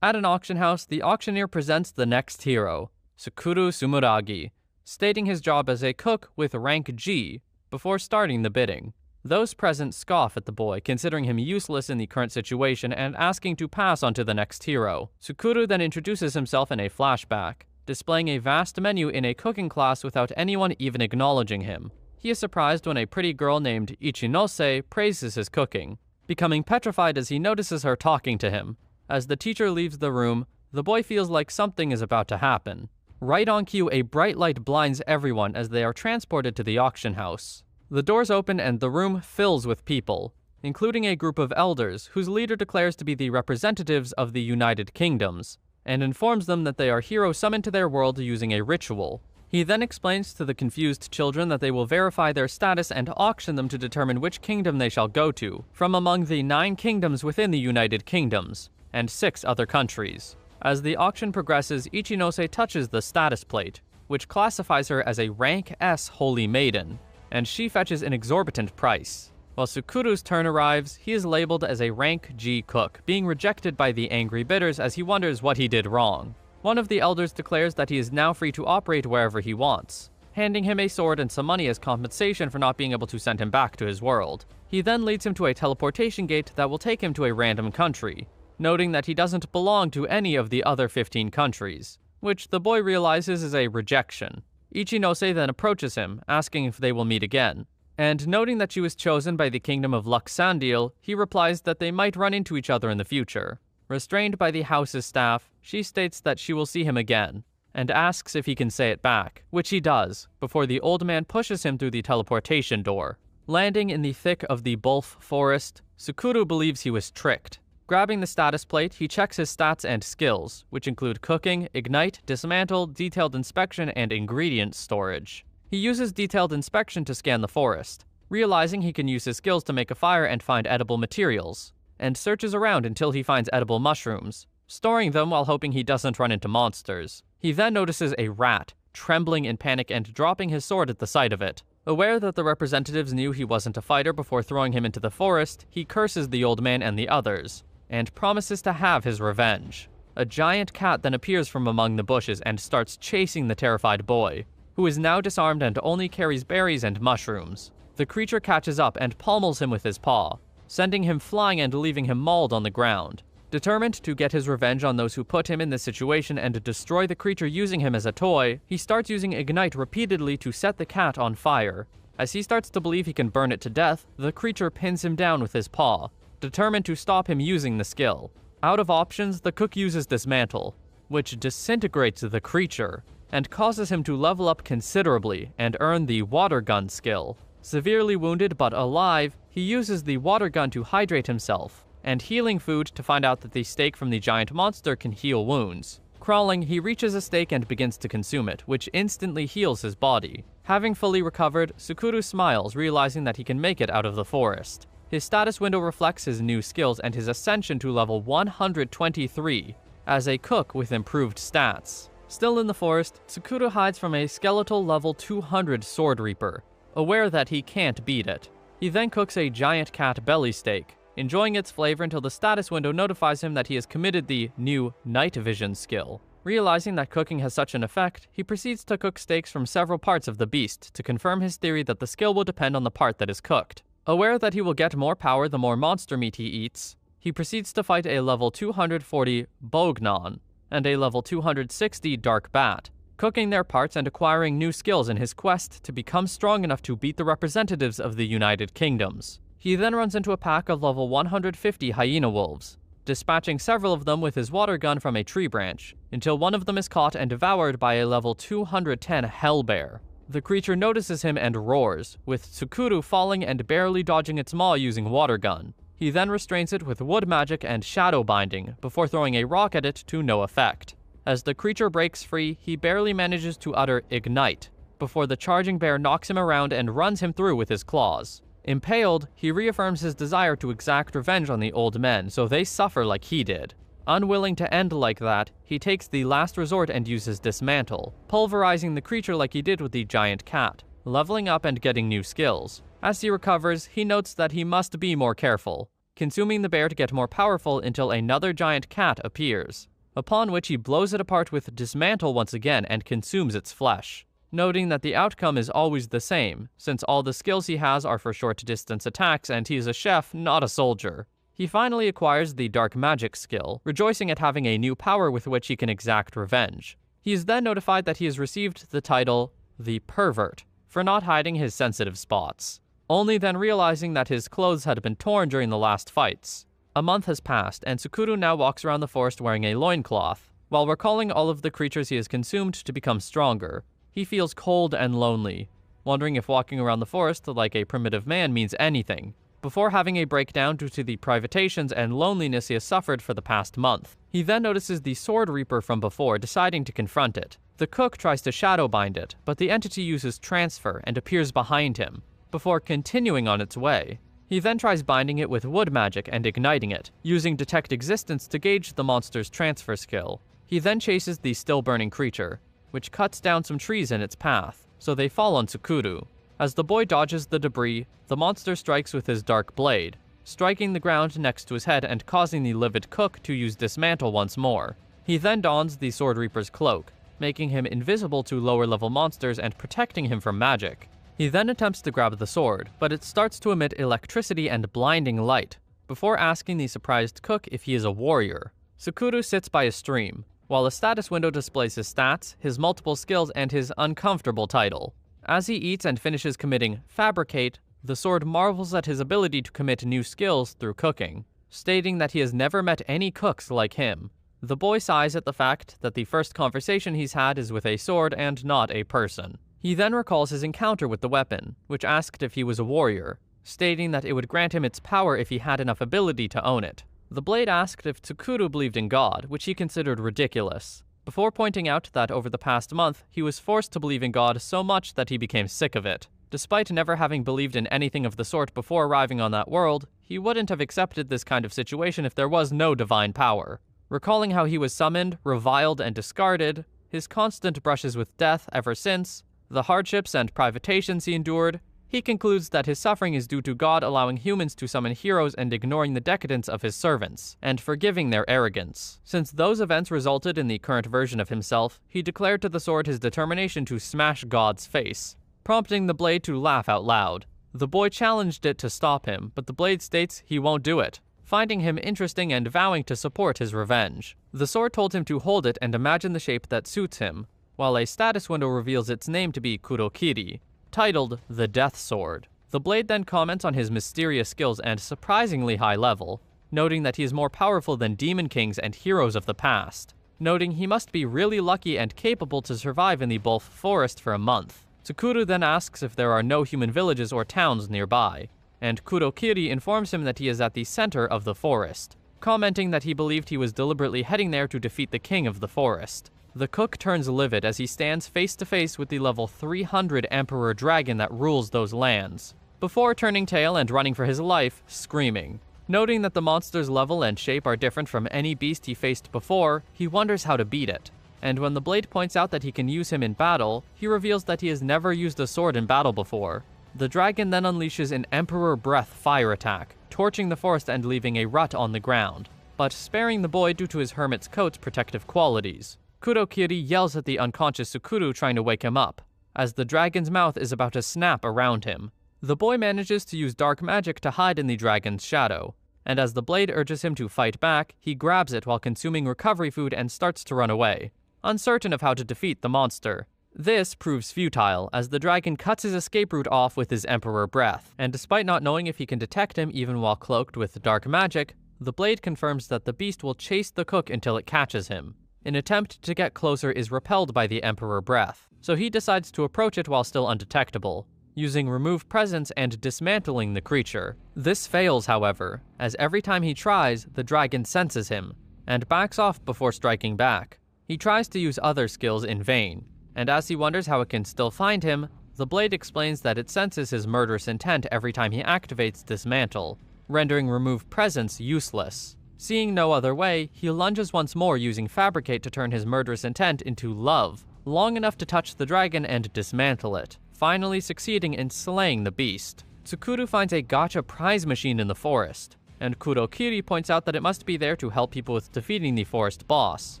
At an auction house, the auctioneer presents the next hero, Sukuru Sumuragi, stating his job as a cook with rank G before starting the bidding. Those present scoff at the boy, considering him useless in the current situation and asking to pass on to the next hero. Sukuru then introduces himself in a flashback, displaying a vast menu in a cooking class without anyone even acknowledging him. He is surprised when a pretty girl named Ichinose praises his cooking, becoming petrified as he notices her talking to him. As the teacher leaves the room, the boy feels like something is about to happen. Right on cue, a bright light blinds everyone as they are transported to the auction house. The doors open and the room fills with people, including a group of elders whose leader declares to be the representatives of the United Kingdoms, and informs them that they are heroes summoned to their world using a ritual. He then explains to the confused children that they will verify their status and auction them to determine which kingdom they shall go to, from among the 9 kingdoms within the United Kingdoms, and 6 other countries. As the auction progresses, Ichinose touches the status plate, which classifies her as a rank S holy maiden, and she fetches an exorbitant price. While Sukuru's turn arrives, he is labeled as a rank G cook, being rejected by the angry bidders as he wonders what he did wrong. One of the elders declares that he is now free to operate wherever he wants, handing him a sword and some money as compensation for not being able to send him back to his world. He then leads him to a teleportation gate that will take him to a random country, noting that he doesn't belong to any of the other 15 countries, which the boy realizes is a rejection. Ichinose then approaches him, asking if they will meet again, and noting that she was chosen by the kingdom of Luxandil, he replies that they might run into each other in the future. Restrained by the house's staff, she states that she will see him again, and asks if he can say it back, which he does, before the old man pushes him through the teleportation door. Landing in the thick of the Bulf forest, Sukuru believes he was tricked. Grabbing the status plate, he checks his stats and skills, which include cooking, ignite, dismantle, detailed inspection, and ingredient storage. He uses detailed inspection to scan the forest, realizing he can use his skills to make a fire and find edible materials, and searches around until he finds edible mushrooms, storing them while hoping he doesn't run into monsters. He then notices a rat, trembling in panic and dropping his sword at the sight of it. Aware that the representatives knew he wasn't a fighter before throwing him into the forest, he curses the old man and the others, and promises to have his revenge. A giant cat then appears from among the bushes and starts chasing the terrified boy, who is now disarmed and only carries berries and mushrooms. The creature catches up and pommels him with his paw, sending him flying and leaving him mauled on the ground. Determined to get his revenge on those who put him in this situation and destroy the creature using him as a toy, he starts using Ignite repeatedly to set the cat on fire. As he starts to believe he can burn it to death, the creature pins him down with his paw, determined to stop him using the skill. Out of options, the cook uses Dismantle, which disintegrates the creature, and causes him to level up considerably and earn the Water Gun skill. Severely wounded but alive, he uses the water gun to hydrate himself, and healing food to find out that the steak from the giant monster can heal wounds. Crawling, he reaches a steak and begins to consume it, which instantly heals his body. Having fully recovered, Sukuru smiles, realizing that he can make it out of the forest. His status window reflects his new skills and his ascension to level 123 as a cook with improved stats. Still in the forest, Sukuru hides from a skeletal level 200 sword reaper, aware that he can't beat it. He then cooks a giant cat belly steak, enjoying its flavor until the status window notifies him that he has committed the new night vision skill. Realizing that cooking has such an effect, he proceeds to cook steaks from several parts of the beast to confirm his theory that the skill will depend on the part that is cooked. Aware that he will get more power the more monster meat he eats, he proceeds to fight a level 240 Bognon and a level 260 Dark Bat, cooking their parts and acquiring new skills in his quest to become strong enough to beat the representatives of the United Kingdoms. He then runs into a pack of level 150 hyena wolves, dispatching several of them with his water gun from a tree branch, until one of them is caught and devoured by a level 210 hellbear. The creature notices him and roars, with Sukuru falling and barely dodging its maw using water gun. He then restrains it with wood magic and shadow binding before throwing a rock at it to no effect. As the creature breaks free, he barely manages to utter Ignite before the charging bear knocks him around and runs him through with his claws. Impaled, he reaffirms his desire to exact revenge on the old men so they suffer like he did. Unwilling to end like that, he takes the last resort and uses Dismantle, pulverizing the creature like he did with the giant cat, leveling up and getting new skills. As he recovers, he notes that he must be more careful, consuming the bear to get more powerful until another giant cat appears, upon which he blows it apart with dismantle once again and consumes its flesh, noting that the outcome is always the same, since all the skills he has are for short-distance attacks and he is a chef, not a soldier. He finally acquires the dark magic skill, rejoicing at having a new power with which he can exact revenge. He is then notified that he has received the title, the Pervert, for not hiding his sensitive spots, only then realizing that his clothes had been torn during the last fights. A month has passed, and Sukuru now walks around the forest wearing a loincloth. While recalling all of the creatures he has consumed to become stronger, he feels cold and lonely, wondering if walking around the forest like a primitive man means anything, before having a breakdown due to the privations and loneliness he has suffered for the past month. He then notices the Sword Reaper from before, deciding to confront it. The cook tries to shadow bind it, but the entity uses transfer and appears behind him, before continuing on its way. He then tries binding it with wood magic and igniting it, using Detect Existence to gauge the monster's transfer skill. He then chases the still-burning creature, which cuts down some trees in its path, so they fall on Sukuru. As the boy dodges the debris, the monster strikes with his dark blade, striking the ground next to his head and causing the livid cook to use dismantle once more. He then dons the Sword Reaper's cloak, making him invisible to lower-level monsters and protecting him from magic. He then attempts to grab the sword, but it starts to emit electricity and blinding light, before asking the surprised cook if he is a warrior. Sukuru sits by a stream, while a status window displays his stats, his multiple skills, and his uncomfortable title. As he eats and finishes committing Fabricate, the sword marvels at his ability to commit new skills through cooking, stating that he has never met any cooks like him. The boy sighs at the fact that the first conversation he's had is with a sword and not a person. He then recalls his encounter with the weapon, which asked if he was a warrior, stating that it would grant him its power if he had enough ability to own it. The blade asked if Tsukuru believed in God, which he considered ridiculous, before pointing out that over the past month, he was forced to believe in God so much that he became sick of it. Despite never having believed in anything of the sort before arriving on that world, he wouldn't have accepted this kind of situation if there was no divine power. Recalling how he was summoned, reviled, and discarded, his constant brushes with death ever since, the hardships and privations he endured, he concludes that his suffering is due to God allowing humans to summon heroes and ignoring the decadence of his servants, and forgiving their arrogance. Since those events resulted in the current version of himself, he declared to the sword his determination to smash God's face, prompting the blade to laugh out loud. The boy challenged it to stop him, but the blade states he won't do it, finding him interesting and vowing to support his revenge. The sword told him to hold it and imagine the shape that suits him, while a status window reveals its name to be Kurokiri, titled the Death Sword. The blade then comments on his mysterious skills and surprisingly high level, noting that he is more powerful than demon kings and heroes of the past, noting he must be really lucky and capable to survive in the Bulf Forest for a month. Tsukuru then asks if there are no human villages or towns nearby, and Kurokiri informs him that he is at the center of the forest, commenting that he believed he was deliberately heading there to defeat the king of the forest. The cook turns livid as he stands face to face with the level 300 Emperor Dragon that rules those lands, before turning tail and running for his life, screaming. Noting that the monster's level and shape are different from any beast he faced before, he wonders how to beat it. And when the blade points out that he can use him in battle, he reveals that he has never used a sword in battle before. The dragon then unleashes an Emperor Breath fire attack, torching the forest and leaving a rut on the ground, but sparing the boy due to his hermit's coat's protective qualities. Kurokiri yells at the unconscious Sukuru, trying to wake him up, as the dragon's mouth is about to snap around him. The boy manages to use dark magic to hide in the dragon's shadow, and as the blade urges him to fight back, he grabs it while consuming recovery food and starts to run away, uncertain of how to defeat the monster. This proves futile, as the dragon cuts his escape route off with his Emperor Breath, and despite not knowing if he can detect him even while cloaked with dark magic, the blade confirms that the beast will chase the cook until it catches him. An attempt to get closer is repelled by the Emperor Breath, so he decides to approach it while still undetectable, using Remove Presence and dismantling the creature. This fails, however, as every time he tries, the dragon senses him, and backs off before striking back. He tries to use other skills in vain, and as he wonders how it can still find him, the blade explains that it senses his murderous intent every time he activates Dismantle, rendering Remove Presence useless. Seeing no other way, he lunges once more using Fabricate to turn his murderous intent into love, long enough to touch the dragon and dismantle it, finally succeeding in slaying the beast. Tsukuru finds a gacha prize machine in the forest, and Kurokiri points out that it must be there to help people with defeating the forest boss,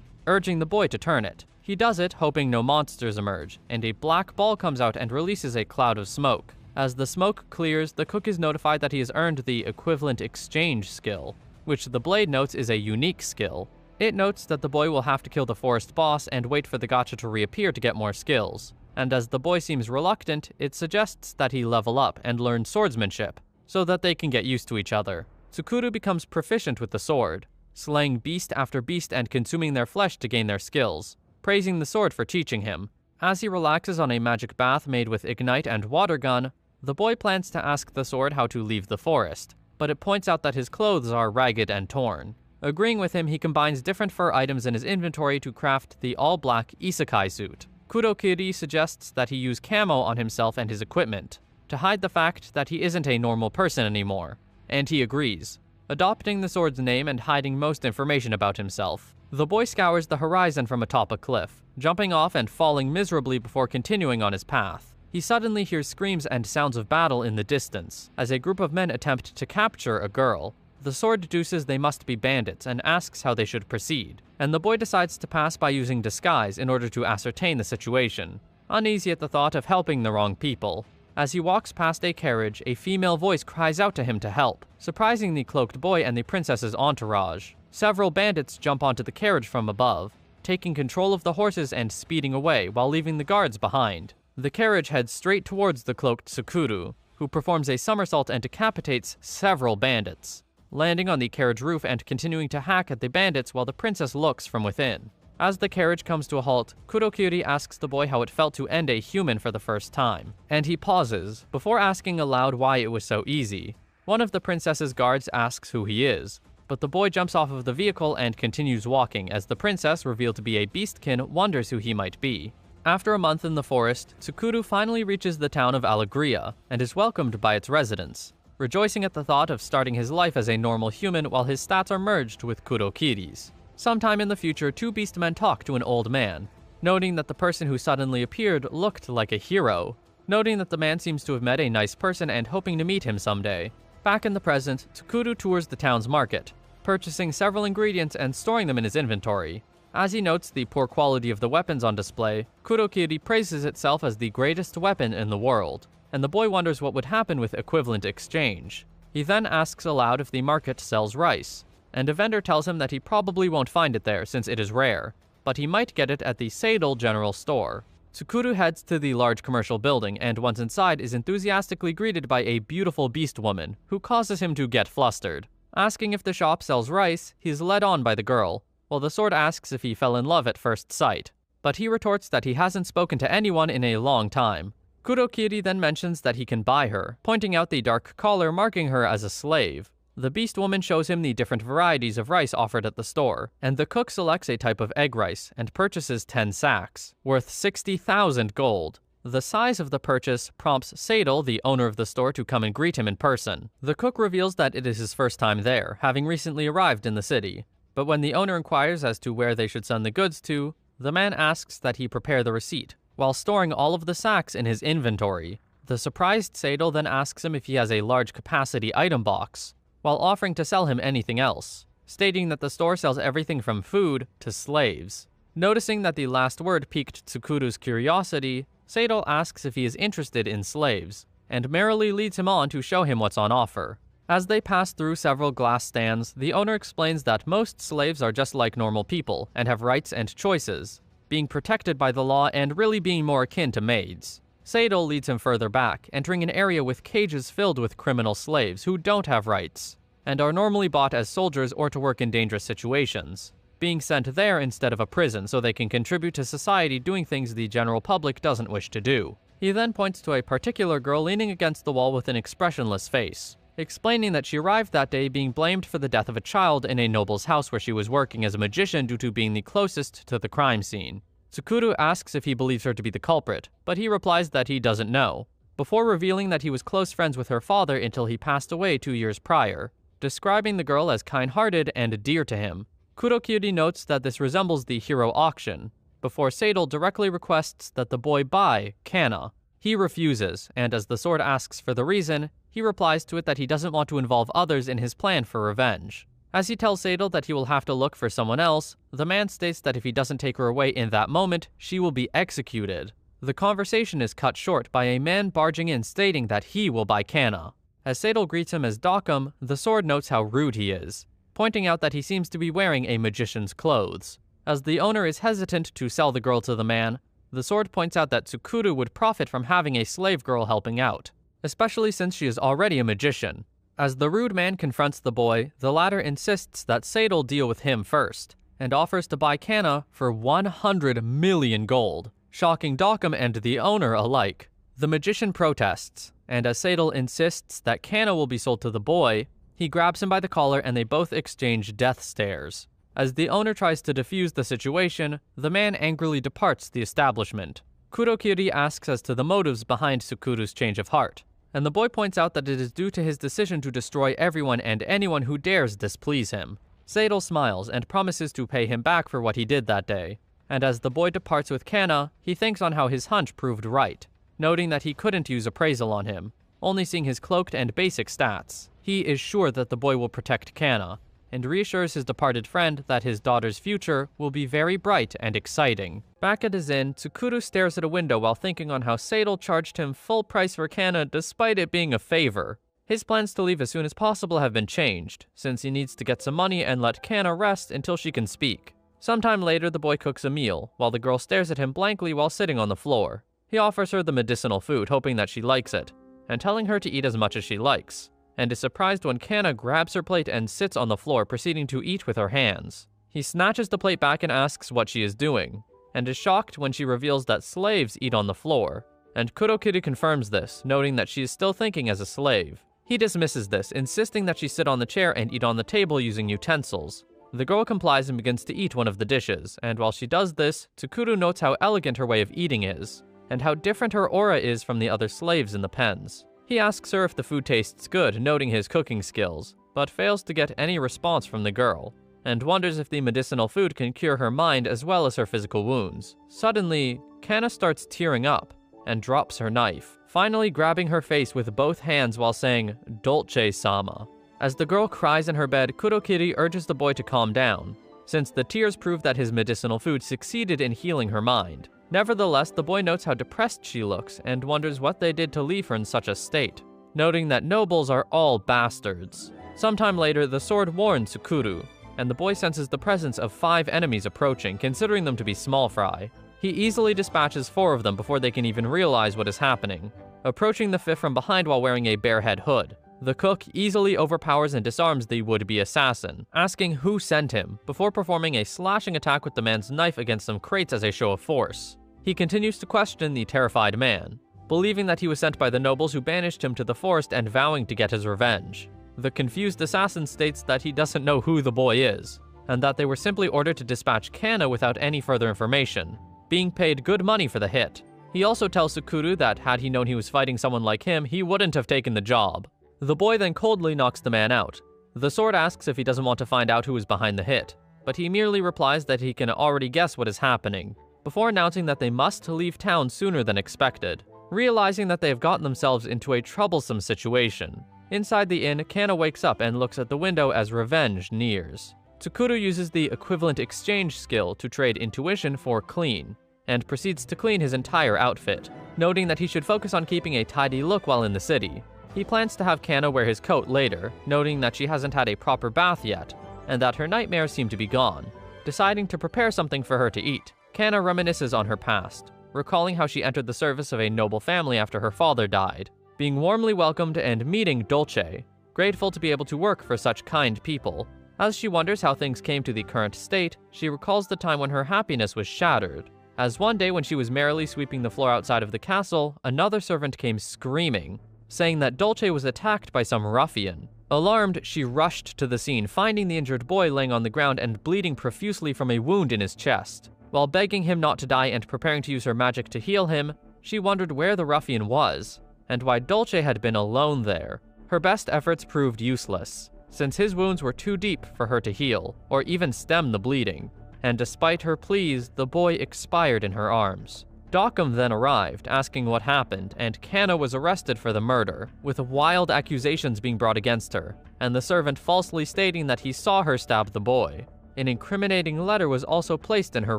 urging the boy to turn it. He does it, hoping no monsters emerge, and a black ball comes out and releases a cloud of smoke. As the smoke clears, the cook is notified that he has earned the equivalent exchange skill, which the blade notes is a unique skill. It notes that the boy will have to kill the forest boss and wait for the gacha to reappear to get more skills. And as the boy seems reluctant, it suggests that he level up and learn swordsmanship, so that they can get used to each other. Tsukuru becomes proficient with the sword, slaying beast after beast and consuming their flesh to gain their skills, praising the sword for teaching him. As he relaxes on a magic bath made with ignite and water gun, the boy plans to ask the sword how to leave the forest, but it points out that his clothes are ragged and torn. Agreeing with him, he combines different fur items in his inventory to craft the all-black isekai suit. Kurokiri suggests that he use camo on himself and his equipment, to hide the fact that he isn't a normal person anymore, and he agrees, adopting the sword's name and hiding most information about himself. The boy scours the horizon from atop a cliff, jumping off and falling miserably before continuing on his path. He suddenly hears screams and sounds of battle in the distance, as a group of men attempt to capture a girl. The sword deduces they must be bandits and asks how they should proceed, and the boy decides to pass by using disguise in order to ascertain the situation, uneasy at the thought of helping the wrong people. As he walks past a carriage, a female voice cries out to him to help, surprising the cloaked boy and the princess's entourage. Several bandits jump onto the carriage from above, taking control of the horses and speeding away while leaving the guards behind. The carriage heads straight towards the cloaked Tsukuru, who performs a somersault and decapitates several bandits, landing on the carriage roof and continuing to hack at the bandits while the princess looks from within. As the carriage comes to a halt, Kurokiri asks the boy how it felt to end a human for the first time, and he pauses, before asking aloud why it was so easy. One of the princess's guards asks who he is, but the boy jumps off of the vehicle and continues walking as the princess, revealed to be a beastkin, wonders who he might be. After a month in the forest, Tsukuru finally reaches the town of Alegria and is welcomed by its residents, rejoicing at the thought of starting his life as a normal human while his stats are merged with Kurokiri's. Sometime in the future, two beastmen talk to an old man, noting that the person who suddenly appeared looked like a hero, noting that the man seems to have met a nice person and hoping to meet him someday. Back in the present, Tsukuru tours the town's market, purchasing several ingredients and storing them in his inventory. As he notes the poor quality of the weapons on display, Kurokiri praises itself as the greatest weapon in the world, and the boy wonders what would happen with equivalent exchange. He then asks aloud if the market sells rice, and a vendor tells him that he probably won't find it there since it is rare, but he might get it at the Seidel General Store. Tsukuru heads to the large commercial building and once inside is enthusiastically greeted by a beautiful beast woman who causes him to get flustered. Asking if the shop sells rice, he's led on by the girl, while the sword asks if he fell in love at first sight, but he retorts that he hasn't spoken to anyone in a long time. Kurokiri then mentions that he can buy her, pointing out the dark collar marking her as a slave. The beast woman shows him the different varieties of rice offered at the store, and the cook selects a type of egg rice and purchases 10 sacks, worth 60,000 gold. The size of the purchase prompts Seidel, the owner of the store, to come and greet him in person. The cook reveals that it is his first time there, having recently arrived in the city. But when the owner inquires as to where they should send the goods to, the man asks that he prepare the receipt, while storing all of the sacks in his inventory. The surprised Seidel then asks him if he has a large capacity item box, while offering to sell him anything else, stating that the store sells everything from food to slaves. Noticing that the last word piqued Tsukuru's curiosity, Seidel asks if he is interested in slaves, and merrily leads him on to show him what's on offer. As they pass through several glass stands, the owner explains that most slaves are just like normal people and have rights and choices, being protected by the law and really being more akin to maids. Seidel leads him further back, entering an area with cages filled with criminal slaves who don't have rights, and are normally bought as soldiers or to work in dangerous situations, being sent there instead of a prison so they can contribute to society doing things the general public doesn't wish to do. He then points to a particular girl leaning against the wall with an expressionless face, explaining that she arrived that day being blamed for the death of a child in a noble's house where she was working as a magician due to being the closest to the crime scene. Tsukuru asks if he believes her to be the culprit, but he replies that he doesn't know, before revealing that he was close friends with her father until he passed away 2 years prior, describing the girl as kind-hearted and dear to him. Kurokiri notes that this resembles the hero auction, before Seidel directly requests that the boy buy Kana. He refuses, and as the sword asks for the reason, he replies to it that he doesn't want to involve others in his plan for revenge. As he tells Seidel that he will have to look for someone else, the man states that if he doesn't take her away in that moment, she will be executed. The conversation is cut short by a man barging in stating that he will buy Kana. As Seidel greets him as Dokkum, the sword notes how rude he is, pointing out that he seems to be wearing a magician's clothes. As the owner is hesitant to sell the girl to the man, the sword points out that Tsukuru would profit from having a slave girl helping out, especially since she is already a magician. As the rude man confronts the boy, the latter insists that Seidel deal with him first, and offers to buy Kana for 100 million gold, shocking Dokkum and the owner alike. The magician protests, and as Seidel insists that Kana will be sold to the boy, he grabs him by the collar and they both exchange death stares. As the owner tries to defuse the situation, the man angrily departs the establishment. Kurokiri asks as to the motives behind Tsukuru's change of heart, and the boy points out that it is due to his decision to destroy everyone and anyone who dares displease him. Seidel smiles and promises to pay him back for what he did that day, and as the boy departs with Kana, he thinks on how his hunch proved right, noting that he couldn't use appraisal on him, only seeing his cloaked and basic stats. He is sure that the boy will protect Kana, and reassures his departed friend that his daughter's future will be very bright and exciting. Back at his inn, Tsukuru stares at a window while thinking on how Seidel charged him full price for Kana despite it being a favor. His plans to leave as soon as possible have been changed, since he needs to get some money and let Kana rest until she can speak. Sometime later, the boy cooks a meal, while the girl stares at him blankly while sitting on the floor. He offers her the medicinal food, hoping that she likes it, and telling her to eat as much as she likes, and is surprised when Kana grabs her plate and sits on the floor, proceeding to eat with her hands. He snatches the plate back and asks what she is doing, and is shocked when she reveals that slaves eat on the floor, and Kurokiri confirms this, noting that she is still thinking as a slave. He dismisses this, insisting that she sit on the chair and eat on the table using utensils. The girl complies and begins to eat one of the dishes, and while she does this, Tsukuru notes how elegant her way of eating is, and how different her aura is from the other slaves in the pens. He asks her if the food tastes good, noting his cooking skills, but fails to get any response from the girl, and wonders if the medicinal food can cure her mind as well as her physical wounds. Suddenly, Kana starts tearing up, and drops her knife, finally grabbing her face with both hands while saying, "Dolce-sama." As the girl cries in her bed, Kurokiri urges the boy to calm down, since the tears prove that his medicinal food succeeded in healing her mind. Nevertheless, the boy notes how depressed she looks and wonders what they did to leave her in such a state, noting that nobles are all bastards. Sometime later, the sword warns Tsukuru, and the boy senses the presence of 5 enemies approaching, considering them to be small fry. He easily dispatches 4 of them before they can even realize what is happening, approaching the 5th from behind while wearing a bear head hood. The cook easily overpowers and disarms the would-be assassin, asking who sent him, before performing a slashing attack with the man's knife against some crates as a show of force. He continues to question the terrified man, believing that he was sent by the nobles who banished him to the forest and vowing to get his revenge. The confused assassin states that he doesn't know who the boy is, and that they were simply ordered to dispatch Kana without any further information, being paid good money for the hit. He also tells Tsukuru that had he known he was fighting someone like him, he wouldn't have taken the job. The boy then coldly knocks the man out. The sword asks if he doesn't want to find out who is behind the hit, but he merely replies that he can already guess what is happening, before announcing that they must leave town sooner than expected, realizing that they have gotten themselves into a troublesome situation. Inside the inn, Kana wakes up and looks at the window as revenge nears. Tsukuru uses the equivalent exchange skill to trade intuition for clean, and proceeds to clean his entire outfit, noting that he should focus on keeping a tidy look while in the city. He plans to have Kana wear his coat later, noting that she hasn't had a proper bath yet, and that her nightmares seem to be gone. Deciding to prepare something for her to eat, Kana reminisces on her past, recalling how she entered the service of a noble family after her father died, being warmly welcomed and meeting Dolce, grateful to be able to work for such kind people. As she wonders how things came to the current state, she recalls the time when her happiness was shattered, as one day when she was merrily sweeping the floor outside of the castle, another servant came screaming, saying that Dolce was attacked by some ruffian. Alarmed, she rushed to the scene, finding the injured boy laying on the ground and bleeding profusely from a wound in his chest. While begging him not to die and preparing to use her magic to heal him, she wondered where the ruffian was, and why Dolce had been alone there. Her best efforts proved useless, since his wounds were too deep for her to heal, or even stem the bleeding, and despite her pleas, the boy expired in her arms. Dockham then arrived, asking what happened, and Kana was arrested for the murder, with wild accusations being brought against her, and the servant falsely stating that he saw her stab the boy. An incriminating letter was also placed in her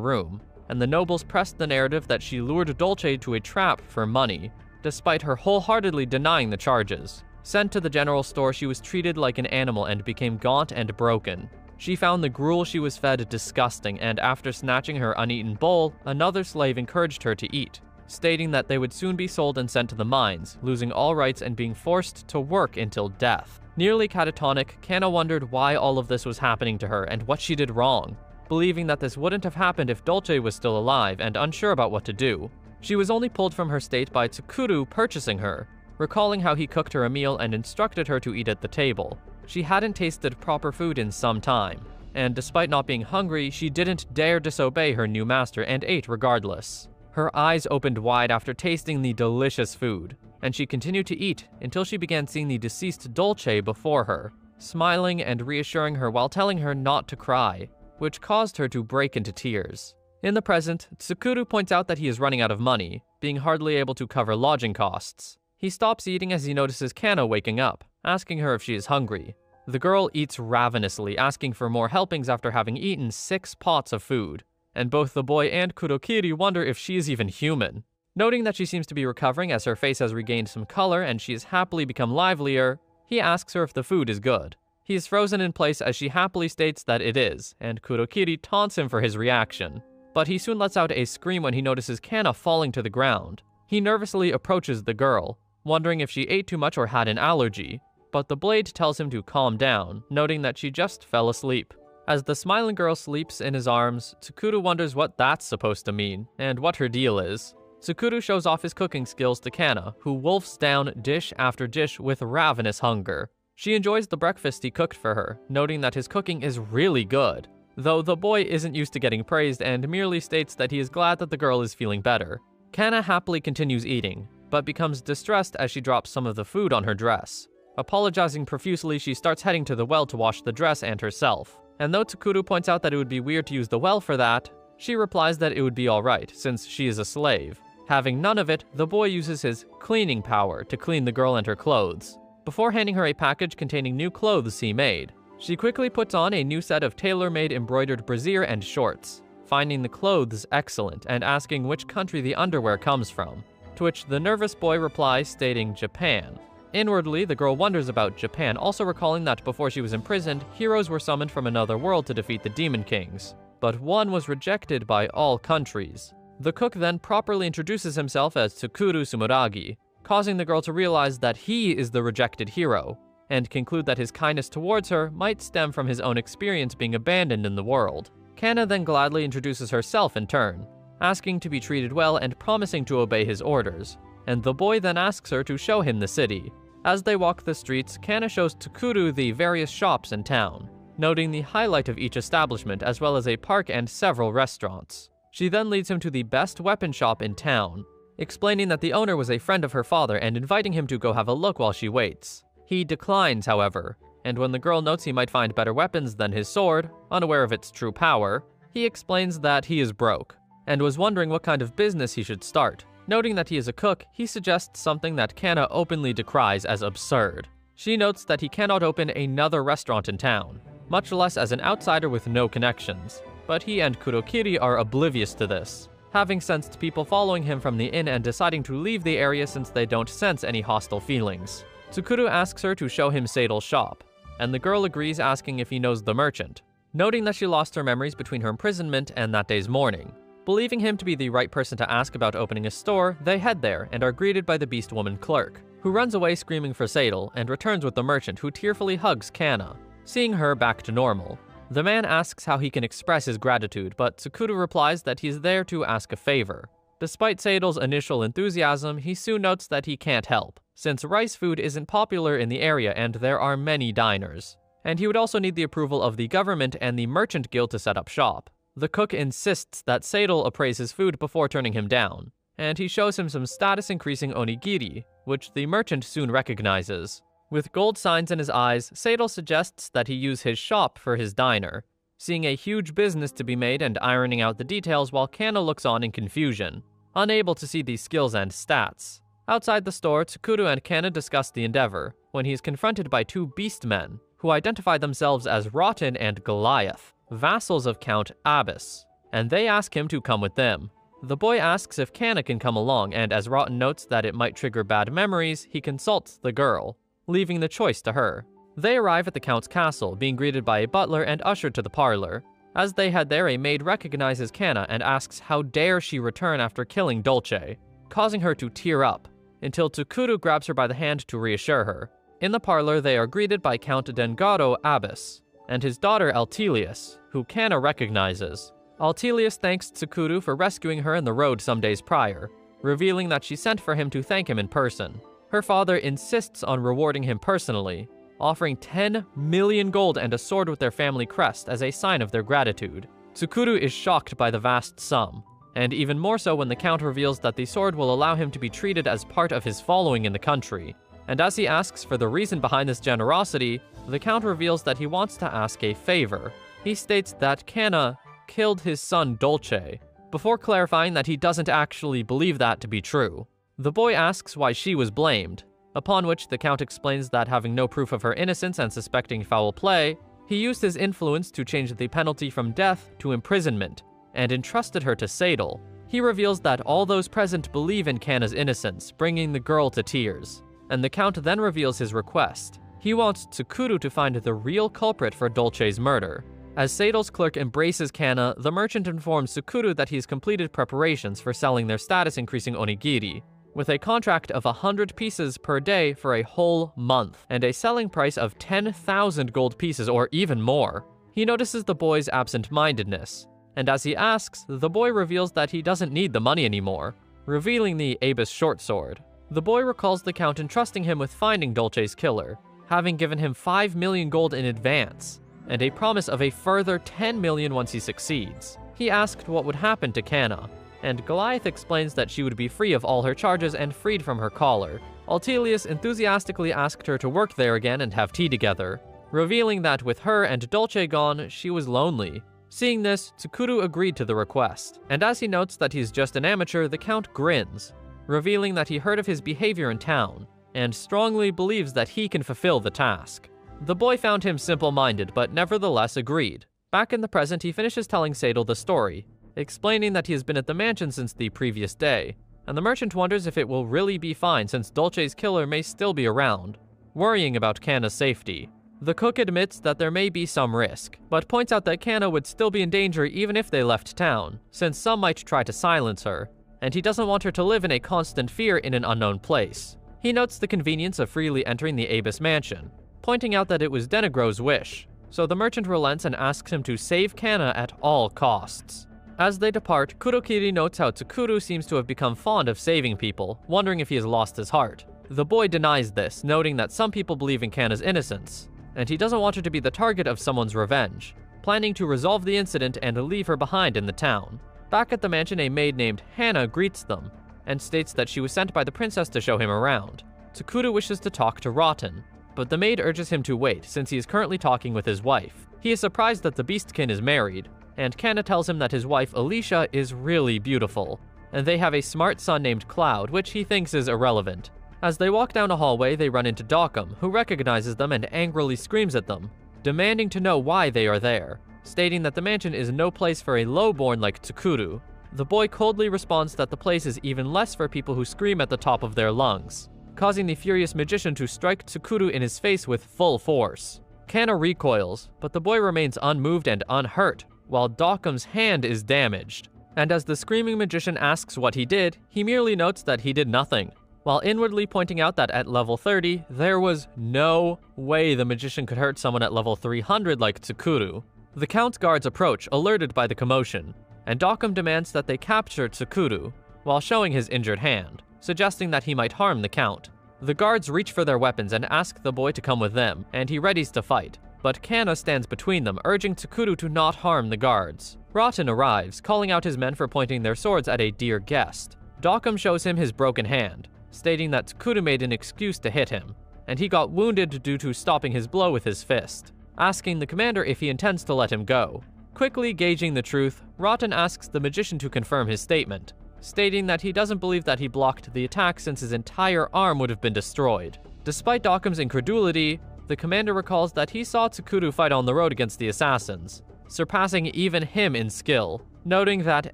room, and the nobles pressed the narrative that she lured Dolce to a trap for money, despite her wholeheartedly denying the charges. Sent to the general store, she was treated like an animal and became gaunt and broken. She found the gruel she was fed disgusting, and after snatching her uneaten bowl, another slave encouraged her to eat, stating that they would soon be sold and sent to the mines, losing all rights and being forced to work until death. Nearly catatonic, Kana wondered why all of this was happening to her and what she did wrong, believing that this wouldn't have happened if Dolce was still alive and unsure about what to do. She was only pulled from her state by Tsukuru purchasing her, recalling how he cooked her a meal and instructed her to eat at the table. She hadn't tasted proper food in some time, and despite not being hungry, she didn't dare disobey her new master and ate regardless. Her eyes opened wide after tasting the delicious food, and she continued to eat until she began seeing the deceased Dolce before her, smiling and reassuring her while telling her not to cry, which caused her to break into tears. In the present, Tsukuru points out that he is running out of money, being hardly able to cover lodging costs. He stops eating as he notices Kana waking up, asking her if she is hungry. The girl eats ravenously, asking for more helpings after having eaten 6 pots of food, and both the boy and Kurokiri wonder if she is even human. Noting that she seems to be recovering as her face has regained some color and she has happily become livelier, he asks her if the food is good. He is frozen in place as she happily states that it is, and Kurokiri taunts him for his reaction. But he soon lets out a scream when he notices Kana falling to the ground. He nervously approaches the girl, wondering if she ate too much or had an allergy, but the blade tells him to calm down, noting that she just fell asleep. As the smiling girl sleeps in his arms, Tsukuru wonders what that's supposed to mean, and what her deal is. Tsukuru shows off his cooking skills to Kana, who wolfs down dish after dish with ravenous hunger. She enjoys the breakfast he cooked for her, noting that his cooking is really good, though the boy isn't used to getting praised and merely states that he is glad that the girl is feeling better. Kana happily continues eating, but becomes distressed as she drops some of the food on her dress. Apologizing profusely, she starts heading to the well to wash the dress and herself. And though Tsukuru points out that it would be weird to use the well for that, she replies that it would be alright, since she is a slave. Having none of it, the boy uses his cleaning power to clean the girl and her clothes, before handing her a package containing new clothes he made. She quickly puts on a new set of tailor-made embroidered brassiere and shorts, finding the clothes excellent and asking which country the underwear comes from, to which the nervous boy replies stating Japan. Inwardly, the girl wonders about Japan, also recalling that before she was imprisoned, heroes were summoned from another world to defeat the Demon Kings, but one was rejected by all countries. The cook then properly introduces himself as Tsukuru Sumuragi, causing the girl to realize that he is the rejected hero, and conclude that his kindness towards her might stem from his own experience being abandoned in the world. Kana then gladly introduces herself in turn, asking to be treated well and promising to obey his orders, and the boy then asks her to show him the city. As they walk the streets, Kana shows Tsukuru the various shops in town, noting the highlight of each establishment as well as a park and several restaurants. She then leads him to the best weapon shop in town, explaining that the owner was a friend of her father and inviting him to go have a look while she waits. He declines, however, and when the girl notes he might find better weapons than his sword, unaware of its true power, he explains that he is broke, and was wondering what kind of business he should start. Noting that he is a cook, he suggests something that Kana openly decries as absurd. She notes that he cannot open another restaurant in town, much less as an outsider with no connections, but he and Kurokiri are oblivious to this, having sensed people following him from the inn and deciding to leave the area since they don't sense any hostile feelings. Tsukuru asks her to show him Seidel's shop, and the girl agrees, asking if he knows the merchant, noting that she lost her memories between her imprisonment and that day's morning. Believing him to be the right person to ask about opening a store, they head there and are greeted by the Beast Woman clerk, who runs away screaming for Seidel and returns with the merchant, who tearfully hugs Kana, seeing her back to normal. The man asks how he can express his gratitude, but Tsukuru replies that he's there to ask a favor. Despite Seidel's initial enthusiasm, he soon notes that he can't help, since rice food isn't popular in the area and there are many diners. And he would also need the approval of the government and the merchant guild to set up shop. The cook insists that Seidel appraise his food before turning him down, and he shows him some status-increasing onigiri, which the merchant soon recognizes. With gold signs in his eyes, Seidel suggests that he use his shop for his diner, seeing a huge business to be made and ironing out the details while Kana looks on in confusion. unable to see these skills and stats. Outside the store, Tsukuru and Kana discuss the endeavor, when he is confronted by two beastmen, who identify themselves as Rotten and Goliath, vassals of Count Abbas, and they ask him to come with them. The boy asks if Kana can come along, and as Rotten notes that it might trigger bad memories, he consults the girl, leaving the choice to her. They arrive at the Count's castle, being greeted by a butler and ushered to the parlor. As they head there, a maid recognizes Kana and asks how dare she return after killing Dolce, causing her to tear up, until Tsukuru grabs her by the hand to reassure her. In the parlor, they are greeted by Count Dengaro Abbas and his daughter Altelius, who Kana recognizes. Altelius thanks Tsukuru for rescuing her in the road some days prior, revealing that she sent for him to thank him in person. Her father insists on rewarding him personally, offering 10 million gold and a sword with their family crest as a sign of their gratitude. Tsukuru is shocked by the vast sum, and even more so when the Count reveals that the sword will allow him to be treated as part of his following in the country. And as he asks for the reason behind this generosity, the Count reveals that he wants to ask a favor. He states that Kana killed his son Dolce, before clarifying that he doesn't actually believe that to be true. The boy asks why she was blamed, upon which the Count explains that having no proof of her innocence and suspecting foul play, he used his influence to change the penalty from death to imprisonment, and entrusted her to Seidel. He reveals that all those present believe in Kana's innocence, bringing the girl to tears, and the Count then reveals his request. He wants Tsukuru to find the real culprit for Dolce's murder. As Seidel's clerk embraces Kana, the merchant informs Tsukuru that he's completed preparations for selling their status-increasing onigiri, with a contract of 100 pieces per day for a whole month, and a selling price of 10,000 gold pieces or even more. He notices the boy's absent-mindedness, and as he asks, the boy reveals that he doesn't need the money anymore, revealing the Abus short sword. The boy recalls the Count entrusting him with finding Dolce's killer, having given him 5 million gold in advance, and a promise of a further 10 million once he succeeds. He asked what would happen to Kana, and Goliath explains that she would be free of all her charges and freed from her collar. Altelius enthusiastically asked her to work there again and have tea together, revealing that with her and Dolce gone, she was lonely. Seeing this, Tsukuru agreed to the request, and as he notes that he's just an amateur, the Count grins, revealing that he heard of his behavior in town, and strongly believes that he can fulfill the task. The boy found him simple-minded, but nevertheless agreed. Back in the present, he finishes telling Seidel the story, explaining that he has been at the mansion since the previous day, and the merchant wonders if it will really be fine since Dolce's killer may still be around, worrying about Kana's safety. The cook admits that there may be some risk, but points out that Kana would still be in danger even if they left town, since some might try to silence her, and he doesn't want her to live in a constant fear in an unknown place. He notes the convenience of freely entering the Abus mansion, pointing out that it was Denegro's wish, so the merchant relents and asks him to save Kana at all costs. As they depart, Kurokiri notes how Tsukuru seems to have become fond of saving people, wondering if he has lost his heart. The boy denies this, noting that some people believe in Kana's innocence, and he doesn't want her to be the target of someone's revenge, planning to resolve the incident and leave her behind in the town. Back at the mansion, a maid named Hannah greets them, and states that she was sent by the princess to show him around. Tsukuru wishes to talk to Rotten, but the maid urges him to wait since he is currently talking with his wife. He is surprised that the beastkin is married, and Kana tells him that his wife Alicia is really beautiful, and they have a smart son named Cloud, which he thinks is irrelevant. As they walk down a hallway, they run into Dockham, who recognizes them and angrily screams at them, demanding to know why they are there, stating that the mansion is no place for a lowborn like Tsukuru. The boy coldly responds that the place is even less for people who scream at the top of their lungs, causing the furious magician to strike Tsukuru in his face with full force. Kana recoils, but the boy remains unmoved and unhurt, while Dockham's hand is damaged. And as the screaming magician asks what he did, he merely notes that he did nothing, while inwardly pointing out that at level 30, there was no way the magician could hurt someone at level 300 like Tsukuru. The Count's guards approach, alerted by the commotion, and Dockham demands that they capture Tsukuru, while showing his injured hand, suggesting that he might harm the Count. The guards reach for their weapons and ask the boy to come with them, and he readies to fight, but Kana stands between them, urging Tsukuru to not harm the guards. Rotten arrives, calling out his men for pointing their swords at a dear guest. Dockham shows him his broken hand, stating that Tsukuru made an excuse to hit him, and he got wounded due to stopping his blow with his fist, asking the commander if he intends to let him go. Quickly gauging the truth, Rotten asks the magician to confirm his statement, stating that he doesn't believe that he blocked the attack since his entire arm would have been destroyed. Despite Dokum's incredulity, the commander recalls that he saw Tsukuru fight on the road against the assassins, surpassing even him in skill, noting that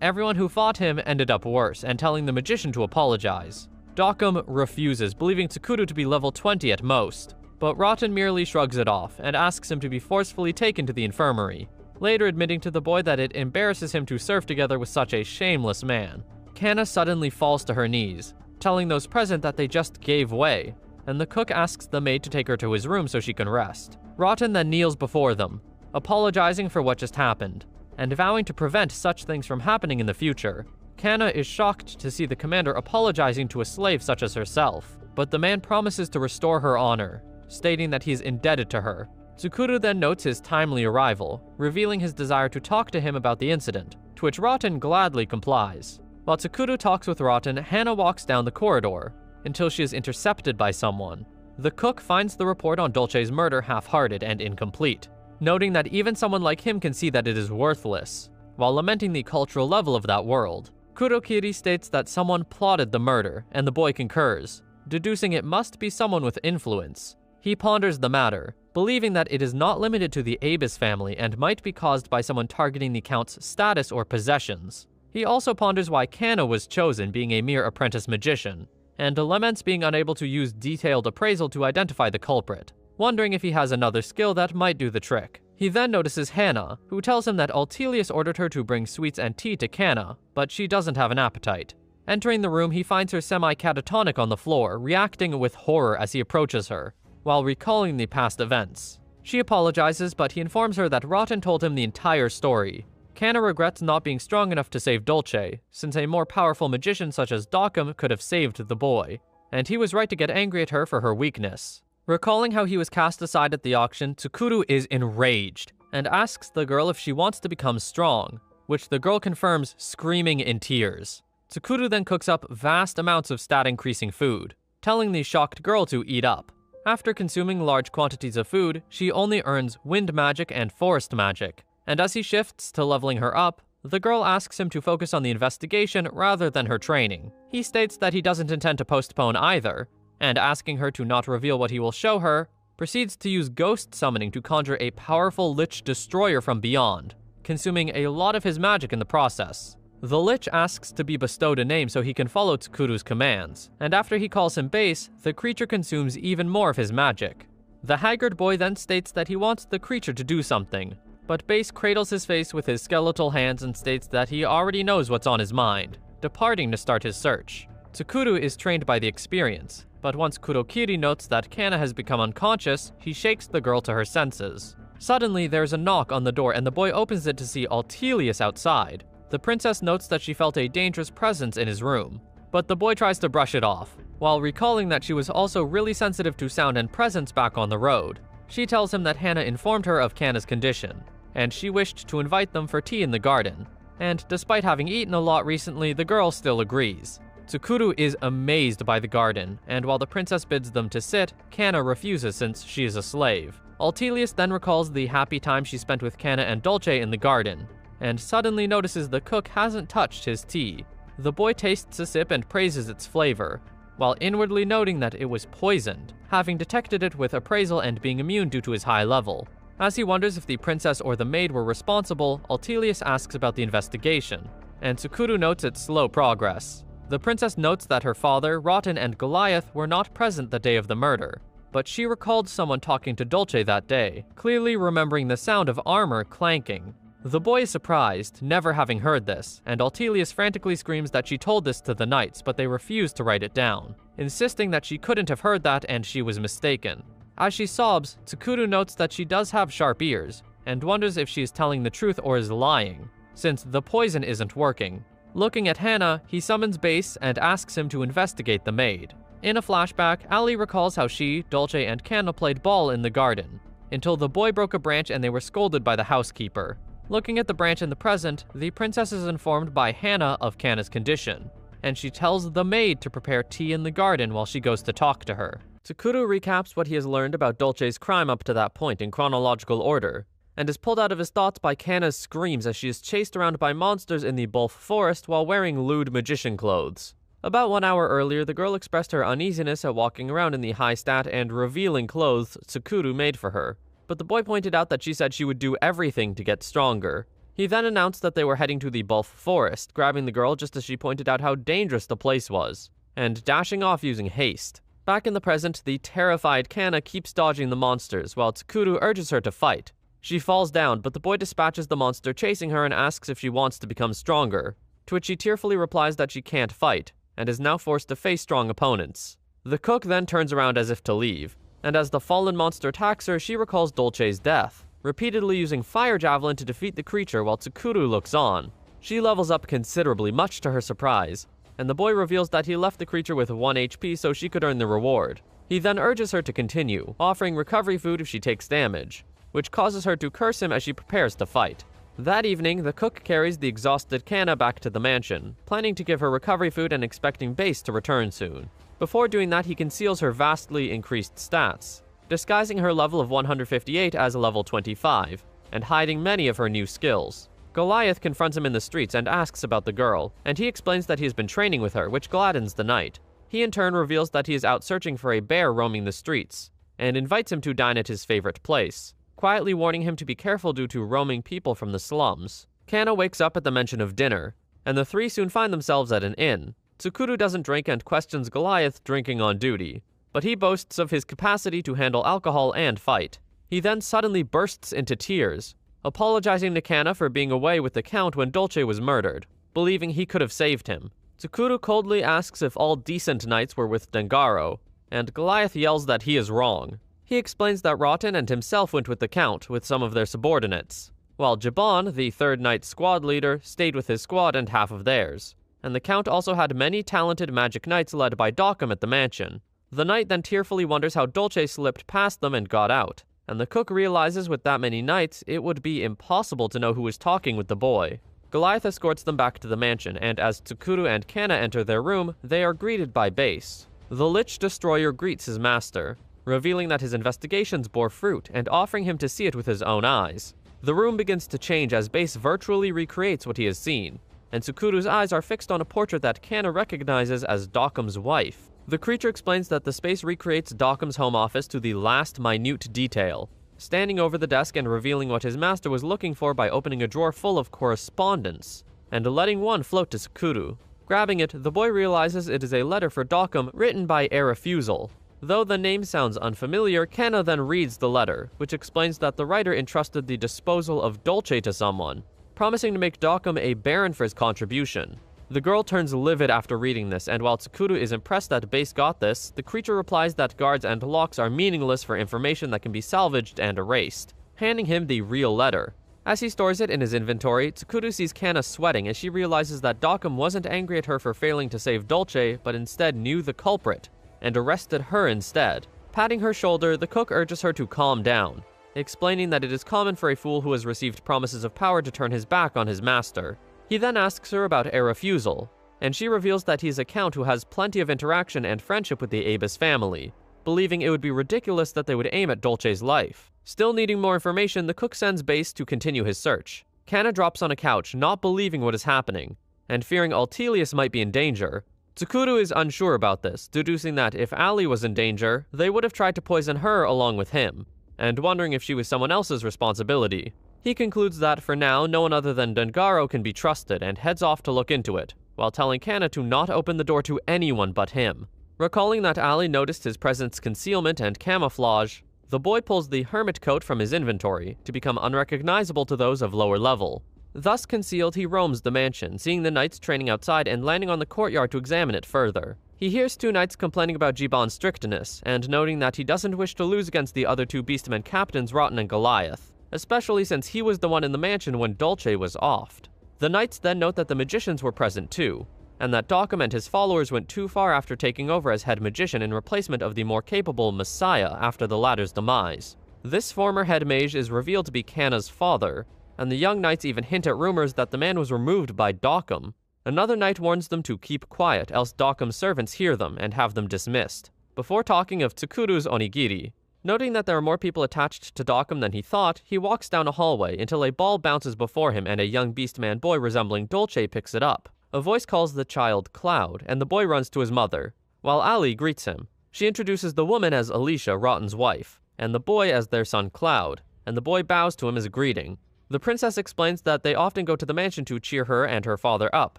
everyone who fought him ended up worse and telling the magician to apologize. Dokum refuses, believing Tsukuru to be level 20 at most, but Rotten merely shrugs it off and asks him to be forcefully taken to the infirmary, later admitting to the boy that it embarrasses him to serve together with such a shameless man. Kana suddenly falls to her knees, telling those present that they just gave way, and the cook asks the maid to take her to his room so she can rest. Rotten then kneels before them, apologizing for what just happened, and vowing to prevent such things from happening in the future. Kana is shocked to see the commander apologizing to a slave such as herself, but the man promises to restore her honor, stating that he is indebted to her. Tsukuru then notes his timely arrival, revealing his desire to talk to him about the incident, to which Rotten gladly complies. While Tsukuru talks with Rotten, Hana walks down the corridor, until she is intercepted by someone. The cook finds the report on Dolce's murder half-hearted and incomplete, noting that even someone like him can see that it is worthless, while lamenting the cultural level of that world. Kurokiri states that someone plotted the murder, and the boy concurs, deducing it must be someone with influence. He ponders the matter, believing that it is not limited to the Abis family and might be caused by someone targeting the Count's status or possessions. He also ponders why Kana was chosen, being a mere apprentice magician, and laments being unable to use detailed appraisal to identify the culprit, wondering if he has another skill that might do the trick. He then notices Hana, who tells him that Altelius ordered her to bring sweets and tea to Kana, but she doesn't have an appetite. Entering the room, he finds her semi-catatonic on the floor, reacting with horror as he approaches her, while recalling the past events. She apologizes, but he informs her that Rotten told him the entire story. Kana regrets not being strong enough to save Dolce, since a more powerful magician such as Dokum could have saved the boy, and he was right to get angry at her for her weakness. Recalling how he was cast aside at the auction, Tsukuru is enraged, and asks the girl if she wants to become strong, which the girl confirms, screaming in tears. Tsukuru then cooks up vast amounts of stat-increasing food, telling the shocked girl to eat up. After consuming large quantities of food, she only earns wind magic and forest magic, and as he shifts to leveling her up, the girl asks him to focus on the investigation rather than her training. He states that he doesn't intend to postpone either, and asking her to not reveal what he will show her, proceeds to use ghost summoning to conjure a powerful Lich Destroyer from beyond, consuming a lot of his magic in the process. The Lich asks to be bestowed a name so he can follow Tsukuru's commands, and after he calls him base, the creature consumes even more of his magic. The haggard boy then states that he wants the creature to do something, but Base cradles his face with his skeletal hands and states that he already knows what's on his mind, departing to start his search. Tsukuru is trained by the experience, but once Kurokiri notes that Kana has become unconscious, he shakes the girl to her senses. Suddenly, there's a knock on the door and the boy opens it to see Altelius outside. The princess notes that she felt a dangerous presence in his room, but the boy tries to brush it off, while recalling that she was also really sensitive to sound and presence back on the road. She tells him that Hana informed her of Kana's condition, and she wished to invite them for tea in the garden, and despite having eaten a lot recently, the girl still agrees. Tsukuru is amazed by the garden, and while the princess bids them to sit, Kana refuses since she is a slave. Altelius then recalls the happy time she spent with Kana and Dolce in the garden, and suddenly notices the cook hasn't touched his tea. The boy tastes a sip and praises its flavor, while inwardly noting that it was poisoned, having detected it with appraisal and being immune due to his high level. As he wonders if the princess or the maid were responsible, Altelius asks about the investigation, and Tsukuru notes its slow progress. The princess notes that her father, Rotten, and Goliath were not present the day of the murder, but she recalled someone talking to Dolce that day, clearly remembering the sound of armor clanking. The boy is surprised, never having heard this, and Altelius frantically screams that she told this to the knights, but they refuse to write it down, insisting that she couldn't have heard that and she was mistaken. As she sobs, Tsukuru notes that she does have sharp ears, and wonders if she is telling the truth or is lying, since the poison isn't working. Looking at Hana, he summons Base and asks him to investigate the maid. In a flashback, Ali recalls how she, Dolce, and Kana played ball in the garden, until the boy broke a branch and they were scolded by the housekeeper. Looking at the branch in the present, the princess is informed by Hana of Kana's condition, and she tells the maid to prepare tea in the garden while she goes to talk to her. Tsukuru recaps what he has learned about Dolce's crime up to that point in chronological order, and is pulled out of his thoughts by Kana's screams as she is chased around by monsters in the Bulf Forest while wearing lewd magician clothes. About 1 hour earlier, the girl expressed her uneasiness at walking around in the high-stat and revealing clothes Tsukuru made for her, but the boy pointed out that she said she would do everything to get stronger. He then announced that they were heading to the Bulf Forest, grabbing the girl just as she pointed out how dangerous the place was, and dashing off using haste. Back in the present, the terrified Kana keeps dodging the monsters, while Tsukuru urges her to fight. She falls down, but the boy dispatches the monster chasing her and asks if she wants to become stronger, to which she tearfully replies that she can't fight, and is now forced to face strong opponents. The cook then turns around as if to leave, and as the fallen monster attacks her, she recalls Dolce's death, repeatedly using Fire Javelin to defeat the creature while Tsukuru looks on. She levels up considerably, much to her surprise, and the boy reveals that he left the creature with 1 HP so she could earn the reward. He then urges her to continue, offering recovery food if she takes damage, which causes her to curse him as she prepares to fight. That evening, the cook carries the exhausted Kana back to the mansion, planning to give her recovery food and expecting Base to return soon. Before doing that, he conceals her vastly increased stats, disguising her level of 158 as a level 25, and hiding many of her new skills. Goliath confronts him in the streets and asks about the girl, and he explains that he has been training with her, which gladdens the knight. He in turn reveals that he is out searching for a bear roaming the streets, and invites him to dine at his favorite place, quietly warning him to be careful due to roaming people from the slums. Kana wakes up at the mention of dinner, and the three soon find themselves at an inn. Tsukuru doesn't drink and questions Goliath drinking on duty, but he boasts of his capacity to handle alcohol and fight. He then suddenly bursts into tears, apologizing to Kana for being away with the Count when Dolce was murdered, believing he could have saved him. Tsukuru coldly asks if all decent knights were with Dengaro, and Goliath yells that he is wrong. He explains that Rotten and himself went with the Count with some of their subordinates, while Jabon, the third knight's squad leader, stayed with his squad and half of theirs, and the Count also had many talented magic knights led by Dockham at the mansion. The knight then tearfully wonders how Dolce slipped past them and got out, and the cook realizes with that many knights, it would be impossible to know who was talking with the boy. Goliath escorts them back to the mansion, and as Tsukuru and Kana enter their room, they are greeted by Base. The Lich Destroyer greets his master, revealing that his investigations bore fruit and offering him to see it with his own eyes. The room begins to change as Base virtually recreates what he has seen, and Tsukuru's eyes are fixed on a portrait that Kana recognizes as Dockham's wife. The creature explains that the space recreates Dockham's home office to the last minute detail, standing over the desk and revealing what his master was looking for by opening a drawer full of correspondence, and letting one float to Tsukuru. Grabbing it, the boy realizes it is a letter for Dockham written by a refusal. Though the name sounds unfamiliar, Kana then reads the letter, which explains that the writer entrusted the disposal of Dolce to someone, promising to make Dockham a baron for his contribution. The girl turns livid after reading this, and while Tsukuru is impressed that Base got this, the creature replies that guards and locks are meaningless for information that can be salvaged and erased, handing him the real letter. As he stores it in his inventory, Tsukuru sees Kana sweating as she realizes that Dockham wasn't angry at her for failing to save Dolce, but instead knew the culprit, and arrested her instead. Patting her shoulder, the cook urges her to calm down, explaining that it is common for a fool who has received promises of power to turn his back on his master. He then asks her about a refusal, and she reveals that he is a count who has plenty of interaction and friendship with the Abus family, believing it would be ridiculous that they would aim at Dolce's life. Still needing more information, the cook sends Base to continue his search. Kana drops on a couch, not believing what is happening, and fearing Altelius might be in danger. Tsukuru is unsure about this, deducing that if Ali was in danger, they would have tried to poison her along with him, and wondering if she was someone else's responsibility. He concludes that for now, no one other than Dengaro can be trusted and heads off to look into it, while telling Kana to not open the door to anyone but him. Recalling that Ali noticed his presence concealment and camouflage, the boy pulls the hermit coat from his inventory to become unrecognizable to those of lower level. Thus concealed, he roams the mansion, seeing the knights training outside and landing on the courtyard to examine it further. He hears two knights complaining about Jiban's strictness, and noting that he doesn't wish to lose against the other two beastmen captains, Rotten and Goliath, especially since he was the one in the mansion when Dolce was offed. The knights then note that the magicians were present too, and that Dockham and his followers went too far after taking over as head magician in replacement of the more capable Messiah after the latter's demise. This former head mage is revealed to be Kana's father, and the young knights even hint at rumors that the man was removed by Dockham. Another knight warns them to keep quiet, else Dockham's servants hear them and have them dismissed, before talking of Tsukuru's onigiri. Noting that there are more people attached to Dockham than he thought, he walks down a hallway until a ball bounces before him and a young beastman boy resembling Dolce picks it up. A voice calls the child Cloud, and the boy runs to his mother, while Ali greets him. She introduces the woman as Alicia, Rotten's wife, and the boy as their son Cloud, and the boy bows to him as a greeting. The princess explains that they often go to the mansion to cheer her and her father up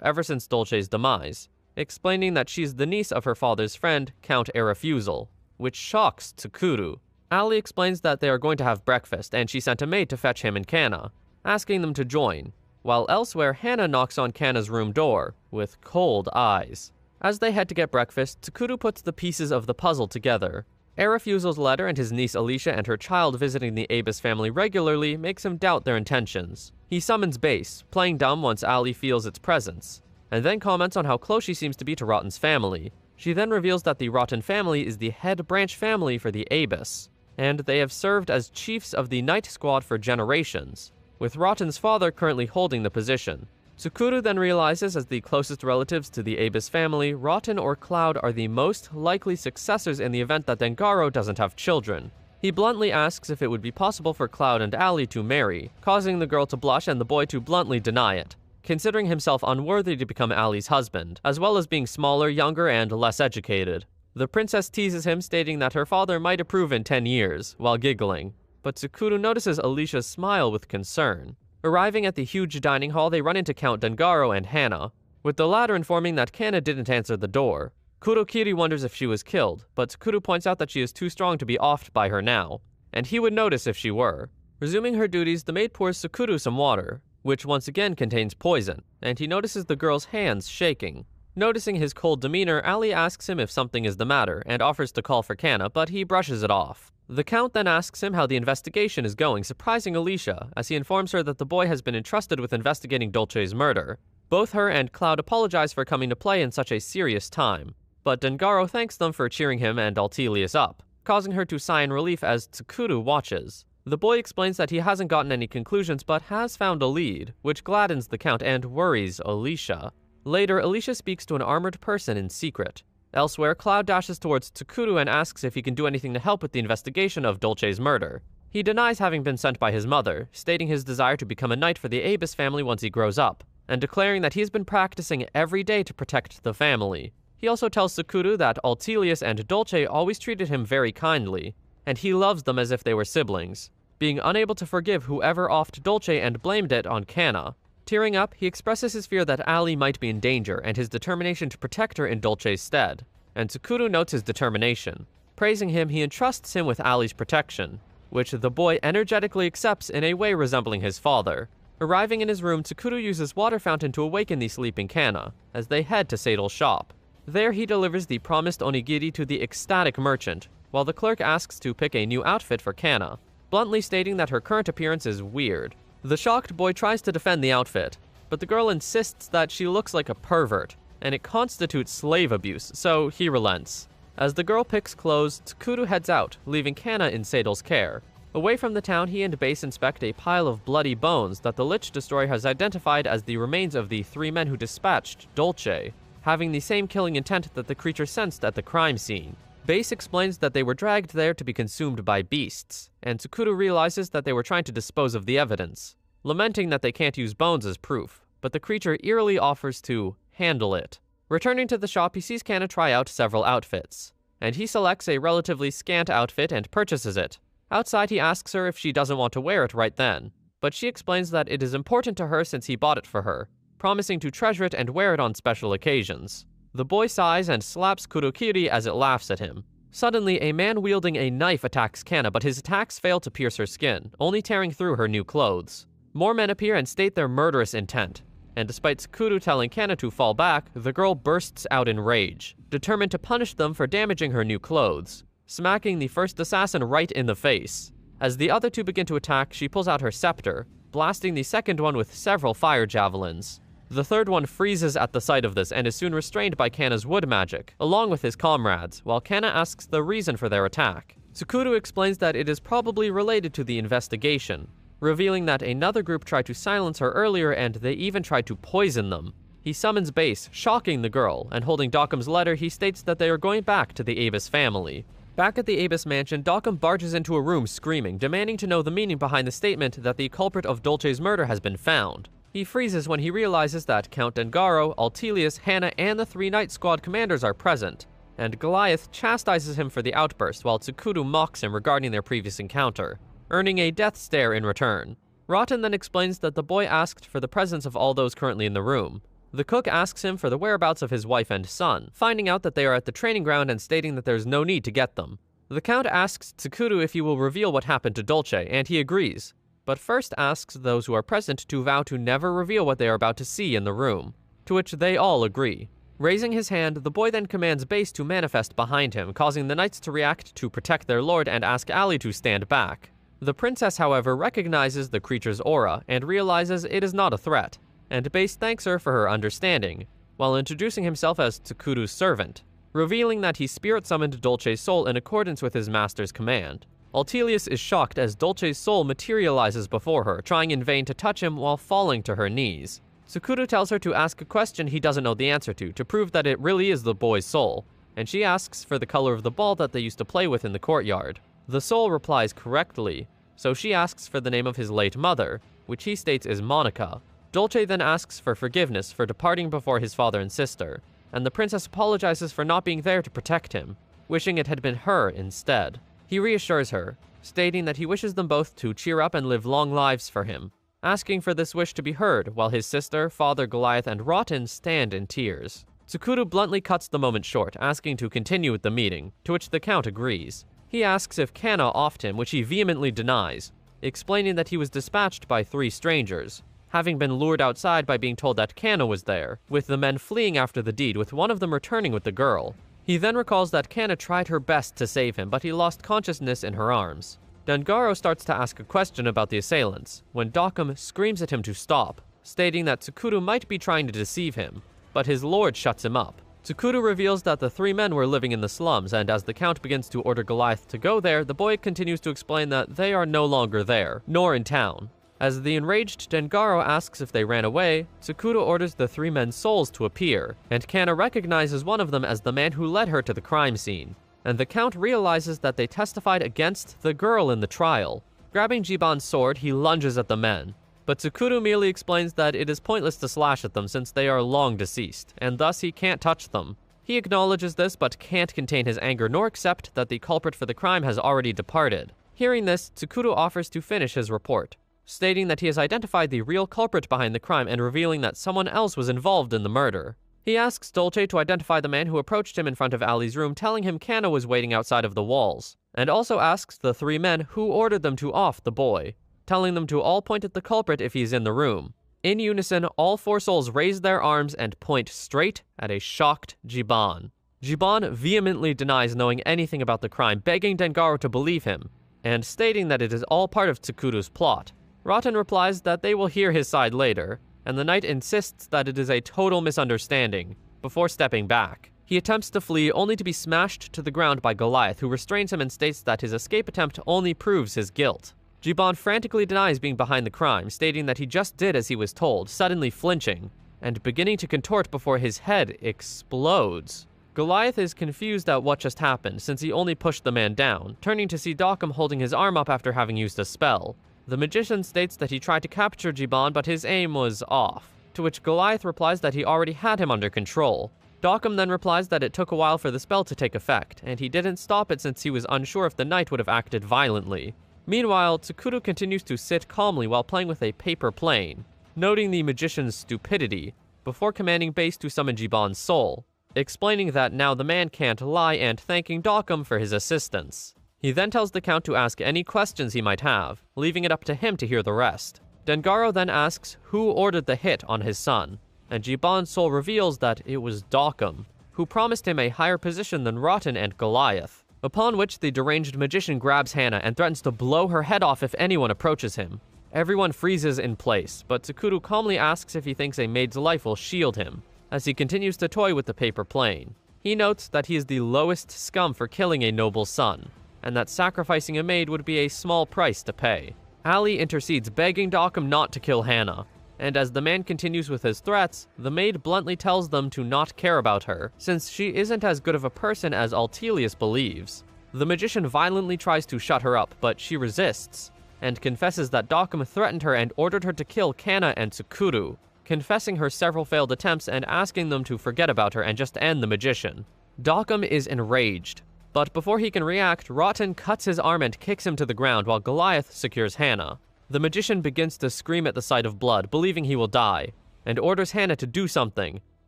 ever since Dolce's demise, explaining that she's the niece of her father's friend, Count Arefusel, which shocks Tsukuru. Ali explains that they are going to have breakfast, and she sent a maid to fetch him and Kana, asking them to join, while elsewhere Hana knocks on Kana's room door, with cold eyes. As they head to get breakfast, Tsukuru puts the pieces of the puzzle together. Arefusel's letter and his niece Alicia and her child visiting the Abus family regularly makes him doubt their intentions. He summons Base, playing dumb once Ali feels its presence, and then comments on how close she seems to be to Rotten's family. She then reveals that the Rotten family is the head branch family for the Abus, and they have served as chiefs of the Night Squad for generations, with Rotten's father currently holding the position. Tsukuru then realizes as the closest relatives to the Abus family, Rotten or Cloud are the most likely successors in the event that Dengaro doesn't have children. He bluntly asks if it would be possible for Cloud and Ali to marry, causing the girl to blush and the boy to bluntly deny it, considering himself unworthy to become Ali's husband, as well as being smaller, younger, and less educated. The princess teases him, stating that her father might approve in 10 years, while giggling, but Tsukuru notices Alicia's smile with concern. Arriving at the huge dining hall, they run into Count Dengaro and Hana, with the latter informing that Kana didn't answer the door. Kurokiri wonders if she was killed, but Tsukuru points out that she is too strong to be offed by her now, and he would notice if she were. Resuming her duties, the maid pours Tsukuru some water, which once again contains poison, and he notices the girl's hands shaking. Noticing his cold demeanor, Ali asks him if something is the matter and offers to call for Kana, but he brushes it off. The Count then asks him how the investigation is going, surprising Alicia, as he informs her that the boy has been entrusted with investigating Dolce's murder. Both her and Cloud apologize for coming to play in such a serious time, but Dengaro thanks them for cheering him and Altelius up, causing her to sigh in relief as Tsukuru watches. The boy explains that he hasn't gotten any conclusions but has found a lead, which gladdens the Count and worries Alicia. Later, Alicia speaks to an armored person in secret. Elsewhere, Cloud dashes towards Tsukuru and asks if he can do anything to help with the investigation of Dolce's murder. He denies having been sent by his mother, stating his desire to become a knight for the Abus family once he grows up, and declaring that he's been practicing every day to protect the family. He also tells Tsukuru that Altelius and Dolce always treated him very kindly, and he loves them as if they were siblings, being unable to forgive whoever offed Dolce and blamed it on Kana. Tearing up, he expresses his fear that Ali might be in danger and his determination to protect her in Dolce's stead, and Tsukuru notes his determination. Praising him, he entrusts him with Ali's protection, which the boy energetically accepts in a way resembling his father. Arriving in his room, Tsukuru uses water fountain to awaken the sleeping Kana, as they head to Seidel's shop. There he delivers the promised onigiri to the ecstatic merchant, while the clerk asks to pick a new outfit for Kana, bluntly stating that her current appearance is weird. The shocked boy tries to defend the outfit, but the girl insists that she looks like a pervert, and it constitutes slave abuse, so he relents. As the girl picks clothes, Tsukuru heads out, leaving Kana in Seidel's care. Away from the town, he and Base inspect a pile of bloody bones that the Lich Destroyer has identified as the remains of the 3 men who dispatched Dolce, having the same killing intent that the creature sensed at the crime scene. Base explains that they were dragged there to be consumed by beasts, and Tsukuru realizes that they were trying to dispose of the evidence, lamenting that they can't use bones as proof, but the creature eerily offers to handle it. Returning to the shop, he sees Kana try out several outfits, and he selects a relatively scant outfit and purchases it. Outside, he asks her if she doesn't want to wear it right then, but she explains that it is important to her since he bought it for her, promising to treasure it and wear it on special occasions. The boy sighs and slaps Kurokiri as it laughs at him. Suddenly, a man wielding a knife attacks Kana, but his attacks fail to pierce her skin, only tearing through her new clothes. More men appear and state their murderous intent, and despite Tsukuru telling Kana to fall back, the girl bursts out in rage, determined to punish them for damaging her new clothes, smacking the first assassin right in the face. As the other 2 begin to attack, she pulls out her scepter, blasting the second one with several fire javelins. The third one freezes at the sight of this and is soon restrained by Kana's wood magic, along with his comrades, while Kana asks the reason for their attack. Tsukuru explains that it is probably related to the investigation, revealing that another group tried to silence her earlier and they even tried to poison them. He summons Base, shocking the girl, and holding Dockham's letter, he states that they are going back to the Avis family. Back at the Abus mansion, Dockham barges into a room screaming, demanding to know the meaning behind the statement that the culprit of Dolce's murder has been found. He freezes when he realizes that Count Dengaro, Altelius, Hannah, and the 3 Night Squad commanders are present, and Goliath chastises him for the outburst while Tsukuru mocks him regarding their previous encounter, earning a death stare in return. Rotten then explains that the boy asked for the presence of all those currently in the room. The cook asks him for the whereabouts of his wife and son, finding out that they are at the training ground and stating that there's no need to get them. The Count asks Tsukuru if he will reveal what happened to Dolce, and he agrees, but first asks those who are present to vow to never reveal what they are about to see in the room, to which they all agree. Raising his hand, the boy then commands Base to manifest behind him, causing the knights to react to protect their lord and ask Ali to stand back. The princess, however, recognizes the creature's aura and realizes it is not a threat, and Base thanks her for her understanding, while introducing himself as Tsukuru's servant, revealing that he spirit-summoned Dolce's soul in accordance with his master's command. Altelius is shocked as Dolce's soul materializes before her, trying in vain to touch him while falling to her knees. Tsukuru tells her to ask a question he doesn't know the answer to prove that it really is the boy's soul, and she asks for the color of the ball that they used to play with in the courtyard. The soul replies correctly, so she asks for the name of his late mother, which he states is Monica. Dolce then asks for forgiveness for departing before his father and sister, and the princess apologizes for not being there to protect him, wishing it had been her instead. He reassures her, stating that he wishes them both to cheer up and live long lives for him, asking for this wish to be heard while his sister, father Goliath, and Rotten stand in tears. Tsukuru bluntly cuts the moment short, asking to continue with the meeting, to which the Count agrees. He asks if Kana offed him, which he vehemently denies, explaining that he was dispatched by 3 strangers, having been lured outside by being told that Kana was there, with the men fleeing after the deed, with one of them returning with the girl. He then recalls that Kana tried her best to save him, but he lost consciousness in her arms. Dengaro starts to ask a question about the assailants, when Dockham screams at him to stop, stating that Tsukuru might be trying to deceive him, but his lord shuts him up. Tsukuru reveals that the 3 men were living in the slums, and as the Count begins to order Goliath to go there, the boy continues to explain that they are no longer there, nor in town. As the enraged Dengaro asks if they ran away, Tsukuru orders the 3 men's souls to appear, and Kana recognizes one of them as the man who led her to the crime scene, and the Count realizes that they testified against the girl in the trial. Grabbing Jiban's sword, he lunges at the men, but Tsukuru merely explains that it is pointless to slash at them since they are long deceased, and thus he can't touch them. He acknowledges this but can't contain his anger nor accept that the culprit for the crime has already departed. Hearing this, Tsukuru offers to finish his report, stating that he has identified the real culprit behind the crime and revealing that someone else was involved in the murder. He asks Dolce to identify the man who approached him in front of Ali's room, telling him Kana was waiting outside of the walls, and also asks the 3 men who ordered them to off the boy, telling them to all point at the culprit if he's in the room. In unison, all 4 souls raise their arms and point straight at a shocked Jiban. Jiban vehemently denies knowing anything about the crime, begging Dengaro to believe him, and stating that it is all part of Tsukuru's plot. Rotten replies that they will hear his side later, and the knight insists that it is a total misunderstanding, before stepping back. He attempts to flee only to be smashed to the ground by Goliath, who restrains him and states that his escape attempt only proves his guilt. Jiban frantically denies being behind the crime, stating that he just did as he was told, suddenly flinching, and beginning to contort before his head explodes. Goliath is confused at what just happened, since he only pushed the man down, turning to see Dockham holding his arm up after having used a spell. The magician states that he tried to capture Jiban, but his aim was off, to which Goliath replies that he already had him under control. Dockham then replies that it took a while for the spell to take effect, and he didn't stop it since he was unsure if the knight would have acted violently. Meanwhile, Tsukuru continues to sit calmly while playing with a paper plane, noting the magician's stupidity, before commanding Base to summon Jiban's soul, explaining that now the man can't lie and thanking Dockham for his assistance. He then tells the Count to ask any questions he might have, leaving it up to him to hear the rest. Dengaro then asks who ordered the hit on his son, and Jiban's soul reveals that it was Dockham, who promised him a higher position than Rotten and Goliath, upon which the deranged magician grabs Hannah and threatens to blow her head off if anyone approaches him. Everyone freezes in place, but Tsukuru calmly asks if he thinks a maid's life will shield him, as he continues to toy with the paper plane. He notes that he is the lowest scum for killing a noble son, and that sacrificing a maid would be a small price to pay. Ali intercedes, begging Dockham not to kill Hannah, and as the man continues with his threats, the maid bluntly tells them to not care about her, since she isn't as good of a person as Altelius believes. The magician violently tries to shut her up, but she resists, and confesses that Dokkum threatened her and ordered her to kill Kana and Tsukuru, confessing her several failed attempts and asking them to forget about her and just end the magician. Dokkum is enraged, but before he can react, Rotten cuts his arm and kicks him to the ground while Goliath secures Hannah. The magician begins to scream at the sight of blood, believing he will die, and orders Hannah to do something,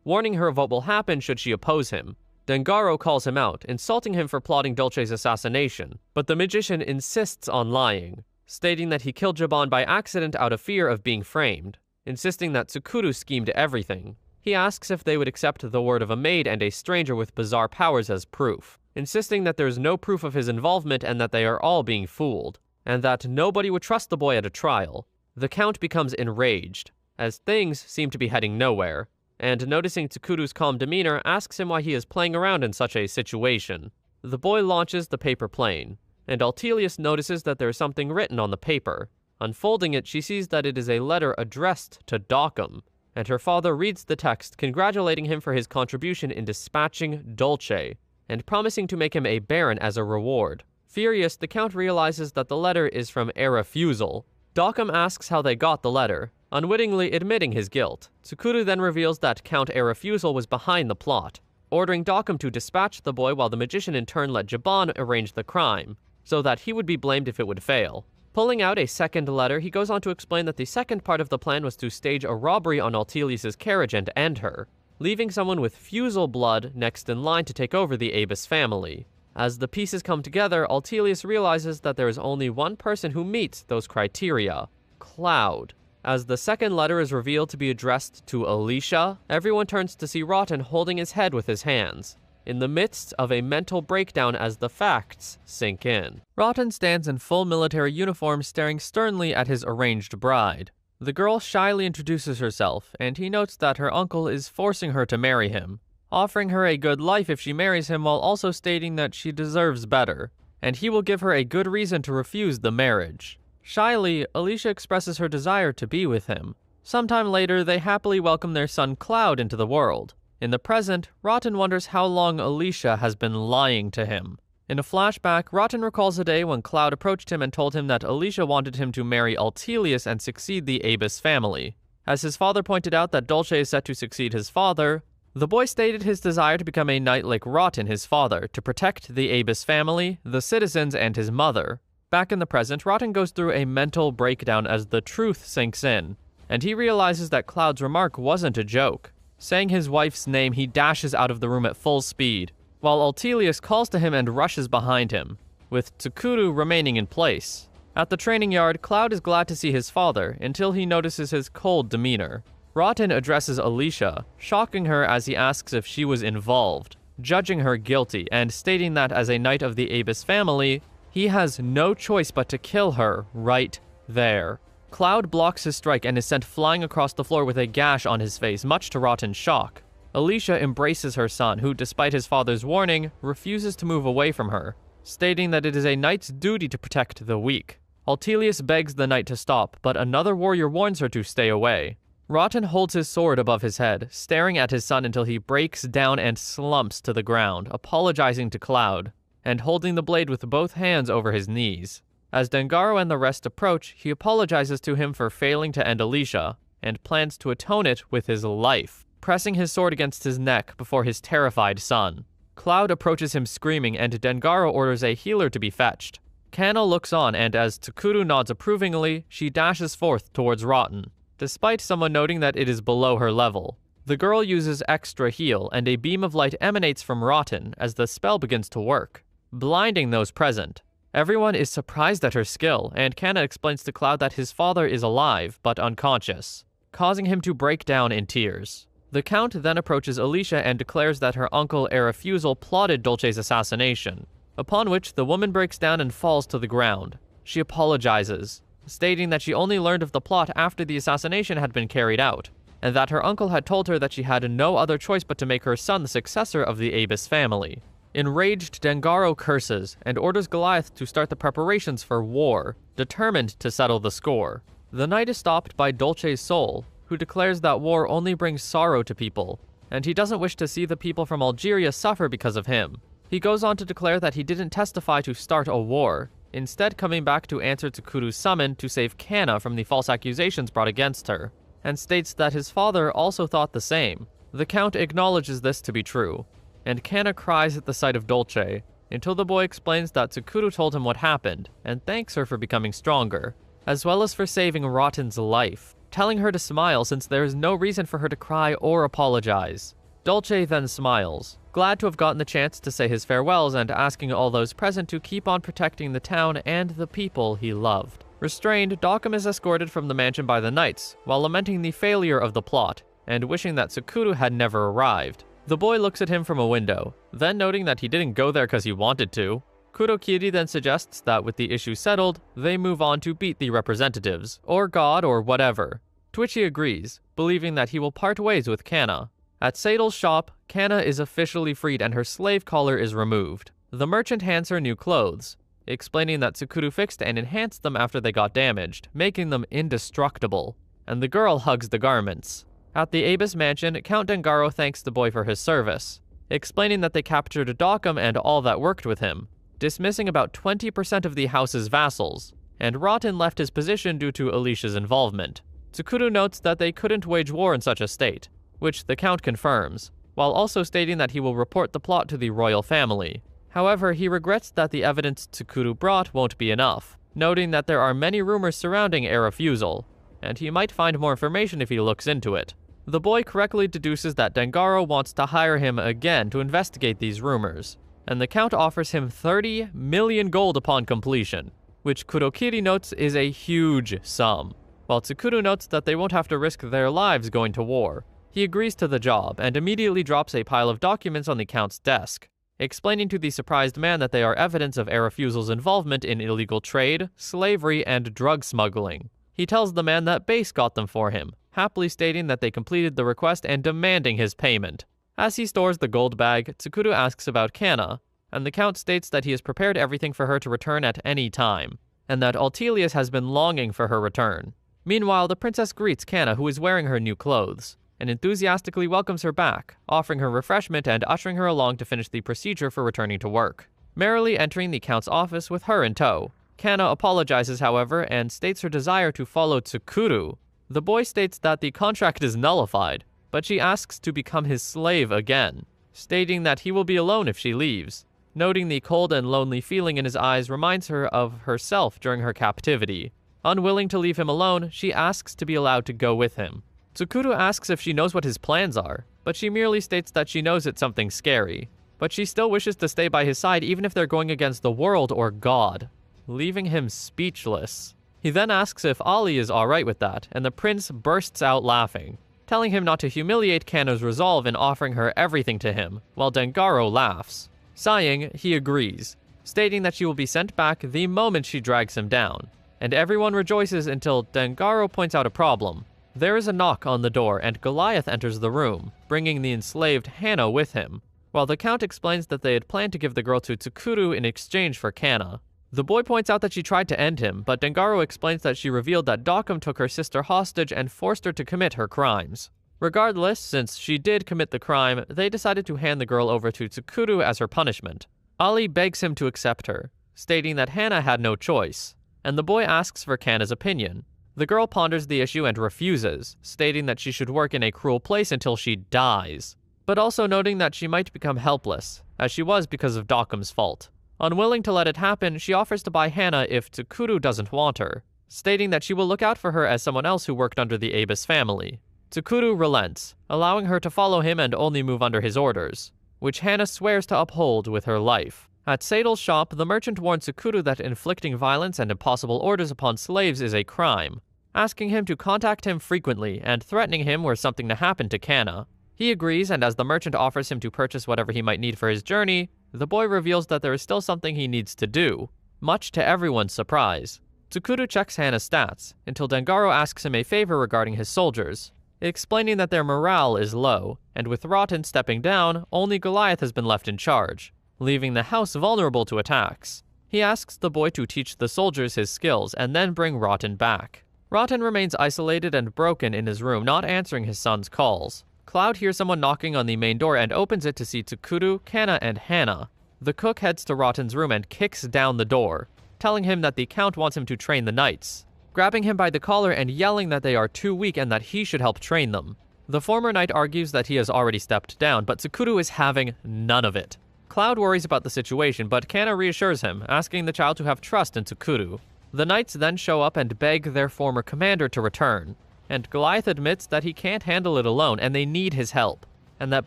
warning her of what will happen should she oppose him. Dengaro calls him out, insulting him for plotting Dolce's assassination, but the magician insists on lying, stating that he killed Jaban by accident out of fear of being framed, insisting that Tsukuru schemed everything. He asks if they would accept the word of a maid and a stranger with bizarre powers as proof, insisting that there is no proof of his involvement and that they are all being fooled, and that nobody would trust the boy at a trial. The Count becomes enraged, as things seem to be heading nowhere, and noticing Tsukuru's calm demeanor, asks him why he is playing around in such a situation. The boy launches the paper plane, and Altelius notices that there is something written on the paper. Unfolding it, she sees that it is a letter addressed to Dokkum, and her father reads the text congratulating him for his contribution in dispatching Dolce, and promising to make him a baron as a reward. Furious, the Count realizes that the letter is from Erefusel. Dokkum asks how they got the letter, unwittingly admitting his guilt. Tsukuru then reveals that Count Erefusel was behind the plot, ordering Dokkum to dispatch the boy while the magician in turn let Jaban arrange the crime, so that he would be blamed if it would fail. Pulling out a second letter, he goes on to explain that the second part of the plan was to stage a robbery on Altelius's carriage and end her, leaving someone with Fusel blood next in line to take over the Abus family. As the pieces come together, Altelius realizes that there is only one person who meets those criteria: Cloud. As the second letter is revealed to be addressed to Alicia, everyone turns to see Rotten holding his head with his hands, in the midst of a mental breakdown as the facts sink in. Rotten stands in full military uniform staring sternly at his arranged bride. The girl shyly introduces herself, and he notes that her uncle is forcing her to marry him, offering her a good life if she marries him while also stating that she deserves better, and he will give her a good reason to refuse the marriage. Shyly, Alicia expresses her desire to be with him. Sometime later, they happily welcome their son Cloud into the world. In the present, Rotten wonders how long Alicia has been lying to him. In a flashback, Rotten recalls a day when Cloud approached him and told him that Alicia wanted him to marry Altelius and succeed the Abus family. As his father pointed out that Dolce is set to succeed his father, the boy stated his desire to become a knight like Rotten, his father, to protect the Abus family, the citizens, and his mother. Back in the present, Rotten goes through a mental breakdown as the truth sinks in, and he realizes that Cloud's remark wasn't a joke. Saying his wife's name, he dashes out of the room at full speed, while Altelius calls to him and rushes behind him, with Tsukuru remaining in place. At the training yard, Cloud is glad to see his father, until he notices his cold demeanor. Rotten addresses Alicia, shocking her as he asks if she was involved, judging her guilty, and stating that as a knight of the Abus family, he has no choice but to kill her right there. Cloud blocks his strike and is sent flying across the floor with a gash on his face, much to Rotten's shock. Alicia embraces her son, who, despite his father's warning, refuses to move away from her, stating that it is a knight's duty to protect the weak. Altelius begs the knight to stop, but another warrior warns her to stay away. Rotten holds his sword above his head, staring at his son until he breaks down and slumps to the ground, apologizing to Cloud, and holding the blade with both hands over his knees. As Dengaro and the rest approach, he apologizes to him for failing to end Alicia, and plans to atone it with his life, pressing his sword against his neck before his terrified son. Cloud approaches him screaming, and Dengaro orders a healer to be fetched. Kana looks on, and as Tsukuru nods approvingly, she dashes forth towards Rotten, despite someone noting that it is below her level. The girl uses extra heal, and a beam of light emanates from Rotten as the spell begins to work, blinding those present. Everyone is surprised at her skill, and Kana explains to Cloud that his father is alive, but unconscious, causing him to break down in tears. The Count then approaches Alicia and declares that her uncle Erefusel plotted Dolce's assassination, upon which the woman breaks down and falls to the ground. She apologizes, stating that she only learned of the plot after the assassination had been carried out, and that her uncle had told her that she had no other choice but to make her son the successor of the Abus family. Enraged, Dengaro curses and orders Goliath to start the preparations for war, determined to settle the score. The knight is stopped by Dolce's soul, who declares that war only brings sorrow to people, and he doesn't wish to see the people from Algeria suffer because of him. He goes on to declare that he didn't testify to start a war, instead coming back to answer Tsukuru's summon to save Kana from the false accusations brought against her, and states that his father also thought the same. The Count acknowledges this to be true, and Kana cries at the sight of Dolce, until the boy explains that Tsukuru told him what happened, and thanks her for becoming stronger, as well as for saving Rotten's life, telling her to smile since there is no reason for her to cry or apologize. Dolce then smiles, glad to have gotten the chance to say his farewells and asking all those present to keep on protecting the town and the people he loved. Restrained, Dokkum is escorted from the mansion by the knights, while lamenting the failure of the plot, and wishing that Tsukuru had never arrived. The boy looks at him from a window, then noting that he didn't go there because he wanted to. Kurokiri then suggests that with the issue settled, they move on to beat the representatives, or God, or whatever. To which he agrees, believing that he will part ways with Kana. At Seidel's shop, Kana is officially freed and her slave collar is removed. The merchant hands her new clothes, explaining that Tsukuru fixed and enhanced them after they got damaged, making them indestructible, and the girl hugs the garments. At the Abis mansion, Count Dengaro thanks the boy for his service, explaining that they captured Dokkum and all that worked with him, dismissing about 20% of the house's vassals, and Rotten left his position due to Alicia's involvement. Tsukuru notes that they couldn't wage war in such a state, which the Count confirms, while also stating that he will report the plot to the royal family. However, he regrets that the evidence Tsukuru brought won't be enough, noting that there are many rumors surrounding a refusal, and he might find more information if he looks into it. The boy correctly deduces that Dengaro wants to hire him again to investigate these rumors, and the Count offers him 30 million gold upon completion, which Kurokiri notes is a huge sum, while Tsukuru notes that they won't have to risk their lives going to war. He agrees to the job and immediately drops a pile of documents on the Count's desk, explaining to the surprised man that they are evidence of Arefusel's involvement in illegal trade, slavery, and drug smuggling. He tells the man that Base got them for him, happily stating that they completed the request and demanding his payment. As he stores the gold bag, Tsukuru asks about Kana, and the Count states that he has prepared everything for her to return at any time, and that Altelius has been longing for her return. Meanwhile, the princess greets Kana, who is wearing her new clothes, and enthusiastically welcomes her back, offering her refreshment and ushering her along to finish the procedure for returning to work. Merrily entering the Count's office with her in tow. Kana apologizes, however, and states her desire to follow Tsukuru. The boy states that the contract is nullified, but she asks to become his slave again, stating that he will be alone if she leaves. Noting the cold and lonely feeling in his eyes reminds her of herself during her captivity. Unwilling to leave him alone, she asks to be allowed to go with him. Tsukuru asks if she knows what his plans are, but she merely states that she knows it's something scary. But she still wishes to stay by his side even if they're going against the world or God, leaving him speechless. He then asks if Ali is alright with that, and the prince bursts out laughing, telling him not to humiliate Kano's resolve in offering her everything to him, while Dengaro laughs. Sighing, he agrees, stating that she will be sent back the moment she drags him down, and everyone rejoices until Dengaro points out a problem. There is a knock on the door and Goliath enters the room, bringing the enslaved Hana with him, while the Count explains that they had planned to give the girl to Tsukuru in exchange for Kana. The boy points out that she tried to end him, but Dengaro explains that she revealed that Dokkum took her sister hostage and forced her to commit her crimes. Regardless, since she did commit the crime, they decided to hand the girl over to Tsukuru as her punishment. Ali begs him to accept her, stating that Hana had no choice, and the boy asks for Kana's opinion. The girl ponders the issue and refuses, stating that she should work in a cruel place until she dies, but also noting that she might become helpless, as she was because of Dokkum's fault. Unwilling to let it happen, she offers to buy Hana if Tsukuru doesn't want her, stating that she will look out for her as someone else who worked under the Abis family. Tsukuru relents, allowing her to follow him and only move under his orders, which Hana swears to uphold with her life. At Seidel's shop, the merchant warns Tsukuru that inflicting violence and impossible orders upon slaves is a crime, asking him to contact him frequently and threatening him were something to happen to Kana. He agrees, and as the merchant offers him to purchase whatever he might need for his journey, the boy reveals that there is still something he needs to do, much to everyone's surprise. Tsukuru checks Hana's stats, until Dengaro asks him a favor regarding his soldiers, explaining that their morale is low, and with Rotten stepping down, only Goliath has been left in charge, leaving the house vulnerable to attacks. He asks the boy to teach the soldiers his skills and then bring Rotten back. Rotten remains isolated and broken in his room, not answering his son's calls. Cloud hears someone knocking on the main door and opens it to see Tsukuru, Kana, and Hana. The cook heads to Rotten's room and kicks down the door, telling him that the Count wants him to train the knights, grabbing him by the collar and yelling that they are too weak and that he should help train them. The former knight argues that he has already stepped down, but Tsukuru is having none of it. Cloud worries about the situation, but Kana reassures him, asking the child to have trust in Tsukuru. The knights then show up and beg their former commander to return, and Goliath admits that he can't handle it alone and they need his help, and that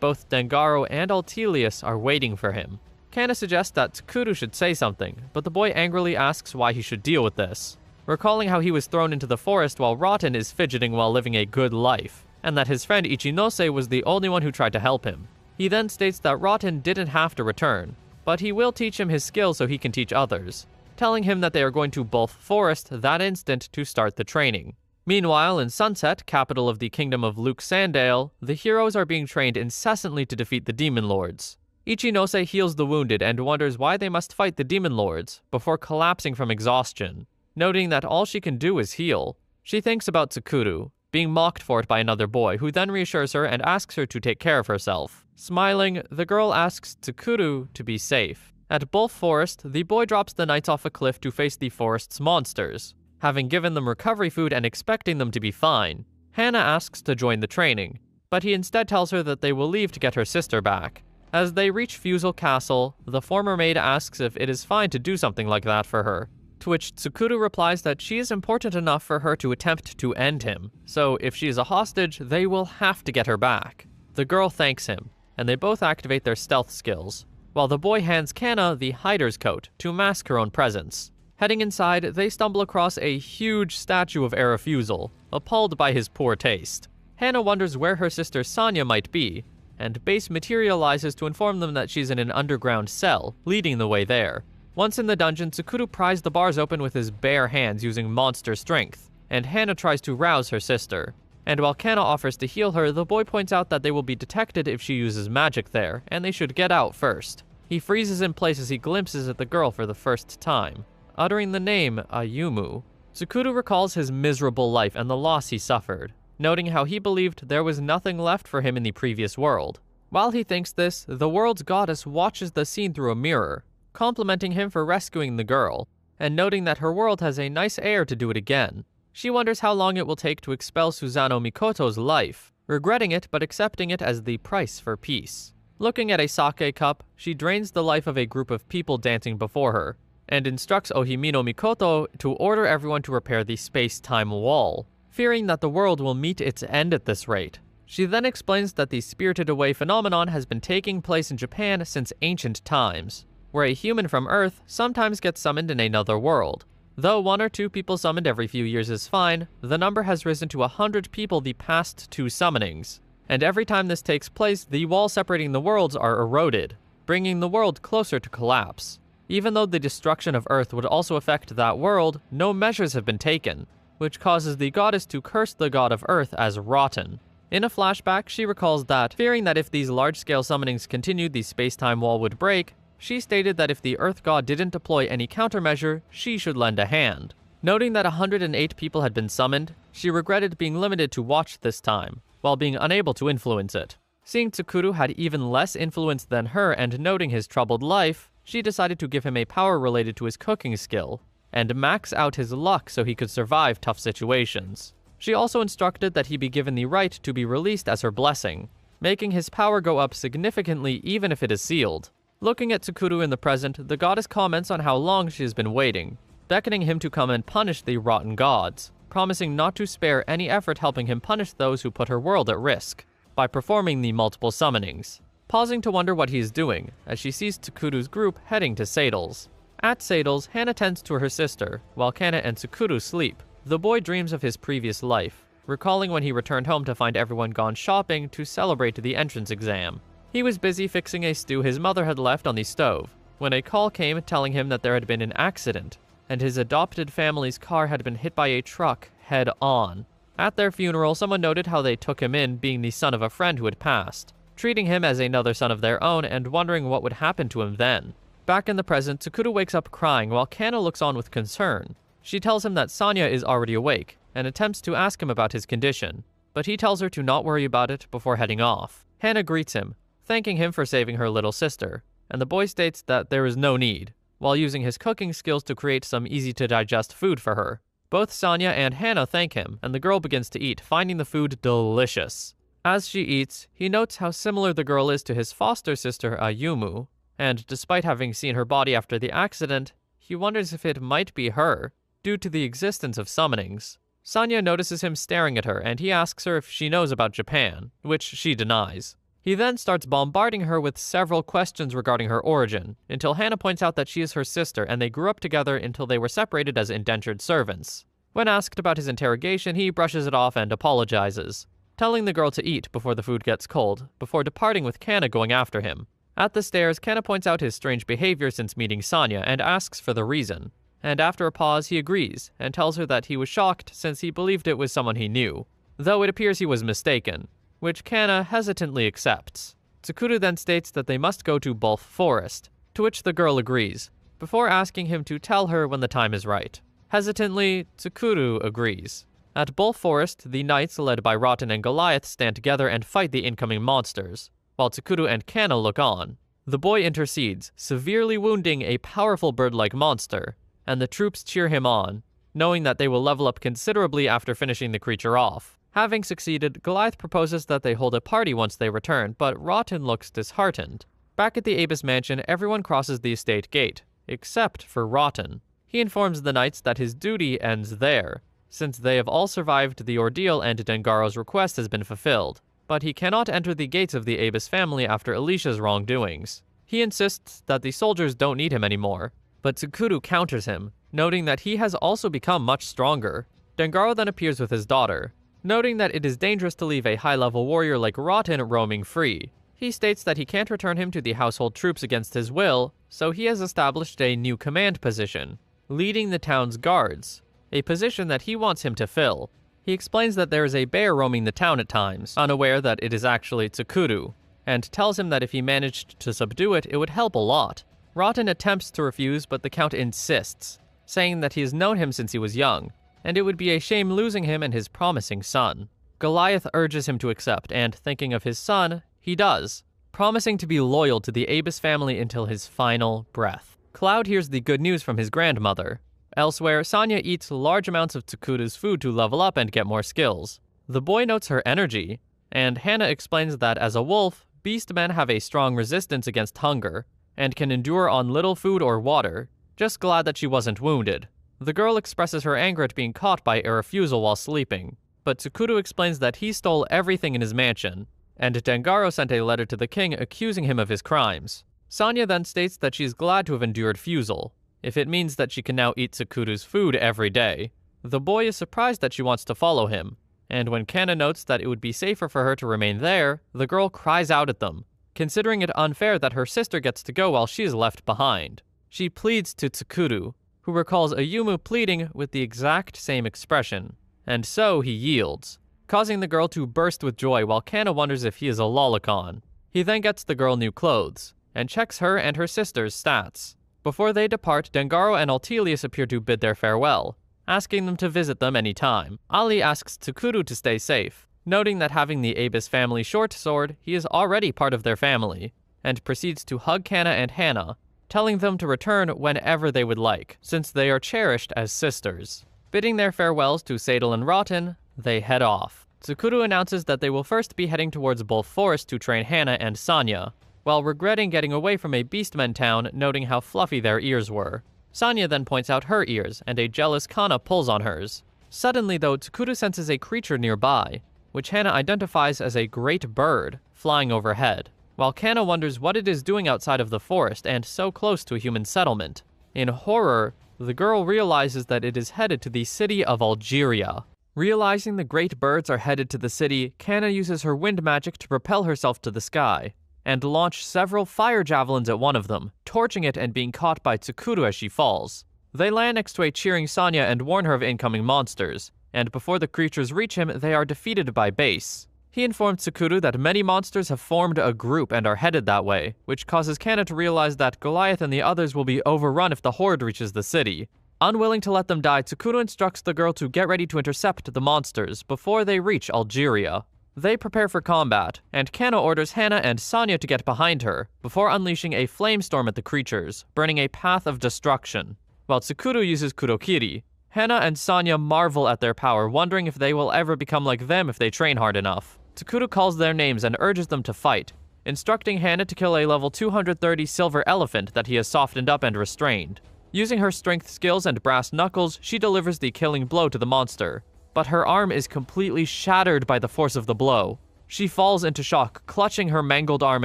both Dengaro and Altelius are waiting for him. Kana suggests that Tsukuru should say something, but the boy angrily asks why he should deal with this, recalling how he was thrown into the forest while Rotten is fidgeting while living a good life, and that his friend Ichinose was the only one who tried to help him. He then states that Rotten didn't have to return, but he will teach him his skills so he can teach others, telling him that they are going to Bulf Forest that instant to start the training. Meanwhile, in Sunset, capital of the kingdom of Luke Sandale, the heroes are being trained incessantly to defeat the demon lords. Ichinose heals the wounded and wonders why they must fight the demon lords, before collapsing from exhaustion, noting that all she can do is heal. She thinks about Tsukuru, being mocked for it by another boy, who then reassures her and asks her to take care of herself. Smiling, the girl asks Tsukuru to be safe. At Bulf Forest, the boy drops the knights off a cliff to face the forest's monsters, having given them recovery food and expecting them to be fine. Hannah asks to join the training, but he instead tells her that they will leave to get her sister back. As they reach Fusel Castle, the former maid asks if it is fine to do something like that for her, to which Tsukuru replies that she is important enough for her to attempt to end him, so if she is a hostage, they will have to get her back. The girl thanks him, and they both activate their stealth skills, while the boy hands Kana the hider's coat to mask her own presence. Heading inside, they stumble across a huge statue of Arafusel, appalled by his poor taste. Hannah wonders where her sister Sonya might be, and Base materializes to inform them that she's in an underground cell, leading the way there. Once in the dungeon, Tsukuru pries the bars open with his bare hands using monster strength, and Hannah tries to rouse her sister. And while Kana offers to heal her, the boy points out that they will be detected if she uses magic there, and they should get out first. He freezes in place as he glimpses at the girl for the first time, uttering the name Ayumu. Tsukuru recalls his miserable life and the loss he suffered, noting how he believed there was nothing left for him in the previous world. While he thinks this, the world's goddess watches the scene through a mirror, complimenting him for rescuing the girl, and noting that her world has a nice air to do it again. She wonders how long it will take to expel Susano Mikoto's life, regretting it but accepting it as the price for peace. Looking at a sake cup, she drains the life of a group of people dancing before her, and instructs Ohimino Mikoto to order everyone to repair the space-time wall, fearing that the world will meet its end at this rate. She then explains that the Spirited Away phenomenon has been taking place in Japan since ancient times, where a human from Earth sometimes gets summoned in another world. Though 1 or 2 people summoned every few years is fine, the number has risen to 100 people the past 2 summonings, and every time this takes place, the walls separating the worlds are eroded, bringing the world closer to collapse. Even though the destruction of Earth would also affect that world, no measures have been taken, which causes the goddess to curse the god of Earth as rotten. In a flashback, she recalls that, fearing that if these large-scale summonings continued, the space-time wall would break, she stated that if the Earth god didn't deploy any countermeasure, she should lend a hand. Noting that 108 people had been summoned, she regretted being limited to watch this time, while being unable to influence it. Seeing Tsukuru had even less influence than her and noting his troubled life, she decided to give him a power related to his cooking skill, and max out his luck so he could survive tough situations. She also instructed that he be given the right to be released as her blessing, making his power go up significantly even if it is sealed. Looking at Tsukuru in the present, the goddess comments on how long she has been waiting, beckoning him to come and punish the rotten gods, promising not to spare any effort helping him punish those who put her world at risk, by performing the multiple summonings. Pausing to wonder what he is doing, as she sees Tsukuru's group heading to Sadles. At Sadles, Hannah tends to her sister, while Kana and Tsukuru sleep. The boy dreams of his previous life, recalling when he returned home to find everyone gone shopping to celebrate the entrance exam. He was busy fixing a stew his mother had left on the stove, when a call came telling him that there had been an accident, and his adopted family's car had been hit by a truck head-on. At their funeral, someone noted how they took him in, being the son of a friend who had passed, treating him as another son of their own and wondering what would happen to him then. Back in the present, Tsukuru wakes up crying while Kana looks on with concern. She tells him that Sonya is already awake, and attempts to ask him about his condition, but he tells her to not worry about it before heading off. Hannah greets him, thanking him for saving her little sister, and the boy states that there is no need, while using his cooking skills to create some easy-to-digest food for her. Both Sanya and Hana thank him, and the girl begins to eat, finding the food delicious. As she eats, he notes how similar the girl is to his foster sister Ayumu, and despite having seen her body after the accident, he wonders if it might be her, due to the existence of summonings. Sanya notices him staring at her, and he asks her if she knows about Japan, which she denies. He then starts bombarding her with several questions regarding her origin, until Hana points out that she is her sister and they grew up together until they were separated as indentured servants. When asked about his interrogation, he brushes it off and apologizes, telling the girl to eat before the food gets cold, before departing with Kana going after him. At the stairs, Kana points out his strange behavior since meeting Sanya and asks for the reason. And after a pause, he agrees, and tells her that he was shocked since he believed it was someone he knew, though it appears he was mistaken, which Kana hesitantly accepts. Tsukuru then states that they must go to Bulf Forest, to which the girl agrees, before asking him to tell her when the time is right. Hesitantly, Tsukuru agrees. At Bulf Forest, the knights led by Rotten and Goliath stand together and fight the incoming monsters, while Tsukuru and Kana look on. The boy intercedes, severely wounding a powerful bird-like monster, and the troops cheer him on, knowing that they will level up considerably after finishing the creature off. Having succeeded, Goliath proposes that they hold a party once they return, but Rotten looks disheartened. Back at the Abyss mansion, everyone crosses the estate gate, except for Rotten. He informs the knights that his duty ends there, since they have all survived the ordeal and Dengaro's request has been fulfilled, but he cannot enter the gates of the Abyss family after Alicia's wrongdoings. He insists that the soldiers don't need him anymore, but Tsukuru counters him, noting that he has also become much stronger. Dengaro then appears with his daughter, noting that it is dangerous to leave a high-level warrior like Rotten roaming free. He states that he can't return him to the household troops against his will, so he has established a new command position, leading the town's guards, a position that he wants him to fill. He explains that there is a bear roaming the town at times, unaware that it is actually Tsukuru, and tells him that if he managed to subdue it, it would help a lot. Rotten attempts to refuse, but the Count insists, saying that he has known him since he was young, and it would be a shame losing him and his promising son. Goliath urges him to accept, and thinking of his son, he does, promising to be loyal to the Abyss family until his final breath. Cloud hears the good news from his grandmother. Elsewhere, Sanya eats large amounts of Tsukuru's food to level up and get more skills. The boy notes her energy, and Hana explains that as a wolf, beastmen have a strong resistance against hunger, and can endure on little food or water, just glad that she wasn't wounded. The girl expresses her anger at being caught by a refusal while sleeping, but Tsukuru explains that he stole everything in his mansion, and Dengaro sent a letter to the king accusing him of his crimes. Sanya then states that she is glad to have endured fusel, if it means that she can now eat Tsukuru's food every day. The boy is surprised that she wants to follow him, and when Kana notes that it would be safer for her to remain there, the girl cries out at them, considering it unfair that her sister gets to go while she is left behind. She pleads to Tsukuru, who recalls Ayumu pleading with the exact same expression, and so he yields, causing the girl to burst with joy while Kana wonders if he is a lolicon. He then gets the girl new clothes, and checks her and her sister's stats. Before they depart, Dengaro and Altelius appear to bid their farewell, asking them to visit them any time. Ali asks Tsukuru to stay safe, noting that having the Abyss family short sword, he is already part of their family, and proceeds to hug Kana and Hana, telling them to return whenever they would like, since they are cherished as sisters. Bidding their farewells to Sadal and Rotten, they head off. Tsukuru announces that they will first be heading towards Bulf Forest to train Hana and Sanya, while regretting getting away from a beastmen town, noting how fluffy their ears were. Sanya then points out her ears, and a jealous Kana pulls on hers. Suddenly though, Tsukuru senses a creature nearby, which Hana identifies as a great bird flying overhead, while Kana wonders what it is doing outside of the forest and so close to a human settlement. In horror, the girl realizes that it is headed to the city of Algeria. Realizing the great birds are headed to the city, Kana uses her wind magic to propel herself to the sky, and launch several fire javelins at one of them, torching it and being caught by Tsukuru as she falls. They land next to a cheering Sanya and warn her of incoming monsters, and before the creatures reach him, they are defeated by Base. He informs Tsukuru that many monsters have formed a group and are headed that way, which causes Kana to realize that Goliath and the others will be overrun if the horde reaches the city. Unwilling to let them die, Tsukuru instructs the girl to get ready to intercept the monsters before they reach Algeria. They prepare for combat, and Kana orders Hana and Sanya to get behind her, before unleashing a flamestorm at the creatures, burning a path of destruction. While Tsukuru uses Kurokiri, Hana and Sanya marvel at their power, wondering if they will ever become like them if they train hard enough. Tsukuru calls their names and urges them to fight, instructing Hana to kill a level 230 silver elephant that he has softened up and restrained. Using her strength skills and brass knuckles, she delivers the killing blow to the monster, but her arm is completely shattered by the force of the blow. She falls into shock, clutching her mangled arm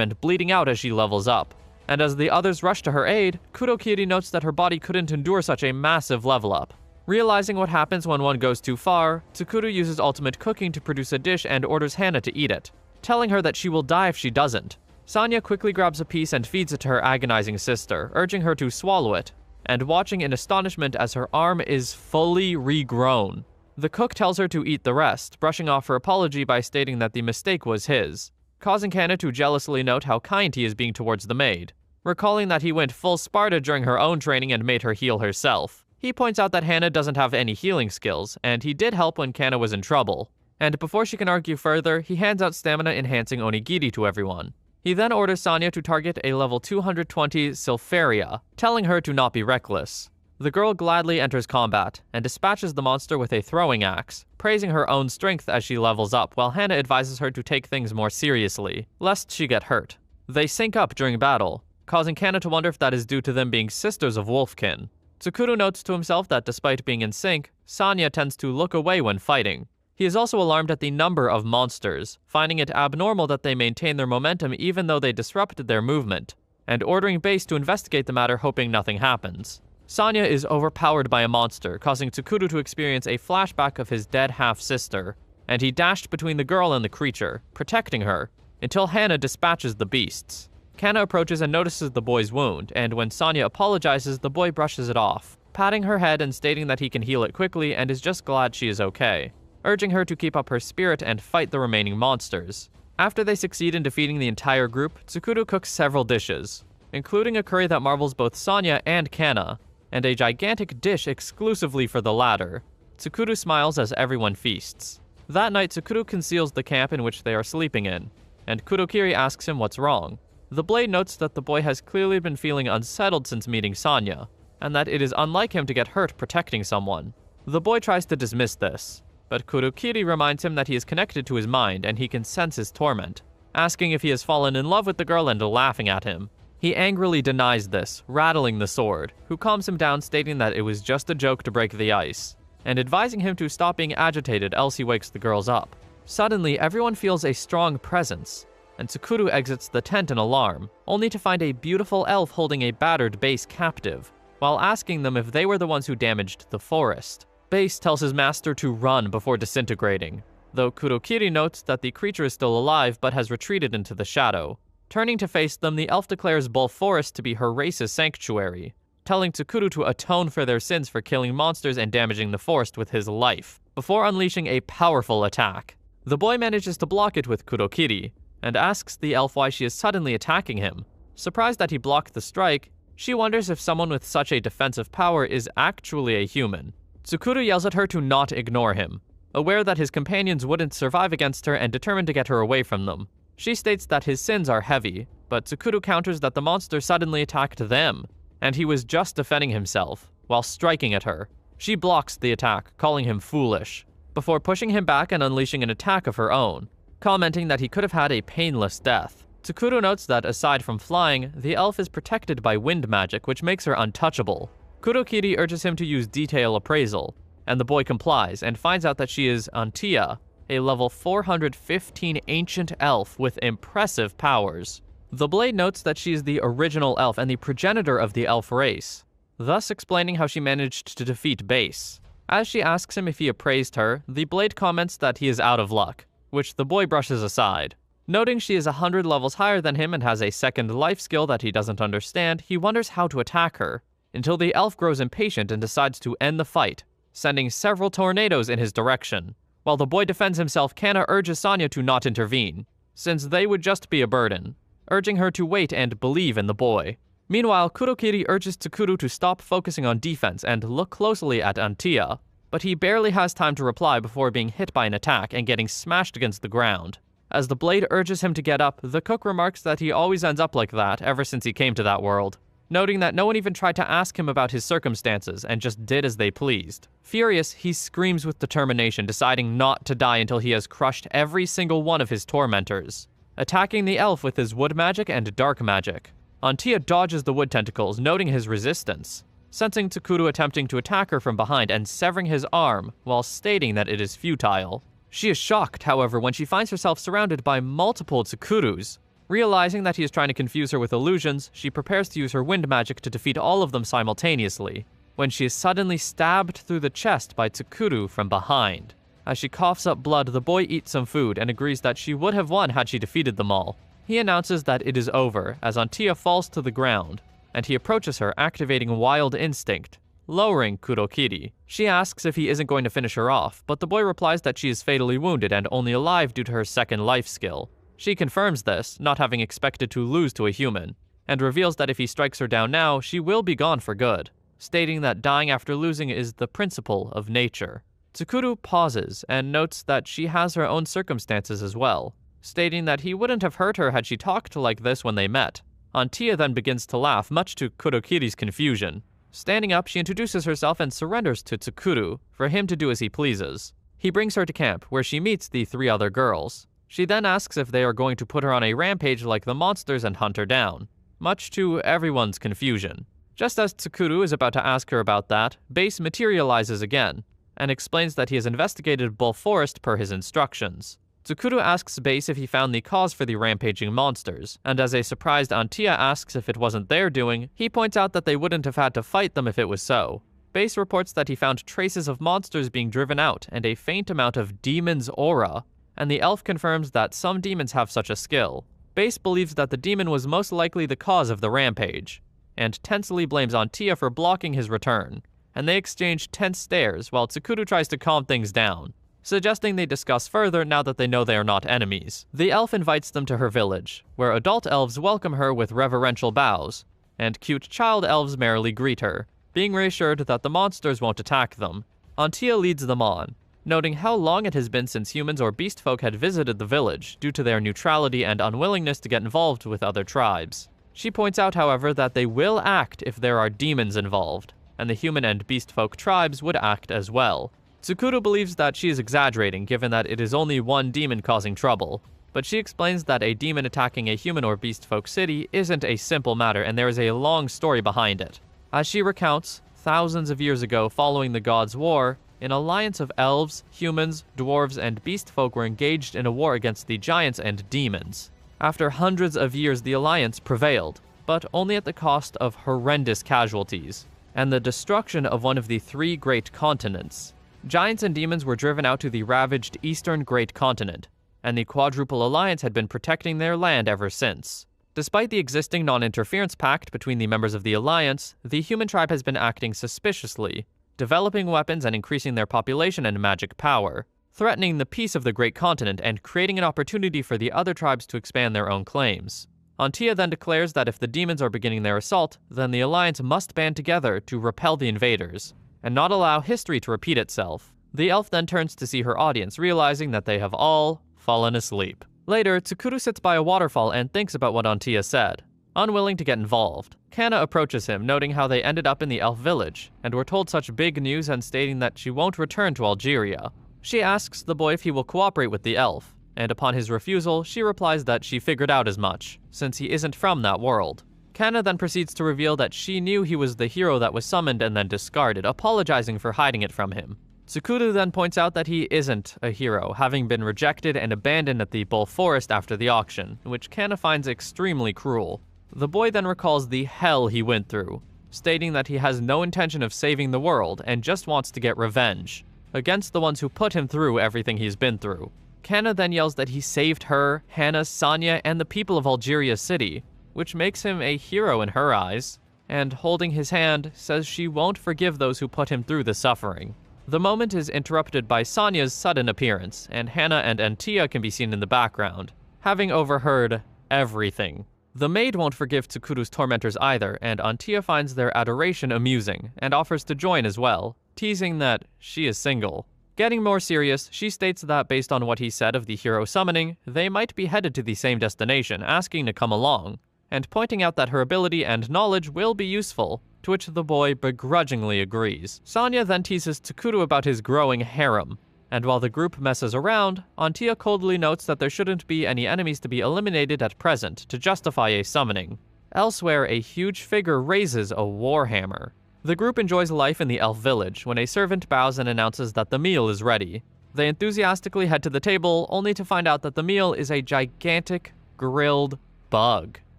and bleeding out as she levels up. And as the others rush to her aid, Kurokiri notes that her body couldn't endure such a massive level up. Realizing what happens when one goes too far, Tsukuru uses ultimate cooking to produce a dish and orders Hana to eat it, telling her that she will die if she doesn't. Sanya quickly grabs a piece and feeds it to her agonizing sister, urging her to swallow it, and watching in astonishment as her arm is fully regrown. The cook tells her to eat the rest, brushing off her apology by stating that the mistake was his, causing Hana to jealously note how kind he is being towards the maid. Recalling that he went full Sparta during her own training and made her heal herself, he points out that Hana doesn't have any healing skills, and he did help when Kana was in trouble. And before she can argue further, he hands out stamina-enhancing onigiri to everyone. He then orders Sanya to target a level 220 Sylpharia, telling her to not be reckless. The girl gladly enters combat, and dispatches the monster with a throwing axe, praising her own strength as she levels up, while Hana advises her to take things more seriously, lest she get hurt. They sync up during battle, causing Kana to wonder if that is due to them being sisters of Wolfkin. Tsukuru notes to himself that despite being in sync, Sanya tends to look away when fighting. He is also alarmed at the number of monsters, finding it abnormal that they maintain their momentum even though they disrupted their movement, and ordering base to investigate the matter, hoping nothing happens. Sanya is overpowered by a monster, causing Tsukuru to experience a flashback of his dead half-sister, and he dashed between the girl and the creature, protecting her, until Hana dispatches the beasts. Kana approaches and notices the boy's wound, and when Sanya apologizes, the boy brushes it off, patting her head and stating that he can heal it quickly and is just glad she is okay, urging her to keep up her spirit and fight the remaining monsters. After they succeed in defeating the entire group, Tsukuru cooks several dishes, including a curry that marvels both Sanya and Kana, and a gigantic dish exclusively for the latter. Tsukuru smiles as everyone feasts. That night, Tsukuru conceals the camp in which they are sleeping in, and Kurokiri asks him what's wrong. The blade notes that the boy has clearly been feeling unsettled since meeting Sanya, and that it is unlike him to get hurt protecting someone. The boy tries to dismiss this, but Kurokiri reminds him that he is connected to his mind and he can sense his torment, asking if he has fallen in love with the girl and laughing at him. He angrily denies this, rattling the sword, who calms him down, stating that it was just a joke to break the ice, and advising him to stop being agitated else he wakes the girls up. Suddenly, everyone feels a strong presence, and Tsukuru exits the tent in alarm, only to find a beautiful elf holding a battered base captive, while asking them if they were the ones who damaged the forest. Base tells his master to run before disintegrating, though Kurokiri notes that the creature is still alive but has retreated into the shadow. Turning to face them, the elf declares Bull Forest to be her race's sanctuary, telling Tsukuru to atone for their sins for killing monsters and damaging the forest with his life, before unleashing a powerful attack. The boy manages to block it with Kurokiri, and asks the elf why she is suddenly attacking him. Surprised that he blocked the strike, she wonders if someone with such a defensive power is actually a human. Tsukuru yells at her to not ignore him, aware that his companions wouldn't survive against her and determined to get her away from them. She states that his sins are heavy, but Tsukuru counters that the monster suddenly attacked them, and he was just defending himself, while striking at her. She blocks the attack, calling him foolish, before pushing him back and unleashing an attack of her own, commenting that he could have had a painless death. Tsukuru notes that aside from flying, the elf is protected by wind magic, which makes her untouchable. Kurokiri urges him to use detail appraisal, and the boy complies and finds out that she is Antia, a level 415 ancient elf with impressive powers. The blade notes that she is the original elf and the progenitor of the elf race, thus explaining how she managed to defeat Base. As she asks him if he appraised her, the blade comments that he is out of luck, which the boy brushes aside. Noting she is 100 levels higher than him and has a second life skill that he doesn't understand, he wonders how to attack her, until the elf grows impatient and decides to end the fight, sending several tornadoes in his direction. While the boy defends himself, Kana urges Sanya to not intervene, since they would just be a burden, urging her to wait and believe in the boy. Meanwhile, Kurokiri urges Tsukuru to stop focusing on defense and look closely at Antia, but he barely has time to reply before being hit by an attack and getting smashed against the ground. As the blade urges him to get up, the cook remarks that he always ends up like that ever since he came to that world, noting that no one even tried to ask him about his circumstances and just did as they pleased. Furious, he screams with determination, deciding not to die until he has crushed every single one of his tormentors, attacking the elf with his wood magic and dark magic. Antia dodges the wood tentacles, noting his resistance, sensing Tsukuru attempting to attack her from behind and severing his arm while stating that it is futile. She is shocked, however, when she finds herself surrounded by multiple Tsukurus. Realizing that he is trying to confuse her with illusions, she prepares to use her wind magic to defeat all of them simultaneously, when she is suddenly stabbed through the chest by Tsukuru from behind. As she coughs up blood, the boy eats some food and agrees that she would have won had she defeated them all. He announces that it is over, as Antia falls to the ground, and he approaches her, activating Wild Instinct, lowering Kurokiri. She asks if he isn't going to finish her off, but the boy replies that she is fatally wounded and only alive due to her second life skill. She confirms this, not having expected to lose to a human, and reveals that if he strikes her down now, she will be gone for good, stating that dying after losing is the principle of nature. Tsukuru pauses and notes that she has her own circumstances as well, stating that he wouldn't have hurt her had she talked like this when they met. Antia then begins to laugh, much to Kurokiri's confusion. Standing up, she introduces herself and surrenders to Tsukuru for him to do as he pleases. He brings her to camp, where she meets the 3 other girls. She then asks if they are going to put her on a rampage like the monsters and hunt her down, much to everyone's confusion. Just as Tsukuru is about to ask her about that, Base materializes again, and explains that he has investigated Bull Forest per his instructions. Tsukuru asks Base if he found the cause for the rampaging monsters, and as a surprised Antia asks if it wasn't their doing, he points out that they wouldn't have had to fight them if it was so. Base reports that he found traces of monsters being driven out and a faint amount of demon's aura, and the elf confirms that some demons have such a skill. Base believes that the demon was most likely the cause of the rampage, and tensely blames Antia for blocking his return, and they exchange tense stares while Tsukuru tries to calm things down, suggesting they discuss further now that they know they are not enemies. The elf invites them to her village, where adult elves welcome her with reverential bows, and cute child elves merrily greet her, being reassured that the monsters won't attack them. Antia leads them on, noting how long it has been since humans or beast folk had visited the village due to their neutrality and unwillingness to get involved with other tribes. She points out, however, that they will act if there are demons involved, and the human and beast folk tribes would act as well. Tsukuru believes that she is exaggerating given that it is only one demon causing trouble, but she explains that a demon attacking a human or beast folk city isn't a simple matter and there is a long story behind it. As she recounts, thousands of years ago following the Gods' War, an alliance of elves, humans, dwarves, and beast folk were engaged in a war against the giants and demons. After hundreds of years, the alliance prevailed, but only at the cost of horrendous casualties, and the destruction of one of the 3 great continents. Giants and demons were driven out to the ravaged eastern great continent, and the Quadruple Alliance had been protecting their land ever since. Despite the existing non-interference pact between the members of the Alliance, the human tribe has been acting suspiciously, developing weapons and increasing their population and magic power, threatening the peace of the great continent and creating an opportunity for the other tribes to expand their own claims. Antia then declares that if the demons are beginning their assault, then the Alliance must band together to repel the invaders, and not allow history to repeat itself. The elf then turns to see her audience, realizing that they have all fallen asleep. Later, Tsukuru sits by a waterfall and thinks about what Antia said, unwilling to get involved. Kana approaches him, noting how they ended up in the elf village, and were told such big news and stating that she won't return to Algeria. She asks the boy if he will cooperate with the elf, and upon his refusal, she replies that she figured out as much, since he isn't from that world. Kana then proceeds to reveal that she knew he was the hero that was summoned and then discarded, apologizing for hiding it from him. Tsukuru then points out that he isn't a hero, having been rejected and abandoned at the Bull Forest after the auction, which Kana finds extremely cruel. The boy then recalls the hell he went through, stating that he has no intention of saving the world and just wants to get revenge against the ones who put him through everything he's been through. Kana then yells that he saved her, Hannah, Sanya, and the people of Algeria City, which makes him a hero in her eyes, and holding his hand, says she won't forgive those who put him through the suffering. The moment is interrupted by Sanya's sudden appearance, and Hannah and Antia can be seen in the background, having overheard everything. The maid won't forgive Tsukuru's tormentors either, and Antia finds their adoration amusing, and offers to join as well, teasing that she is single. Getting more serious, she states that based on what he said of the hero summoning, they might be headed to the same destination, asking to come along, and pointing out that her ability and knowledge will be useful, to which the boy begrudgingly agrees. Sanya then teases Tsukuru about his growing harem, and while the group messes around, Antia coldly notes that there shouldn't be any enemies to be eliminated at present to justify a summoning. Elsewhere, a huge figure raises a warhammer. The group enjoys life in the elf village when a servant bows and announces that the meal is ready. They enthusiastically head to the table, only to find out that the meal is a gigantic, grilled bug.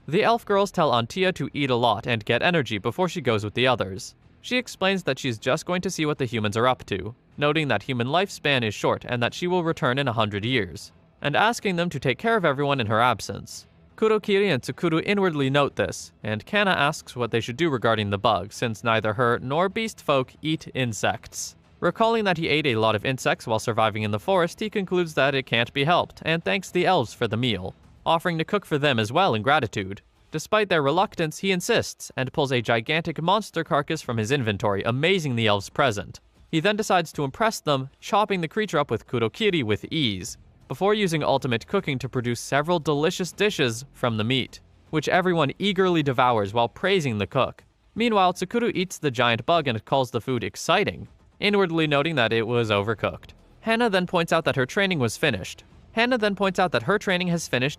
The elf girls tell Antia to eat a lot and get energy before she goes with the others. She explains that she's just going to see what the humans are up to, noting that human lifespan is short and that she will return in 100 years, and asking them to take care of everyone in her absence. Kurokiri and Tsukuru inwardly note this, and Kana asks what they should do regarding the bug, since neither her nor beast folk eat insects. Recalling that he ate a lot of insects while surviving in the forest, he concludes that it can't be helped, and thanks the elves for the meal, offering to cook for them as well in gratitude. Despite their reluctance, he insists, and pulls a gigantic monster carcass from his inventory, amazing the elves present. He then decides to impress them, chopping the creature up with Kurokiri with ease, before using ultimate cooking to produce several delicious dishes from the meat, which everyone eagerly devours while praising the cook. Meanwhile, Tsukuru eats the giant bug and calls the food exciting, inwardly noting that it was overcooked. Hana then points out that her training has finished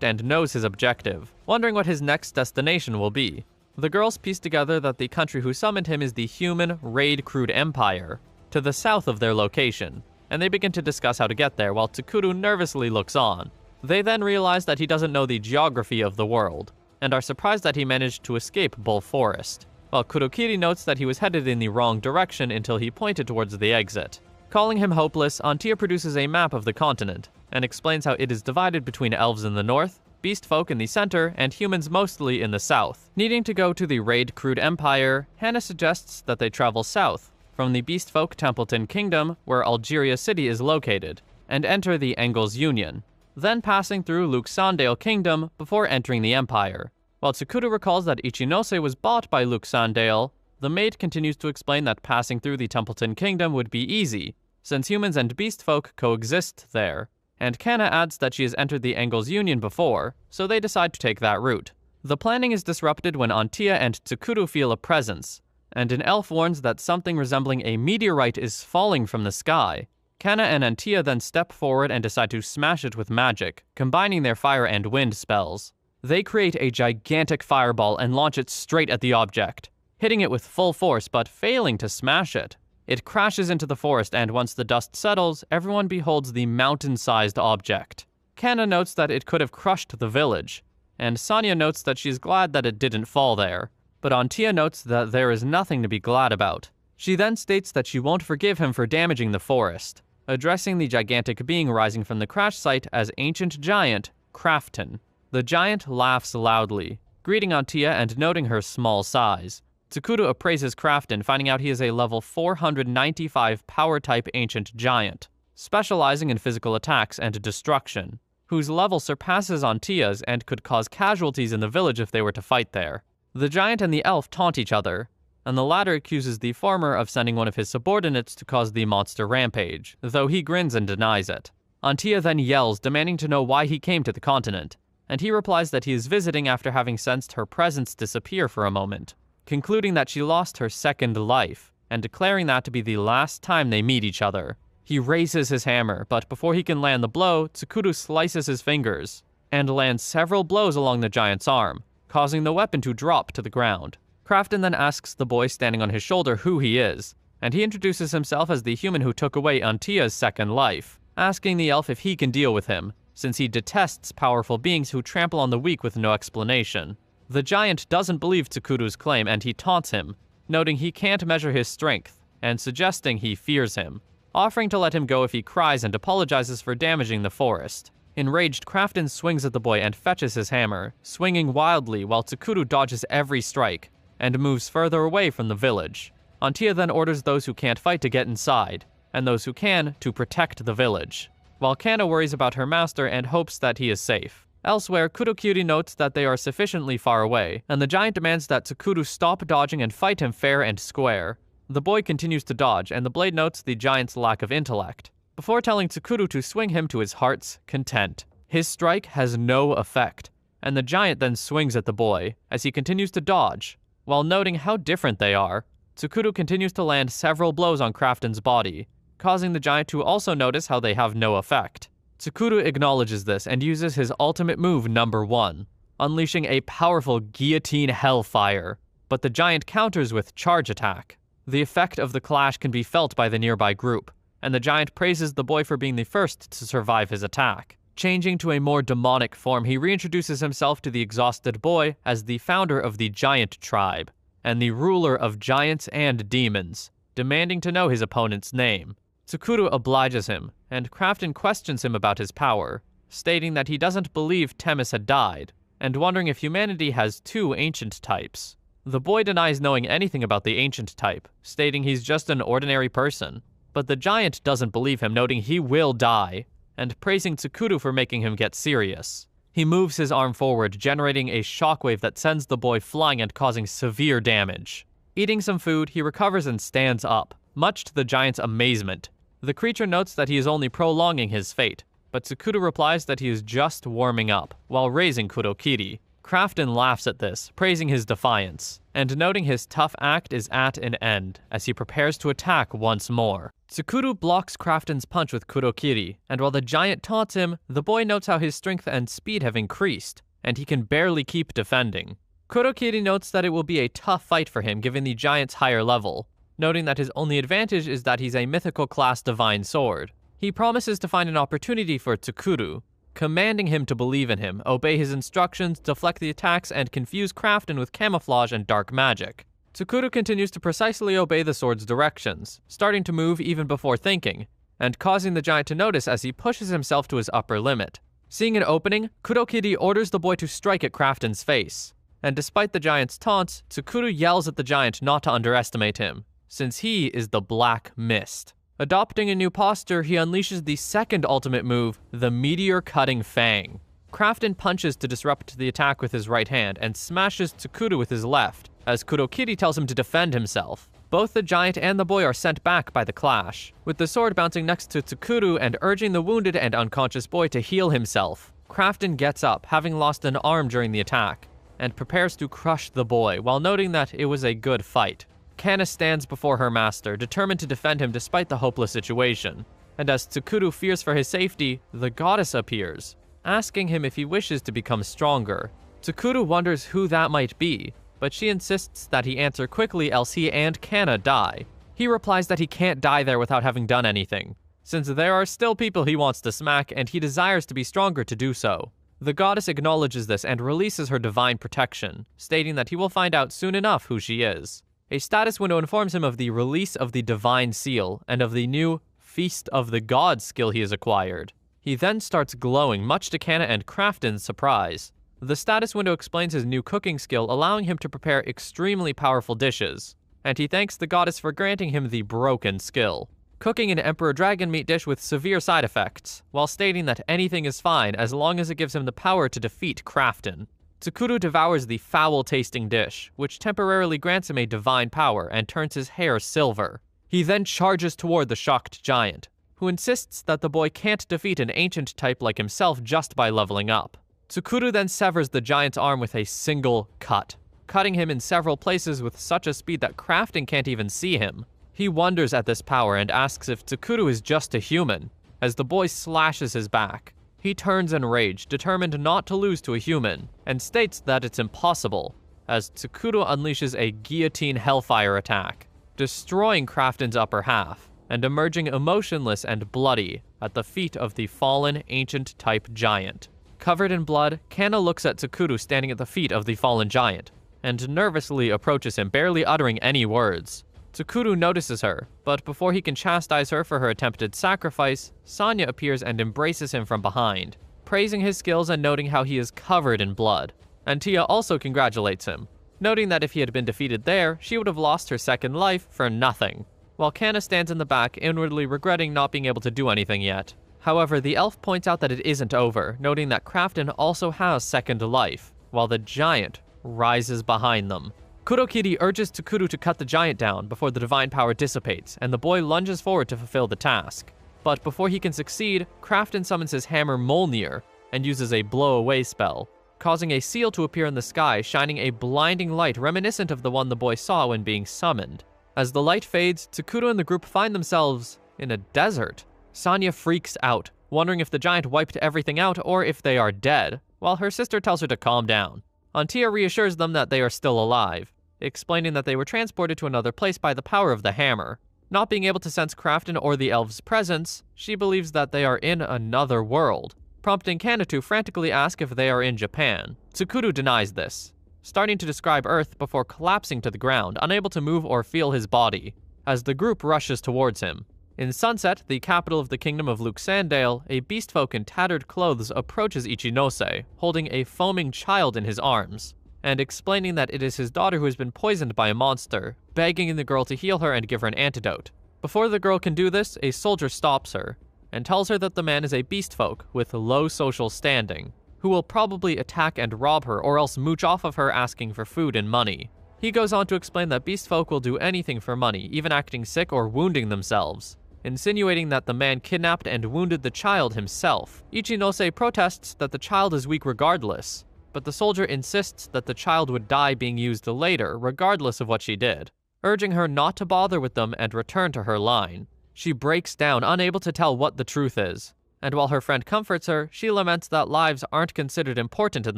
and knows his objective, wondering what his next destination will be. The girls piece together that the country who summoned him is the human raid-crewed empire, to the south of their location, and they begin to discuss how to get there while Tsukuru nervously looks on. They then realize that he doesn't know the geography of the world, and are surprised that he managed to escape Bull Forest, while Kurokiri notes that he was headed in the wrong direction until he pointed towards the exit. Calling him hopeless, Antia produces a map of the continent, and explains how it is divided between elves in the north, beast folk in the center, and humans mostly in the south. Needing to go to the raid-crewed empire, Hana suggests that they travel south, from the beast folk Templeton Kingdom, where Algeria City is located, and enter the Engels Union, then passing through Luxandale Kingdom before entering the empire. While Tsukuru recalls that Ichinose was bought by Luxandale, the maid continues to explain that passing through the Templeton Kingdom would be easy, since humans and beast folk coexist there, and Kana adds that she has entered the Engels Union before, so they decide to take that route. The planning is disrupted when Antia and Tsukuru feel a presence, and an elf warns that something resembling a meteorite is falling from the sky. Kana and Antia then step forward and decide to smash it with magic, combining their fire and wind spells. They create a gigantic fireball and launch it straight at the object, hitting it with full force but failing to smash it. It crashes into the forest, and once the dust settles, everyone beholds the mountain-sized object. Kana notes that it could have crushed the village, and Sanya notes that she's glad that it didn't fall there. But Antia notes that there is nothing to be glad about. She then states that she won't forgive him for damaging the forest, addressing the gigantic being rising from the crash site as ancient giant Crafton. The giant laughs loudly, greeting Antia and noting her small size. Tsukuru appraises Crafton, finding out he is a level 495 power-type ancient giant, specializing in physical attacks and destruction, whose level surpasses Antia's and could cause casualties in the village if they were to fight there. The giant and the elf taunt each other, and the latter accuses the former of sending one of his subordinates to cause the monster rampage, though he grins and denies it. Antia then yells, demanding to know why he came to the continent, and he replies that he is visiting after having sensed her presence disappear for a moment, concluding that she lost her second life, and declaring that to be the last time they meet each other. He raises his hammer, but before he can land the blow, Tsukuru slices his fingers, and lands several blows along the giant's arm, causing the weapon to drop to the ground. Crafton then asks the boy standing on his shoulder who he is, and he introduces himself as the human who took away Antia's second life, asking the elf if he can deal with him, since he detests powerful beings who trample on the weak with no explanation. The giant doesn't believe Tsukuru's claim, and he taunts him, noting he can't measure his strength, and suggesting he fears him, offering to let him go if he cries and apologizes for damaging the forest. Enraged, Crafton swings at the boy and fetches his hammer, swinging wildly while Tsukuru dodges every strike, and moves further away from the village. Antia then orders those who can't fight to get inside, and those who can to protect the village, while Kana worries about her master and hopes that he is safe. Elsewhere, Kurokiri notes that they are sufficiently far away, and the giant demands that Tsukuru stop dodging and fight him fair and square, The boy continues to dodge, and the blade notes the giant's lack of intellect, before telling Tsukuru to swing him to his heart's content. His strike has no effect, and the giant then swings at the boy as he continues to dodge. While noting how different they are, Tsukuru continues to land several blows on Crafton's body, causing the giant to also notice how they have no effect. Tsukuru acknowledges this and uses his ultimate move number 1, unleashing a powerful guillotine hellfire, but the giant counters with charge attack. The effect of the clash can be felt by the nearby group, and the giant praises the boy for being the first to survive his attack. Changing to a more demonic form, he reintroduces himself to the exhausted boy as the founder of the Giant Tribe, and the ruler of giants and demons, demanding to know his opponent's name. Tsukuru obliges him, and Crafton questions him about his power, stating that he doesn't believe Themis had died, and wondering if humanity has 2 ancient types. The boy denies knowing anything about the ancient type, stating he's just an ordinary person. But the giant doesn't believe him, noting he will die, and praising Tsukuru for making him get serious. He moves his arm forward, generating a shockwave that sends the boy flying and causing severe damage. Eating some food, he recovers and stands up, much to the giant's amazement. The creature notes that he is only prolonging his fate, but Tsukuru replies that he is just warming up, while raising Kurokiri. Crafton laughs at this, praising his defiance, and noting his tough act is at an end as he prepares to attack once more. Tsukuru blocks Crafton's punch with Kurokiri, and while the giant taunts him, the boy notes how his strength and speed have increased, and he can barely keep defending. Kurokiri notes that it will be a tough fight for him given the giant's higher level, noting that his only advantage is that he's a mythical class divine sword. He promises to find an opportunity for Tsukuru, commanding him to believe in him, obey his instructions, deflect the attacks, and confuse Crafton with camouflage and dark magic. Tsukuru continues to precisely obey the sword's directions, starting to move even before thinking, and causing the giant to notice as he pushes himself to his upper limit. Seeing an opening, Kurokiri orders the boy to strike at Crafton's face, and despite the giant's taunts, Tsukuru yells at the giant not to underestimate him, since he is the Black Mist. Adopting a new posture, he unleashes the second ultimate move, the Meteor-Cutting Fang. Crafton punches to disrupt the attack with his right hand and smashes Tsukuru with his left, as Kurokiri tells him to defend himself. Both the giant and the boy are sent back by the clash, with the sword bouncing next to Tsukuru and urging the wounded and unconscious boy to heal himself. Crafton gets up, having lost an arm during the attack, and prepares to crush the boy, while noting that it was a good fight. Kana stands before her master, determined to defend him despite the hopeless situation. And as Tsukuru fears for his safety, the goddess appears, asking him if he wishes to become stronger. Tsukuru wonders who that might be, but she insists that he answer quickly else he and Kana die. He replies that he can't die there without having done anything, since there are still people he wants to smack and he desires to be stronger to do so. The goddess acknowledges this and releases her divine protection, stating that he will find out soon enough who she is. A status window informs him of the release of the Divine Seal and of the new Feast of the Gods skill he has acquired. He then starts glowing, much to Kana and Crafton's surprise. The status window explains his new cooking skill, allowing him to prepare extremely powerful dishes, and he thanks the goddess for granting him the broken skill, cooking an Emperor Dragon meat dish with severe side effects, while stating that anything is fine as long as it gives him the power to defeat Crafton. Tsukuru devours the foul-tasting dish, which temporarily grants him a divine power and turns his hair silver. He then charges toward the shocked giant, who insists that the boy can't defeat an ancient type like himself just by leveling up. Tsukuru then severs the giant's arm with a single cut, cutting him in several places with such a speed that Crafton can't even see him. He wonders at this power and asks if Tsukuru is just a human, as the boy slashes his back. He turns in rage, determined not to lose to a human, and states that it's impossible, as Tsukuru unleashes a guillotine hellfire attack, destroying Crafton's upper half, and emerging emotionless and bloody at the feet of the fallen ancient-type giant. Covered in blood, Kana looks at Tsukuru standing at the feet of the fallen giant, and nervously approaches him, barely uttering any words. Tsukuru notices her, but before he can chastise her for her attempted sacrifice, Sanya appears and embraces him from behind, praising his skills and noting how he is covered in blood. And Tia also congratulates him, noting that if he had been defeated there, she would have lost her second life for nothing, while Kana stands in the back, inwardly regretting not being able to do anything yet. However, the elf points out that it isn't over, noting that Crafton also has second life, while the giant rises behind them. Kurokiri urges Tsukuru to cut the giant down before the divine power dissipates, and the boy lunges forward to fulfill the task. But before he can succeed, Crafton summons his hammer Mjolnir and uses a blow-away spell, causing a seal to appear in the sky, shining a blinding light reminiscent of the one the boy saw when being summoned. As the light fades, Tsukuru and the group find themselves in a desert. Sanya freaks out, wondering if the giant wiped everything out or if they are dead, while her sister tells her to calm down. Antia reassures them that they are still alive, explaining that they were transported to another place by the power of the hammer. Not being able to sense Crafton or the elves' presence, she believes that they are in another world, prompting Kana to frantically ask if they are in Japan. Tsukuru denies this, starting to describe Earth before collapsing to the ground, unable to move or feel his body, as the group rushes towards him. In Sunset, the capital of the kingdom of Luxandale, a beastfolk in tattered clothes approaches Ichinose, holding a foaming child in his arms, and explaining that it is his daughter who has been poisoned by a monster, begging the girl to heal her and give her an antidote. Before the girl can do this, a soldier stops her, and tells her that the man is a beastfolk with low social standing, who will probably attack and rob her or else mooch off of her asking for food and money. He goes on to explain that beastfolk will do anything for money, even acting sick or wounding themselves, insinuating that the man kidnapped and wounded the child himself. Ichinose protests that the child is weak regardless, but the soldier insists that the child would die being used later, regardless of what she did, urging her not to bother with them and return to her line. She breaks down, unable to tell what the truth is, and while her friend comforts her, she laments that lives aren't considered important in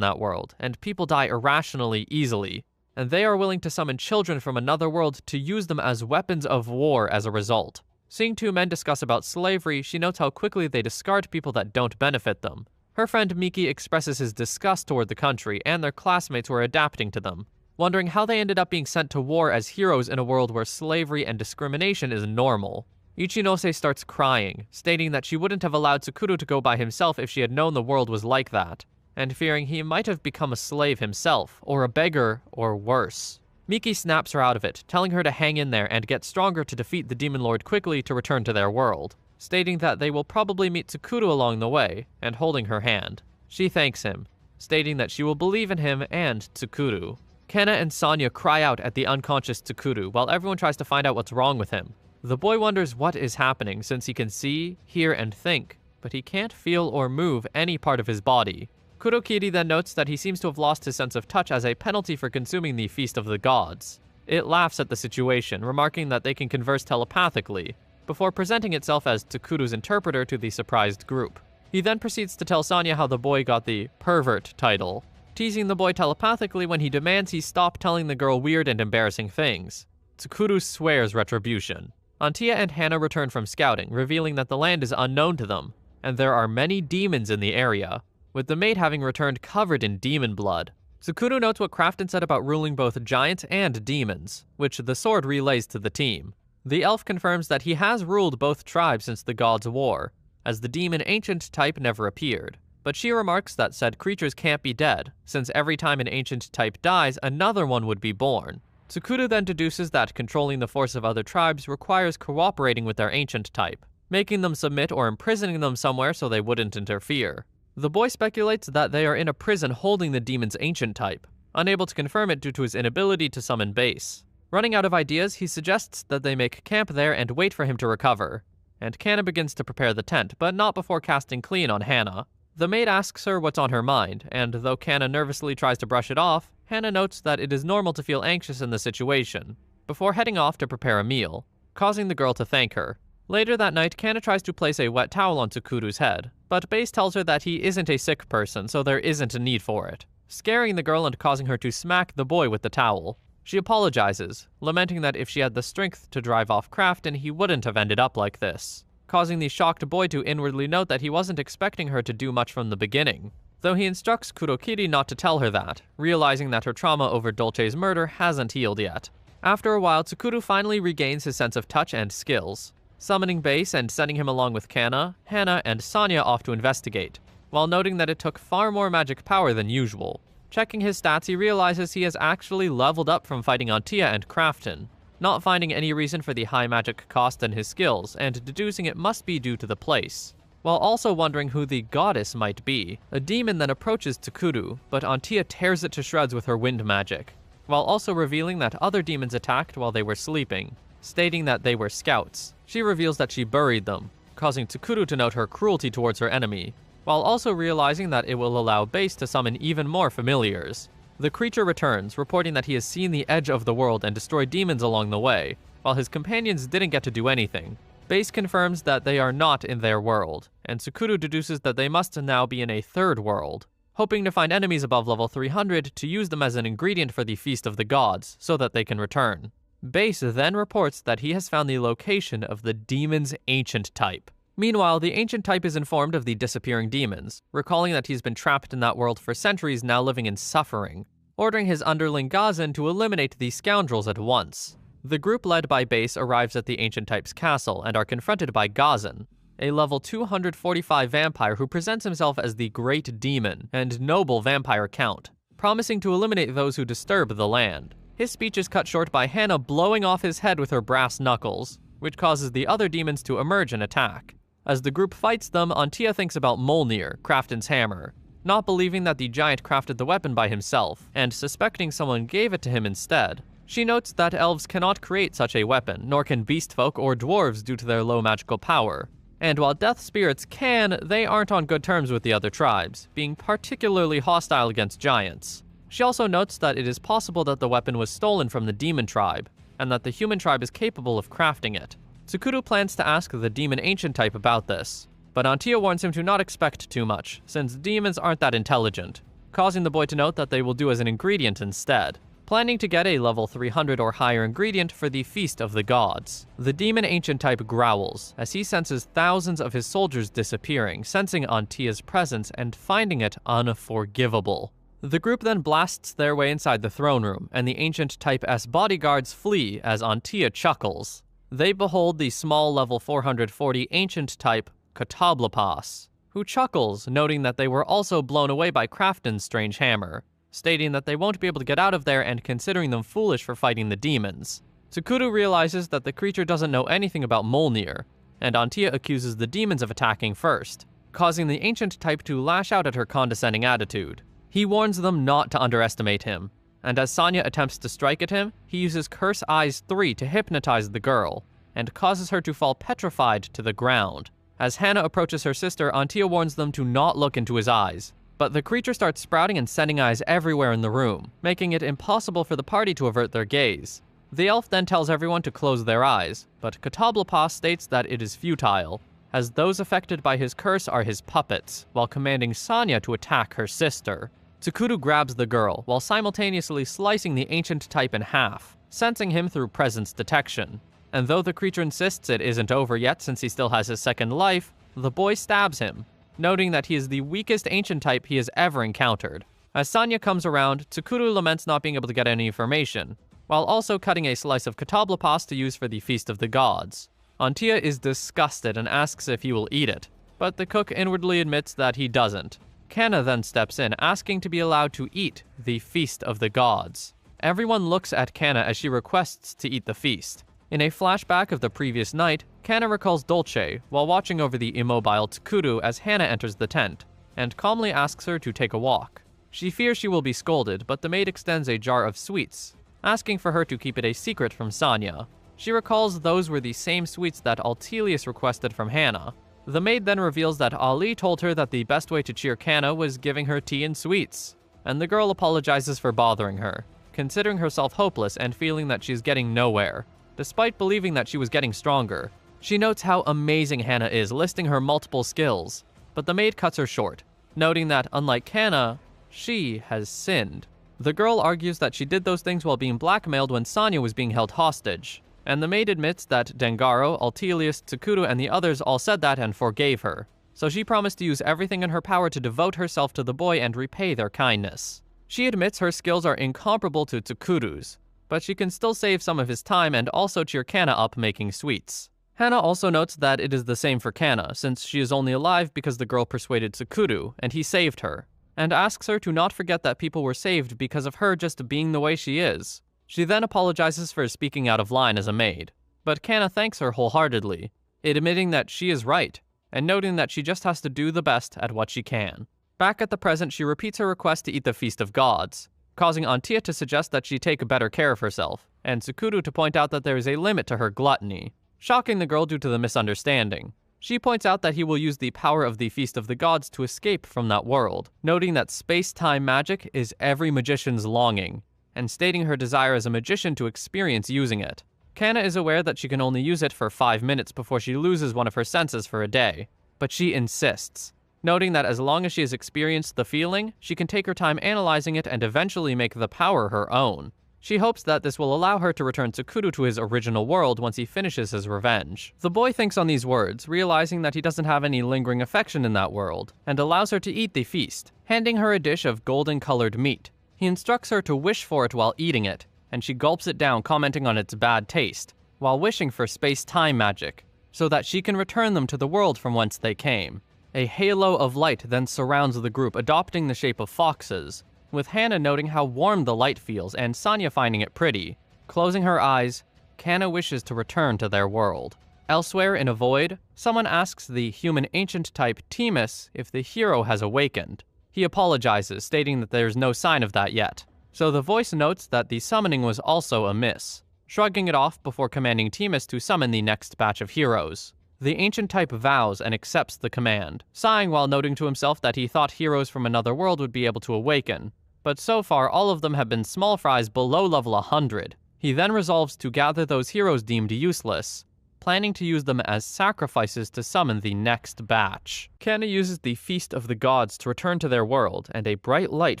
that world, and people die irrationally easily, and they are willing to summon children from another world to use them as weapons of war as a result. Seeing two men discuss about slavery, she notes how quickly they discard people that don't benefit them. Her friend Miki expresses his disgust toward the country and their classmates who are adapting to them, wondering how they ended up being sent to war as heroes in a world where slavery and discrimination is normal. Ichinose starts crying, stating that she wouldn't have allowed Tsukuru to go by himself if she had known the world was like that, and fearing he might have become a slave himself, or a beggar, or worse. Miki snaps her out of it, telling her to hang in there and get stronger to defeat the Demon Lord quickly to return to their world, stating that they will probably meet Tsukuru along the way, and holding her hand. She thanks him, stating that she will believe in him and Tsukuru. Kana and Sanya cry out at the unconscious Tsukuru while everyone tries to find out what's wrong with him. The boy wonders what is happening since he can see, hear, and think, but he can't feel or move any part of his body. Kurokiri then notes that he seems to have lost his sense of touch as a penalty for consuming the Feast of the Gods. It laughs at the situation, remarking that they can converse telepathically, before presenting itself as Tsukuru's interpreter to the surprised group. He then proceeds to tell Sanya how the boy got the pervert title, teasing the boy telepathically when he demands he stop telling the girl weird and embarrassing things. Tsukuru swears retribution. Antia and Hana return from scouting, revealing that the land is unknown to them, and there are many demons in the area, with the maid having returned covered in demon blood. Tsukuru notes what Crafton said about ruling both giants and demons, which the sword relays to the team. The elf confirms that he has ruled both tribes since the gods' war, as the demon ancient type never appeared. But she remarks that said creatures can't be dead, since every time an ancient type dies, another one would be born. Tsukuru then deduces that controlling the force of other tribes requires cooperating with their ancient type, making them submit or imprisoning them somewhere so they wouldn't interfere. The boy speculates that they are in a prison holding the demon's ancient type, unable to confirm it due to his inability to summon base. Running out of ideas, he suggests that they make camp there and wait for him to recover, and Kana begins to prepare the tent, but not before casting clean on Hana. The maid asks her what's on her mind, and though Kana nervously tries to brush it off, Hana notes that it is normal to feel anxious in the situation, before heading off to prepare a meal, causing the girl to thank her. Later that night, Kana tries to place a wet towel on Tsukuru's head, but Base tells her that he isn't a sick person, so there isn't a need for it, scaring the girl and causing her to smack the boy with the towel. She apologizes, lamenting that if she had the strength to drive off Crafton, he wouldn't have ended up like this, causing the shocked boy to inwardly note that he wasn't expecting her to do much from the beginning, though he instructs Kurokiri not to tell her that, realizing that her trauma over Dolce's murder hasn't healed yet. After a while, Tsukuru finally regains his sense of touch and skills, summoning Base and sending him along with Kana, Hana, and Sanya off to investigate, while noting that it took far more magic power than usual. Checking his stats, he realizes he has actually leveled up from fighting Antia and Crafton, not finding any reason for the high magic cost in his skills, and deducing it must be due to the place, while also wondering who the goddess might be. A demon then approaches Tsukuru, but Antia tears it to shreds with her wind magic, while also revealing that other demons attacked while they were sleeping, stating that they were scouts. She reveals that she buried them, causing Tsukuru to note her cruelty towards her enemy, while also realizing that it will allow Base to summon even more familiars. The creature returns, reporting that he has seen the edge of the world and destroyed demons along the way, while his companions didn't get to do anything. Base confirms that they are not in their world, and Tsukuru deduces that they must now be in a third world, hoping to find enemies above level 300 to use them as an ingredient for the Feast of the Gods, so that they can return. Base then reports that he has found the location of the demon's ancient type. Meanwhile, the ancient type is informed of the disappearing demons, recalling that he's been trapped in that world for centuries, now living in suffering, ordering his underling Gazan to eliminate these scoundrels at once. The group led by Base arrives at the ancient type's castle and are confronted by Gazan, a level 245 vampire who presents himself as the Great Demon and Noble Vampire Count, promising to eliminate those who disturb the land. His speech is cut short by Hannah blowing off his head with her brass knuckles, which causes the other demons to emerge and attack. As the group fights them, Antia thinks about Mjolnir, Krafton's hammer, not believing that the giant crafted the weapon by himself, and suspecting someone gave it to him instead. She notes that elves cannot create such a weapon, nor can beastfolk or dwarves due to their low magical power. And while death spirits can, they aren't on good terms with the other tribes, being particularly hostile against giants. She also notes that it is possible that the weapon was stolen from the demon tribe, and that the human tribe is capable of crafting it. Tsukuru plans to ask the demon ancient type about this, but Antia warns him to not expect too much, since demons aren't that intelligent, causing the boy to note that they will do as an ingredient instead, planning to get a level 300 or higher ingredient for the Feast of the Gods. The demon ancient type growls as he senses thousands of his soldiers disappearing, sensing Antia's presence and finding it unforgivable. The group then blasts their way inside the throne room, and the ancient type S bodyguards flee as Antia chuckles. They behold the small level 440 ancient type Katablapas, who chuckles, noting that they were also blown away by Krafton's strange hammer, stating that they won't be able to get out of there and considering them foolish for fighting the demons. Tsukuru realizes that the creature doesn't know anything about Mjolnir, and Antia accuses the demons of attacking first, causing the ancient type to lash out at her condescending attitude. He warns them not to underestimate him, and as Sanya attempts to strike at him, he uses Curse Eyes 3 to hypnotize the girl, and causes her to fall petrified to the ground. As Hannah approaches her sister, Antia warns them to not look into his eyes, but the creature starts sprouting and sending eyes everywhere in the room, making it impossible for the party to avert their gaze. The elf then tells everyone to close their eyes, but Katablapas states that it is futile, as those affected by his curse are his puppets, while commanding Sanya to attack her sister. Tsukuru grabs the girl, while simultaneously slicing the ancient type in half, sensing him through presence detection. And though the creature insists it isn't over yet since he still has his second life, the boy stabs him, noting that he is the weakest ancient type he has ever encountered. As Sanya comes around, Tsukuru laments not being able to get any information, while also cutting a slice of Katablapas to use for the Feast of the Gods. Antia is disgusted and asks if he will eat it, but the cook inwardly admits that he doesn't. Kanna then steps in, asking to be allowed to eat the Feast of the Gods. Everyone looks at Kanna as she requests to eat the feast. In a flashback of the previous night, Kanna recalls Dolce while watching over the immobile Tsukuru as Hannah enters the tent, and calmly asks her to take a walk. She fears she will be scolded, but the maid extends a jar of sweets, asking for her to keep it a secret from Sanya. She recalls those were the same sweets that Altelius requested from Hannah. The maid then reveals that Ali told her that the best way to cheer Kanna was giving her tea and sweets, and the girl apologizes for bothering her, considering herself hopeless and feeling that she's getting nowhere, despite believing that she was getting stronger. She notes how amazing Hannah is, listing her multiple skills, but the maid cuts her short, noting that, unlike Kanna, she has sinned. The girl argues that she did those things while being blackmailed when Sanya was being held hostage, and the maid admits that Dengaro, Altelius, Tsukuru, and the others all said that and forgave her, so she promised to use everything in her power to devote herself to the boy and repay their kindness. She admits her skills are incomparable to Tsukuru's, but she can still save some of his time and also cheer Kanna up making sweets. Hannah also notes that it is the same for Kanna, since she is only alive because the girl persuaded Tsukuru, and he saved her, and asks her to not forget that people were saved because of her just being the way she is. She then apologizes for speaking out of line as a maid, but Kanna thanks her wholeheartedly, admitting that she is right, and noting that she just has to do the best at what she can. Back at the present, she repeats her request to eat the Feast of Gods, causing Antia to suggest that she take better care of herself, and Tsukuru to point out that there is a limit to her gluttony, shocking the girl due to the misunderstanding. She points out that he will use the power of the Feast of the Gods to escape from that world, noting that space-time magic is every magician's longing, and stating her desire as a magician to experience using it. Kana is aware that she can only use it for 5 minutes before she loses one of her senses for a day, but she insists, noting that as long as she has experienced the feeling, she can take her time analyzing it and eventually make the power her own. She hopes that this will allow her to return Tsukuru to his original world once he finishes his revenge. The boy thinks on these words, realizing that he doesn't have any lingering affection in that world, and allows her to eat the feast, handing her a dish of golden-colored meat. He instructs her to wish for it while eating it, and she gulps it down, commenting on its bad taste, while wishing for space-time magic, so that she can return them to the world from whence they came. A halo of light then surrounds the group, adopting the shape of foxes, with Hana noting how warm the light feels and Sanya finding it pretty. Closing her eyes, Kana wishes to return to their world. Elsewhere in a void, someone asks the human ancient type Timus if the hero has awakened. He apologizes, stating that there's no sign of that yet. So the voice notes that the summoning was also amiss, shrugging it off before commanding Timus to summon the next batch of heroes. The ancient type vows and accepts the command, sighing while noting to himself that he thought heroes from another world would be able to awaken, but so far all of them have been small fries below level 100. He then resolves to gather those heroes deemed useless, planning to use them as sacrifices to summon the next batch. Kana uses the Feast of the Gods to return to their world, and a bright light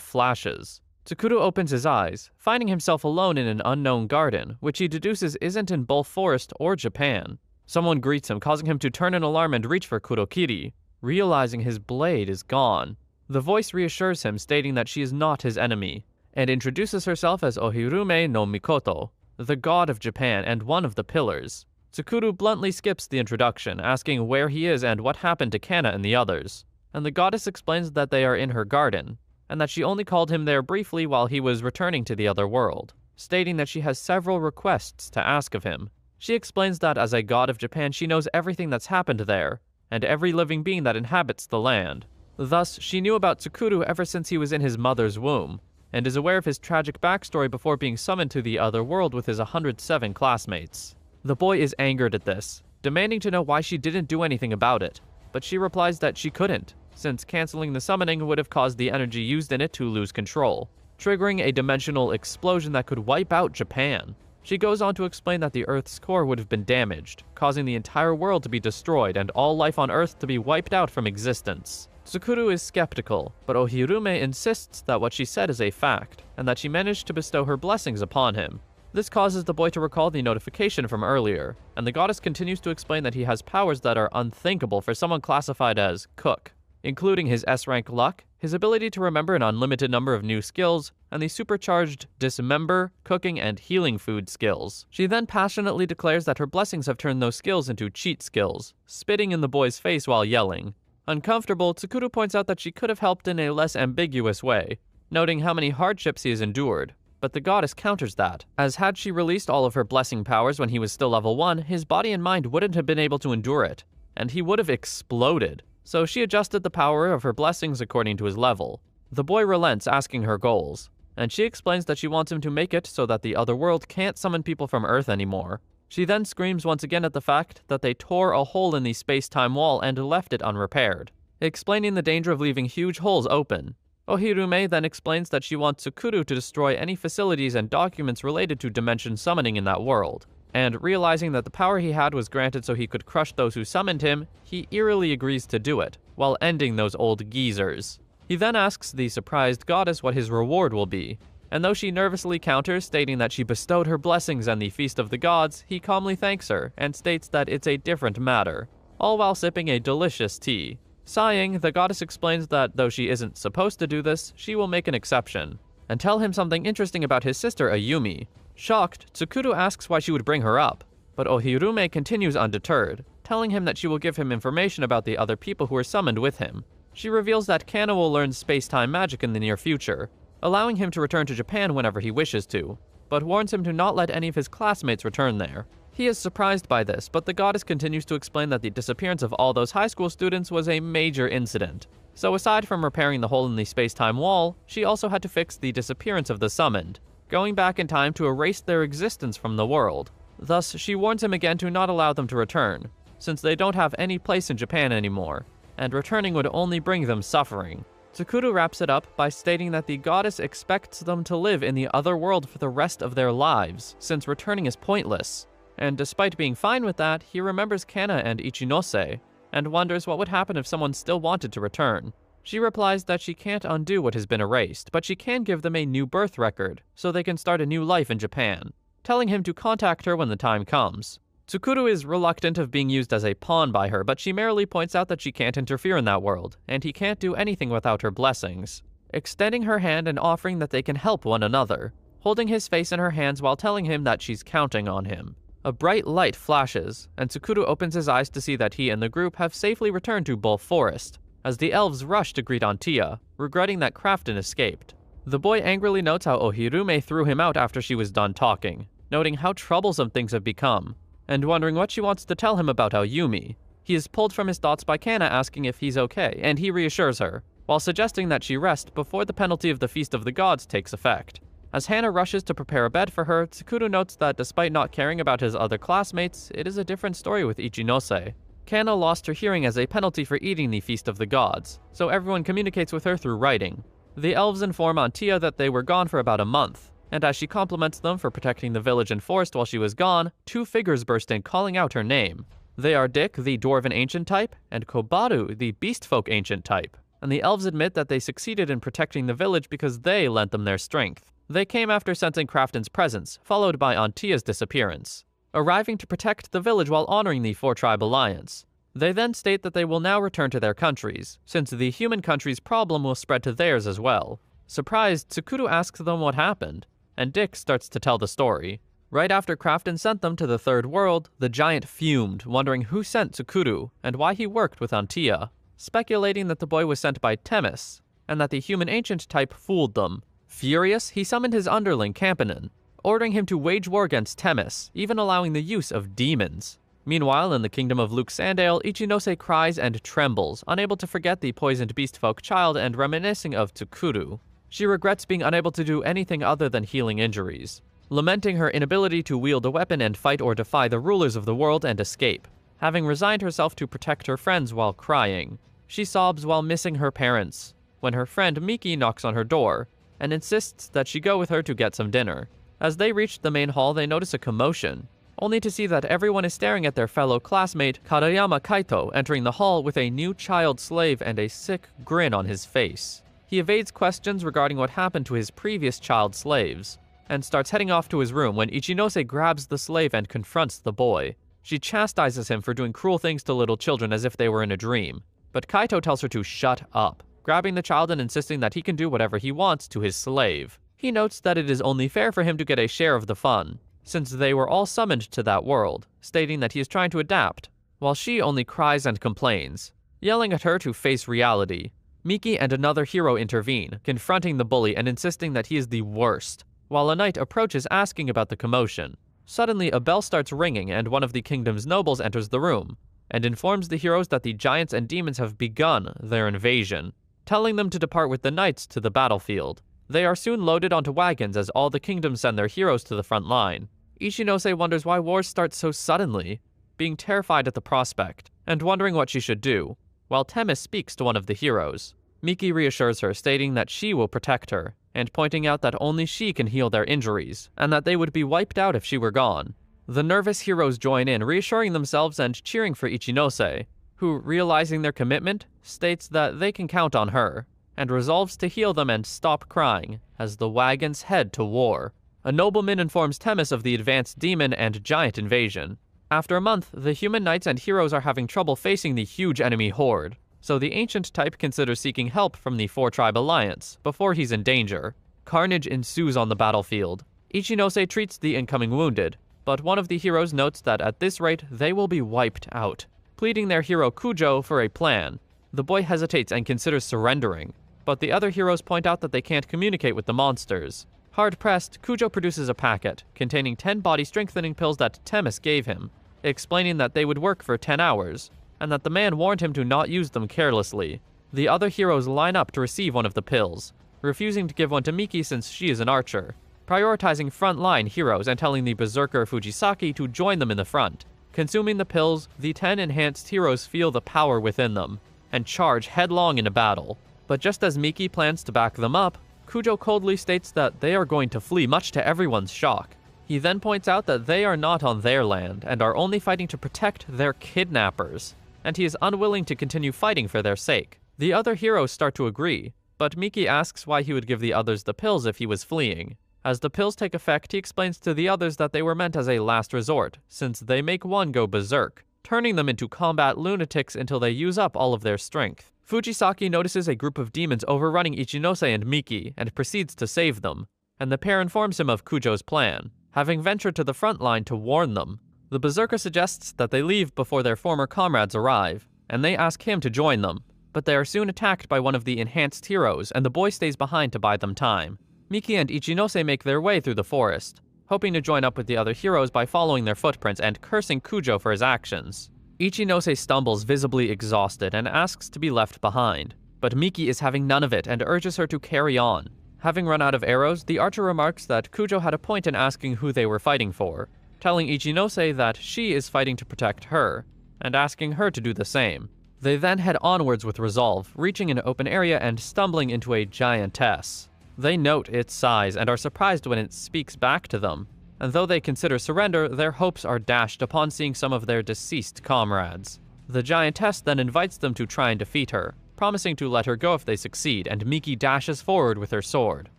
flashes. Tsukuru opens his eyes, finding himself alone in an unknown garden, which he deduces isn't in both Forest or Japan. Someone greets him, causing him to turn in alarm and reach for Kurokiri, realizing his blade is gone. The voice reassures him, stating that she is not his enemy, and introduces herself as Ohirume no Mikoto, the god of Japan and one of the pillars. Tsukuru bluntly skips the introduction, asking where he is and what happened to Kana and the others, and the goddess explains that they are in her garden, and that she only called him there briefly while he was returning to the other world, stating that she has several requests to ask of him. She explains that as a god of Japan, she knows everything that's happened there, and every living being that inhabits the land. Thus, she knew about Tsukuru ever since he was in his mother's womb, and is aware of his tragic backstory before being summoned to the other world with his 107 classmates. The boy is angered at this, demanding to know why she didn't do anything about it, but she replies that she couldn't, since canceling the summoning would have caused the energy used in it to lose control, triggering a dimensional explosion that could wipe out Japan. She goes on to explain that the Earth's core would have been damaged, causing the entire world to be destroyed and all life on Earth to be wiped out from existence. Tsukuru is skeptical, but Ohirume insists that what she said is a fact, and that she managed to bestow her blessings upon him. This causes the boy to recall the notification from earlier, and the goddess continues to explain that he has powers that are unthinkable for someone classified as cook, including his S-rank luck, his ability to remember an unlimited number of new skills, and the supercharged dismember, cooking, and healing food skills. She then passionately declares that her blessings have turned those skills into cheat skills, spitting in the boy's face while yelling. Uncomfortable, Tsukuru points out that she could have helped in a less ambiguous way, noting how many hardships he has endured, but the goddess counters that, as had she released all of her blessing powers when he was still level 1, his body and mind wouldn't have been able to endure it, and he would have exploded. So she adjusted the power of her blessings according to his level. The boy relents, asking her goals, and she explains that she wants him to make it so that the other world can't summon people from Earth anymore. She then screams once again at the fact that they tore a hole in the space-time wall and left it unrepaired, explaining the danger of leaving huge holes open. Ohirume then explains that she wants Tsukuru to destroy any facilities and documents related to dimension summoning in that world, and realizing that the power he had was granted so he could crush those who summoned him, he eerily agrees to do it, while ending those old geezers. He then asks the surprised goddess what his reward will be, and though she nervously counters, stating that she bestowed her blessings on the Feast of the Gods, he calmly thanks her, and states that it's a different matter, all while sipping a delicious tea. Sighing, the goddess explains that though she isn't supposed to do this, she will make an exception, and tell him something interesting about his sister Ayumi. Shocked, Tsukuru asks why she would bring her up, but Ohirume continues undeterred, telling him that she will give him information about the other people who are summoned with him. She reveals that Kana will learn space-time magic in the near future, allowing him to return to Japan whenever he wishes to, but warns him to not let any of his classmates return there. He is surprised by this, but the goddess continues to explain that the disappearance of all those high school students was a major incident, So aside from repairing the hole in the space-time wall, she also had to fix the disappearance of the summoned, going back in time to erase their existence from the world. Thus, she warns him again to not allow them to return, since they don't have any place in Japan anymore, and returning would only bring them suffering. Tsukuru wraps it up by stating that the goddess expects them to live in the other world for the rest of their lives, since returning is pointless. And despite being fine with that, he remembers Kana and Ichinose, and wonders what would happen if someone still wanted to return. She replies that she can't undo what has been erased, but she can give them a new birth record, so they can start a new life in Japan, telling him to contact her when the time comes. Tsukuru is reluctant of being used as a pawn by her, but she merely points out that she can't interfere in that world, and he can't do anything without her blessings, extending her hand and offering that they can help one another, holding his face in her hands while telling him that she's counting on him. A bright light flashes, and Tsukuru opens his eyes to see that he and the group have safely returned to Bull Forest, as the elves rush to greet Antia, regretting that Crafton escaped. The boy angrily notes how Ohirume threw him out after she was done talking, noting how troublesome things have become, and wondering what she wants to tell him about Ayumi. He is pulled from his thoughts by Kana asking if he's okay, and he reassures her, while suggesting that she rest before the penalty of the Feast of the Gods takes effect. As Hana rushes to prepare a bed for her, Tsukuru notes that despite not caring about his other classmates, it is a different story with Ichinose. Kana lost her hearing as a penalty for eating the Feast of the Gods, so everyone communicates with her through writing. The elves inform Antia that they were gone for about a month, and as she compliments them for protecting the village and forest while she was gone, two figures burst in calling out her name. They are Dick, the Dwarven Ancient type, and Kobaru, the Beastfolk Ancient type, and the elves admit that they succeeded in protecting the village because they lent them their strength. They came after sensing Crafton's presence, followed by Antia's disappearance, arriving to protect the village while honoring the four-tribe alliance. They then state that they will now return to their countries, since the human country's problem will spread to theirs as well. Surprised, Tsukuru asks them what happened, and Dick starts to tell the story. Right after Crafton sent them to the third world, the giant fumed, wondering who sent Tsukuru and why he worked with Antia, speculating that the boy was sent by Temis, and that the human ancient type fooled them. Furious, he summoned his underling Kampanen, ordering him to wage war against Temis, even allowing the use of demons. Meanwhile, in the kingdom of Luke Sandale, Ichinose cries and trembles, unable to forget the poisoned beastfolk child and reminiscing of Tsukuru. She regrets being unable to do anything other than healing injuries, lamenting her inability to wield a weapon and fight or defy the rulers of the world and escape, having resigned herself to protect her friends while crying. She sobs while missing her parents, when her friend Miki knocks on her door, and insists that she go with her to get some dinner. As they reach the main hall, they notice a commotion, only to see that everyone is staring at their fellow classmate Karayama Kaito entering the hall with a new child slave and a sick grin on his face. He evades questions regarding what happened to his previous child slaves, and starts heading off to his room when Ichinose grabs the slave and confronts the boy. She chastises him for doing cruel things to little children as if they were in a dream, but Kaito tells her to shut up, grabbing the child and insisting that he can do whatever he wants to his slave. He notes that it is only fair for him to get a share of the fun, since they were all summoned to that world, stating that he is trying to adapt, while she only cries and complains, yelling at her to face reality. Miki and another hero intervene, confronting the bully and insisting that he is the worst, while a knight approaches asking about the commotion. Suddenly, a bell starts ringing and one of the kingdom's nobles enters the room, and informs the heroes that the giants and demons have begun their invasion, telling them to depart with the knights to the battlefield. They are soon loaded onto wagons as all the kingdoms send their heroes to the front line. Ichinose wonders why wars start so suddenly, being terrified at the prospect, and wondering what she should do, while Temis speaks to one of the heroes. Miki reassures her, stating that she will protect her, and pointing out that only she can heal their injuries, and that they would be wiped out if she were gone. The nervous heroes join in, reassuring themselves and cheering for Ichinose, who, realizing their commitment, states that they can count on her, and resolves to heal them and stop crying as the wagons head to war. A nobleman informs Temis of the advanced demon and giant invasion. After a month, the human knights and heroes are having trouble facing the huge enemy horde, so the ancient type considers seeking help from the four-tribe alliance before he's in danger. Carnage ensues on the battlefield. Ichinose treats the incoming wounded, but one of the heroes notes that at this rate they will be wiped out, pleading their hero Kujo for a plan. The boy hesitates and considers surrendering, but the other heroes point out that they can't communicate with the monsters. Hard-pressed, Kujo produces a packet containing 10 body-strengthening pills that Temis gave him, explaining that they would work for 10 hours, and that the man warned him to not use them carelessly. The other heroes line up to receive one of the pills, refusing to give one to Miki since she is an archer, prioritizing front-line heroes and telling the berserker Fujisaki to join them in the front. Consuming the pills, the 10 enhanced heroes feel the power within them, and charge headlong into battle. But just as Miki plans to back them up, Kujo coldly states that they are going to flee, much to everyone's shock. He then points out that they are not on their land, and are only fighting to protect their kidnappers, and he is unwilling to continue fighting for their sake. The other heroes start to agree, but Miki asks why he would give the others the pills if he was fleeing. As the pills take effect, he explains to the others that they were meant as a last resort, since they make one go berserk, turning them into combat lunatics until they use up all of their strength. Fujisaki notices a group of demons overrunning Ichinose and Miki, and proceeds to save them, and the pair informs him of Kujo's plan, having ventured to the front line to warn them. The berserker suggests that they leave before their former comrades arrive, and they ask him to join them, but they are soon attacked by one of the enhanced heroes, and the boy stays behind to buy them time. Miki and Ichinose make their way through the forest, hoping to join up with the other heroes by following their footprints and cursing Kujo for his actions. Ichinose stumbles, visibly exhausted, and asks to be left behind, but Miki is having none of it and urges her to carry on. Having run out of arrows, the archer remarks that Kujo had a point in asking who they were fighting for, telling Ichinose that she is fighting to protect her, and asking her to do the same. They then head onwards with resolve, reaching an open area and stumbling into a giantess. They note its size and are surprised when it speaks back to them, and though they consider surrender, their hopes are dashed upon seeing some of their deceased comrades. The giantess then invites them to try and defeat her, promising to let her go if they succeed, and Miki dashes forward with her sword.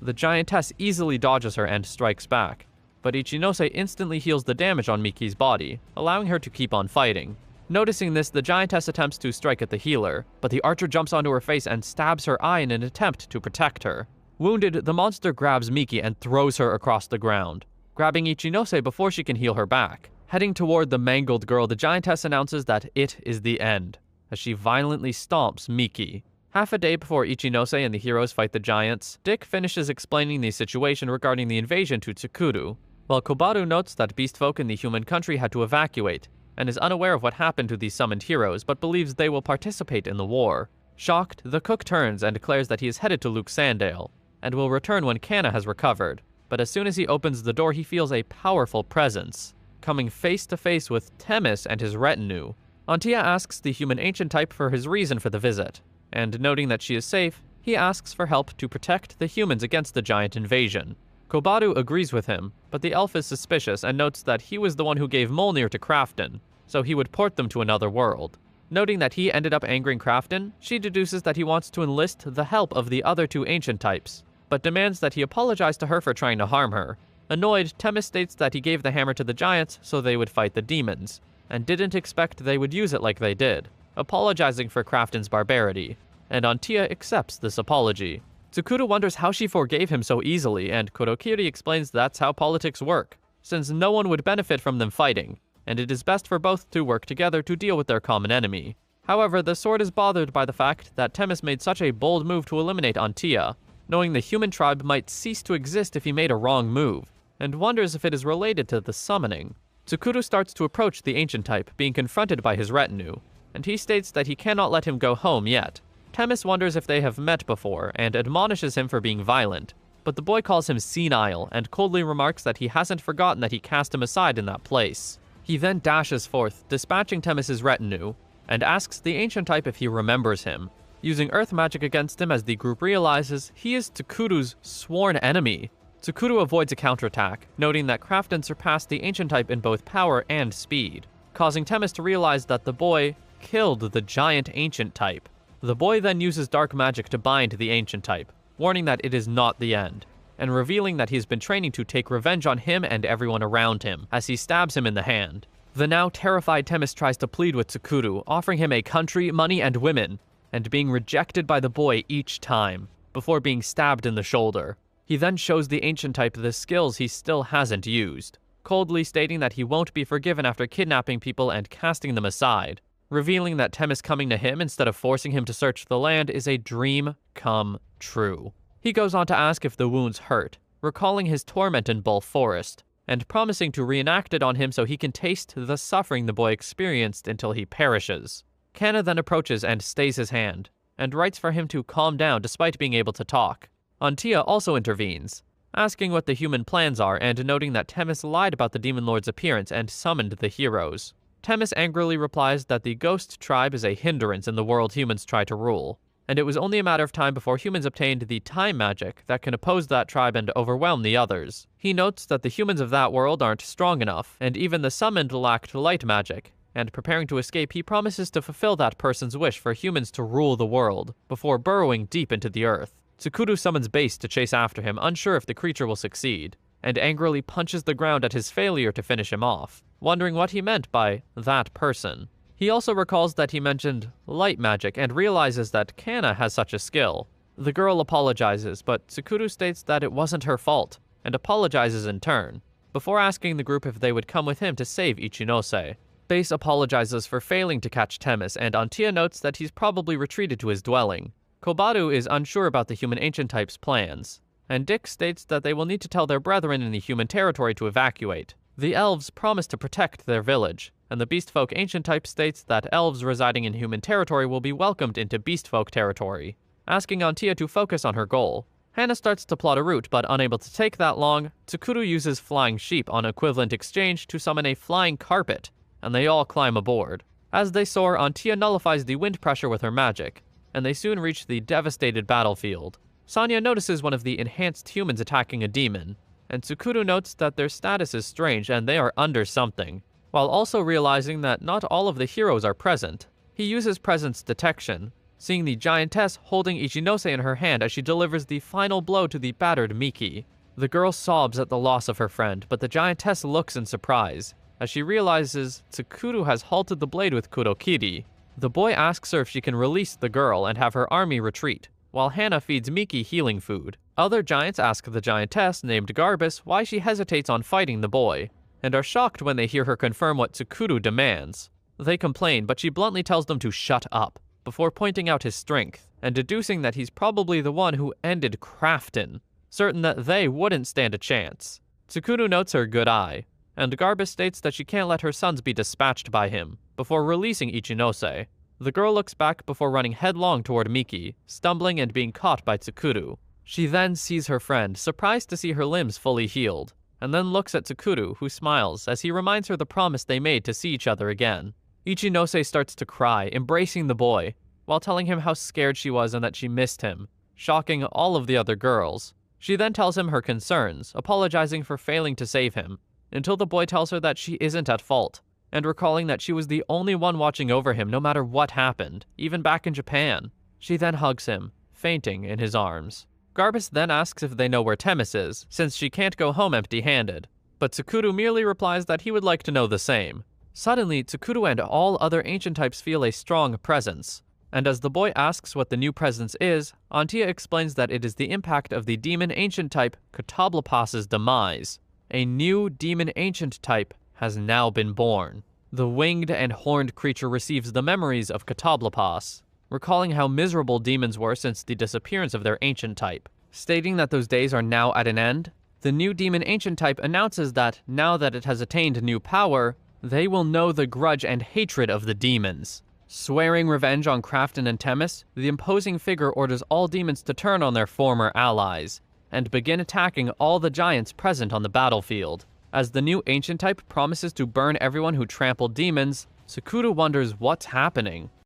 The giantess easily dodges her and strikes back, but Ichinose instantly heals the damage on Miki's body, allowing her to keep on fighting. Noticing this, the giantess attempts to strike at the healer, but the archer jumps onto her face and stabs her eye in an attempt to protect her. Wounded, the monster grabs Miki and throws her across the ground, grabbing Ichinose before she can heal her back. Heading toward the mangled girl, the giantess announces that it is the end, as she violently stomps Miki. Half a day before Ichinose and the heroes fight the giants, Dick finishes explaining the situation regarding the invasion to Tsukuru, while Kobaru notes that beastfolk in the human country had to evacuate, and is unaware of what happened to the summoned heroes, but believes they will participate in the war. Shocked, the cook turns and declares that he is headed to Luke Sandale, and will return when Kana has recovered. But as soon as he opens the door, he feels a powerful presence, coming face to face with Themis and his retinue. Antia asks the human ancient type for his reason for the visit, and noting that she is safe, he asks for help to protect the humans against the giant invasion. Kobaru agrees with him, but the elf is suspicious and notes that he was the one who gave Mjolnir to Crafton, so he would port them to another world. Noting that he ended up angering Crafton, she deduces that he wants to enlist the help of the other two ancient types, but demands that he apologize to her for trying to harm her. Annoyed, Themis states that he gave the hammer to the giants so they would fight the demons, and didn't expect they would use it like they did, apologizing for Crafton's barbarity, and Antia accepts this apology. Tsukuru wonders how she forgave him so easily, and Kurokiri explains that's how politics work, since no one would benefit from them fighting, and it is best for both to work together to deal with their common enemy. However, the sword is bothered by the fact that Themis made such a bold move to eliminate Antia, knowing the human tribe might cease to exist if he made a wrong move, and wonders if it is related to the summoning. Tsukuru starts to approach the ancient type, being confronted by his retinue, and he states that he cannot let him go home yet. Themis wonders if they have met before, and admonishes him for being violent, but the boy calls him senile, and coldly remarks that he hasn't forgotten that he cast him aside in that place. He then dashes forth, dispatching Themis's retinue, and asks the ancient type if he remembers him, using earth magic against him as the group realizes he is Tsukuru's sworn enemy. Tsukuru avoids a counterattack, noting that Crafton surpassed the ancient type in both power and speed, causing Themis to realize that the boy killed the giant ancient type. The boy then uses dark magic to bind the ancient type, warning that it is not the end, and revealing that he has been training to take revenge on him and everyone around him, as he stabs him in the hand. The now terrified Themis tries to plead with Tsukuru, offering him a country, money, and women, and being rejected by the boy each time, before being stabbed in the shoulder. He then shows the ancient type the skills he still hasn't used, coldly stating that he won't be forgiven after kidnapping people and casting them aside, revealing that Themis coming to him instead of forcing him to search the land is a dream come true. He goes on to ask if the wounds hurt, recalling his torment in Bull Forest, and promising to reenact it on him so he can taste the suffering the boy experienced until he perishes. Kana then approaches and stays his hand, and writes for him to calm down despite being able to talk. Antia also intervenes, asking what the human plans are and noting that Themis lied about the Demon Lord's appearance and summoned the heroes. Themis angrily replies that the ghost tribe is a hindrance in the world humans try to rule, and it was only a matter of time before humans obtained the time magic that can oppose that tribe and overwhelm the others. He notes that the humans of that world aren't strong enough, and even the summoned lacked light magic, and preparing to escape, he promises to fulfill that person's wish for humans to rule the world, before burrowing deep into the earth. Tsukuru summons Base to chase after him, unsure if the creature will succeed, and angrily punches the ground at his failure to finish him off, wondering what he meant by that person. He also recalls that he mentioned light magic and realizes that Kana has such a skill. The girl apologizes, but Tsukuru states that it wasn't her fault, and apologizes in turn, before asking the group if they would come with him to save Ichinose. Base apologizes for failing to catch Themis, and Antia notes that he's probably retreated to his dwelling. Kobaru is unsure about the human ancient type's plans, and Dick states that they will need to tell their brethren in the human territory to evacuate. The elves promise to protect their village, and the beastfolk ancient type states that elves residing in human territory will be welcomed into beastfolk territory, asking Antia to focus on her goal. Hana starts to plot a route, but unable to take that long, Tsukuru uses flying sheep on equivalent exchange to summon a flying carpet, and they all climb aboard. As they soar, Antia nullifies the wind pressure with her magic, and they soon reach the devastated battlefield. Sanya notices one of the enhanced humans attacking a demon, and Tsukuru notes that their status is strange and they are under something, while also realizing that not all of the heroes are present. He uses presence detection, seeing the giantess holding Ichinose in her hand as she delivers the final blow to the battered Miki. The girl sobs at the loss of her friend, but the giantess looks in surprise, as she realizes Tsukuru has halted the blade with Kurokiri. The boy asks her if she can release the girl and have her army retreat, while Hana feeds Miki healing food. Other giants ask the giantess, named Garbus, why she hesitates on fighting the boy, and are shocked when they hear her confirm what Tsukuru demands. They complain, but she bluntly tells them to shut up, before pointing out his strength, and deducing that he's probably the one who ended Crafton, certain that they wouldn't stand a chance. Tsukuru notes her good eye, and Garbus states that she can't let her sons be dispatched by him, before releasing Ichinose. The girl looks back before running headlong toward Miki, stumbling and being caught by Tsukuru. She then sees her friend, surprised to see her limbs fully healed, and then looks at Tsukuru, who smiles as he reminds her the promise they made to see each other again. Ichinose starts to cry, embracing the boy, while telling him how scared she was and that she missed him, shocking all of the other girls. She then tells him her concerns, apologizing for failing to save him, until the boy tells her that she isn't at fault, and recalling that she was the only one watching over him no matter what happened, even back in Japan. She then hugs him, fainting in his arms. Garbus then asks if they know where Themis is, since she can't go home empty-handed, but Tsukuru merely replies that he would like to know the same. Suddenly, Tsukuru and all other ancient types feel a strong presence, and as the boy asks what the new presence is, Antia explains that it is the impact of the demon ancient type Katablapas's demise. A new demon ancient type has now been born. The winged and horned creature receives the memories of Katablapas, recalling how miserable demons were since the disappearance of their ancient type. Stating that those days are now at an end, the new demon ancient type announces that, now that it has attained new power, they will know the grudge and hatred of the demons. Swearing revenge on Crafton and Themis, the imposing figure orders all demons to turn on their former allies, and begin attacking all the giants present on the battlefield. As the new ancient type promises to burn everyone who trampled demons, Tsukuru wonders what's happening.